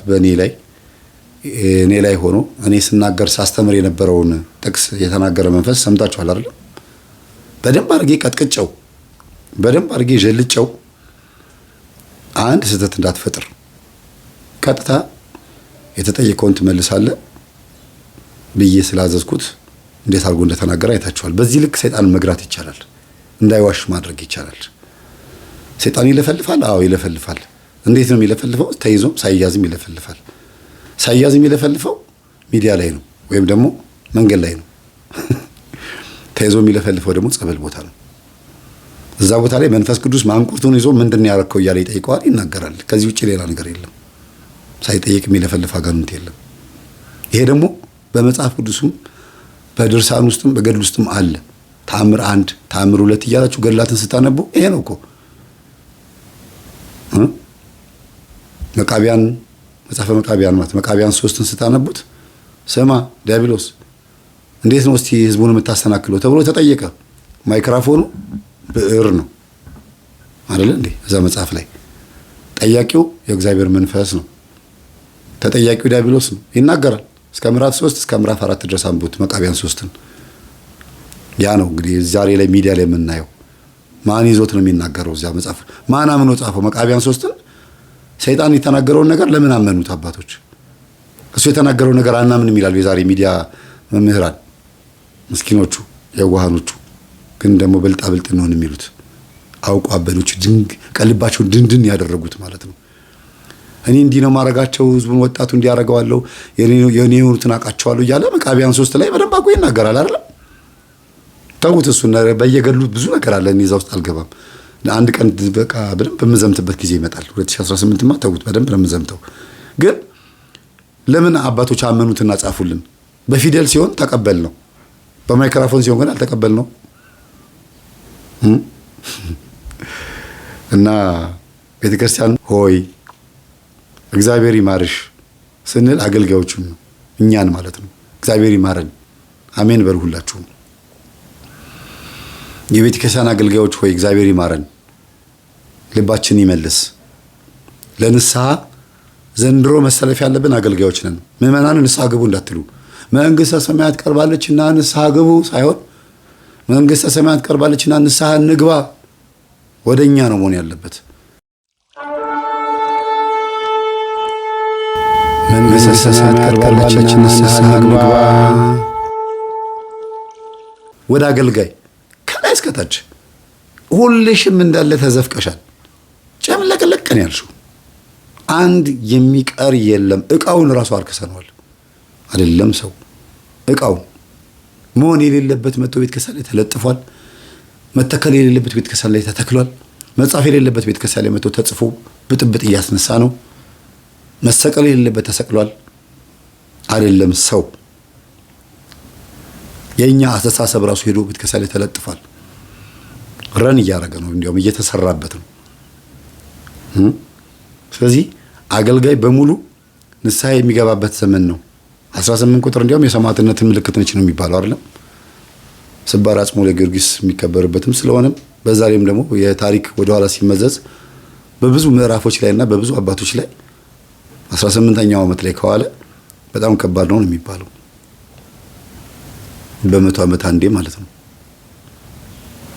S1: እኔ ላይ ሆኖ እኔ ስናገር ሳስተምር የነበረውን ጥቅስ የተናገረ መንፈስ ሰምታችኋል አይደል? በደንብ አድርጌ ቀጥቅጨው፣ በደንብ አድርጌ ጀልጨው አንድ ስህተት እንዳትፈጥር ቀጥታ የተጠየቀውን ትመልሳለህ ብዬ ስላዘዝኩት እንዴት አድርጎ እንደተናገረ አይታችኋል። በዚህ ልክ ሰይጣን መግራት ይቻላል፣ እንዳይዋሽ ማድረግ ይቻላል። ሰይጣን ይለፈልፋል። አዎ ይለፈልፋል። እንዴት ነው የሚለፈልፈው? ተይዞም ሳይያዝም ይለፈልፋል። ሳይያዝም የሚለፈልፈው ሚዲያ ላይ ነው ወይም ደግሞ መንገድ ላይ ነው። ተይዞ የሚለፈልፈው ደግሞ ጸበል ቦታ ነው። እዛ ቦታ ላይ መንፈስ ቅዱስ ማንቁርቱን ይዞ ምንድነው ያረከው እያለ ይጠይቀዋል፣ ይናገራል። ከዚህ ውጪ ሌላ ነገር የለም። ሳይጠይቅ የሚለፈልፍ አጋንንት የለም። ይሄ ደግሞ በመጽሐፍ ቅዱስም በድርሳን ውስጥም በገድል ውስጥም አለ። ተአምር 1 ተአምር 2 እያላችሁ ገድላትን ስታነቡ ይሄ ነው እኮ መጽሐፈ መቃቢያን ማለት መቃቢያን 3ን ስታነቡት ስማ ዲያብሎስ እንዴት ነው እስቲ ህዝቡን የምታሰናክለው ተብሎ ተጠየቀ። ማይክሮፎኑ ብዕር ነው አይደል እንዴ? እዛ መጽሐፍ ላይ ጠያቂው የእግዚአብሔር መንፈስ ነው፣ ተጠያቂው ዲያብሎስ ነው። ይናገራል እስከ ምዕራፍ 3 እስከ ምዕራፍ 4 ድረስ አንብቡት መቃቢያን 3ን። ያ ነው እንግዲህ ዛሬ ላይ ሚዲያ ላይ የምናየው። ማን ይዞት ነው የሚናገረው? እዛ መጽሐፍ ማን አምኖ ጻፈው? መቃቢያን 3ን። ሰይጣን የተናገረውን ነገር ለምን አመኑት አባቶች? እሱ የተናገረው ነገር አናምንም ይላሉ የዛሬ ሚዲያ መምህራን፣ ምስኪኖቹ የዋሃኖቹ ግን ደግሞ ብልጣ ብልጥ ነው የሚሉት አውቁ አበዶች ቀልባቸው ድንድን ያደረጉት ማለት ነው። እኔ እንዲህ ነው ማረጋቸው፣ ህዝቡን ወጣቱ እንዲያረጋዋለሁ፣ የኔውትን አቃቸዋለሁ እያለ መቃቢያን 3 ላይ በደንብ አቆ ይናገራል አይደል? ተውት። እሱ በየገድሉ ብዙ ነገር አለ። እኔ እዛ ውስጥ አልገባም። አንድ ቀን በቃ በደንብ በመዘምትበት ጊዜ ይመጣል። 2018ማ ተውት፣ በደንብ በመዘምተው። ግን ለምን አባቶች አመኑትና ጻፉልን? በፊደል ሲሆን ተቀበል ነው፣ በማይክሮፎን ሲሆን ግን አልተቀበል ነው። እና ቤተክርስቲያን ሆይ እግዚአብሔር ይማርሽ ስንል አገልጋዮቹን ነው እኛን ማለት ነው። እግዚአብሔር ይማረን። አሜን በሉ ሁላችሁም። የቤተክርስቲያን አገልጋዮች ሆይ እግዚአብሔር ይማረን፣ ልባችን ይመልስ። ለንስሐ ዘንድሮ መሰለፍ ያለብን አገልጋዮች ነን። ምዕመናን ንስሐ ግቡ እንዳትሉ፣ መንግስተ ሰማያት ቀርባለችና ንስሐ ግቡ ሳይሆን መንግስተ ሰማያት ቀርባለችና ንስሐ እንግባ፣ ወደኛ ነው መሆን ያለበት። መንግስተ ሰማያት ቀርባለችና ንስሐ እንግባ። ወደ አገልጋይ ከላይ እስከታች ሁልሽም እንዳለ ተዘፍቀሻል። ጨምለቅለቅን ያልሽው አንድ የሚቀር የለም። እቃውን ራሱ አርክሰነዋል። አይደለም ሰው እቃው መሆን የሌለበት መጥቶ ቤተ ክርስቲያን ላይ ተለጥፏል። መተከል የሌለበት ቤተ ክርስቲያን ላይ ተተክሏል። መጻፍ የሌለበት ቤተ ክርስቲያን ላይ መጥቶ ተጽፎ ብጥብጥ እያስነሳ ነው። መሰቀል የሌለበት ተሰቅሏል። አይደለም ሰው የኛ አስተሳሰብ ራሱ ሄዶ ቤተክርስቲያን ላይ ተለጥፏል። ረን እያደረገ ነው፣ እንዲያውም እየተሰራበት ነው። ስለዚህ አገልጋይ በሙሉ ንስሐ የሚገባበት ዘመን ነው። 18 ቁጥር እንዲያውም የሰማዕትነትን ምልክት ነች ነው የሚባለው አይደለም? ስባር አጽሞ ለጊዮርጊስ የሚከበርበትም ስለሆነ በዛ ላይም ደግሞ የታሪክ ወደ ኋላ ሲመዘዝ በብዙ ምዕራፎች ላይና በብዙ አባቶች ላይ 18ኛው ዓመት ላይ ከዋለ በጣም ከባድ ነው የሚባለው። በመቶ ዓመት አንዴ ማለት ነው።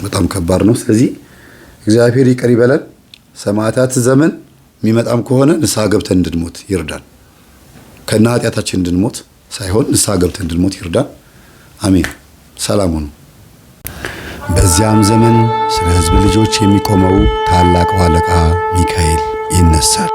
S1: በጣም ከባድ ነው። ስለዚህ እግዚአብሔር ይቅር ይበለን። ሰማዕታት ዘመን የሚመጣም ከሆነ ንስሐ ገብተን እንድንሞት ይርዳን። ከና ኃጢአታችን እንድንሞት ሳይሆን ንስሐ ገብተን እንድንሞት ይርዳን። አሜን። ሰላም ሁኑ። በዚያም ዘመን ስለ ሕዝብ ልጆች የሚቆመው ታላቁ አለቃ ሚካኤል ይነሳል።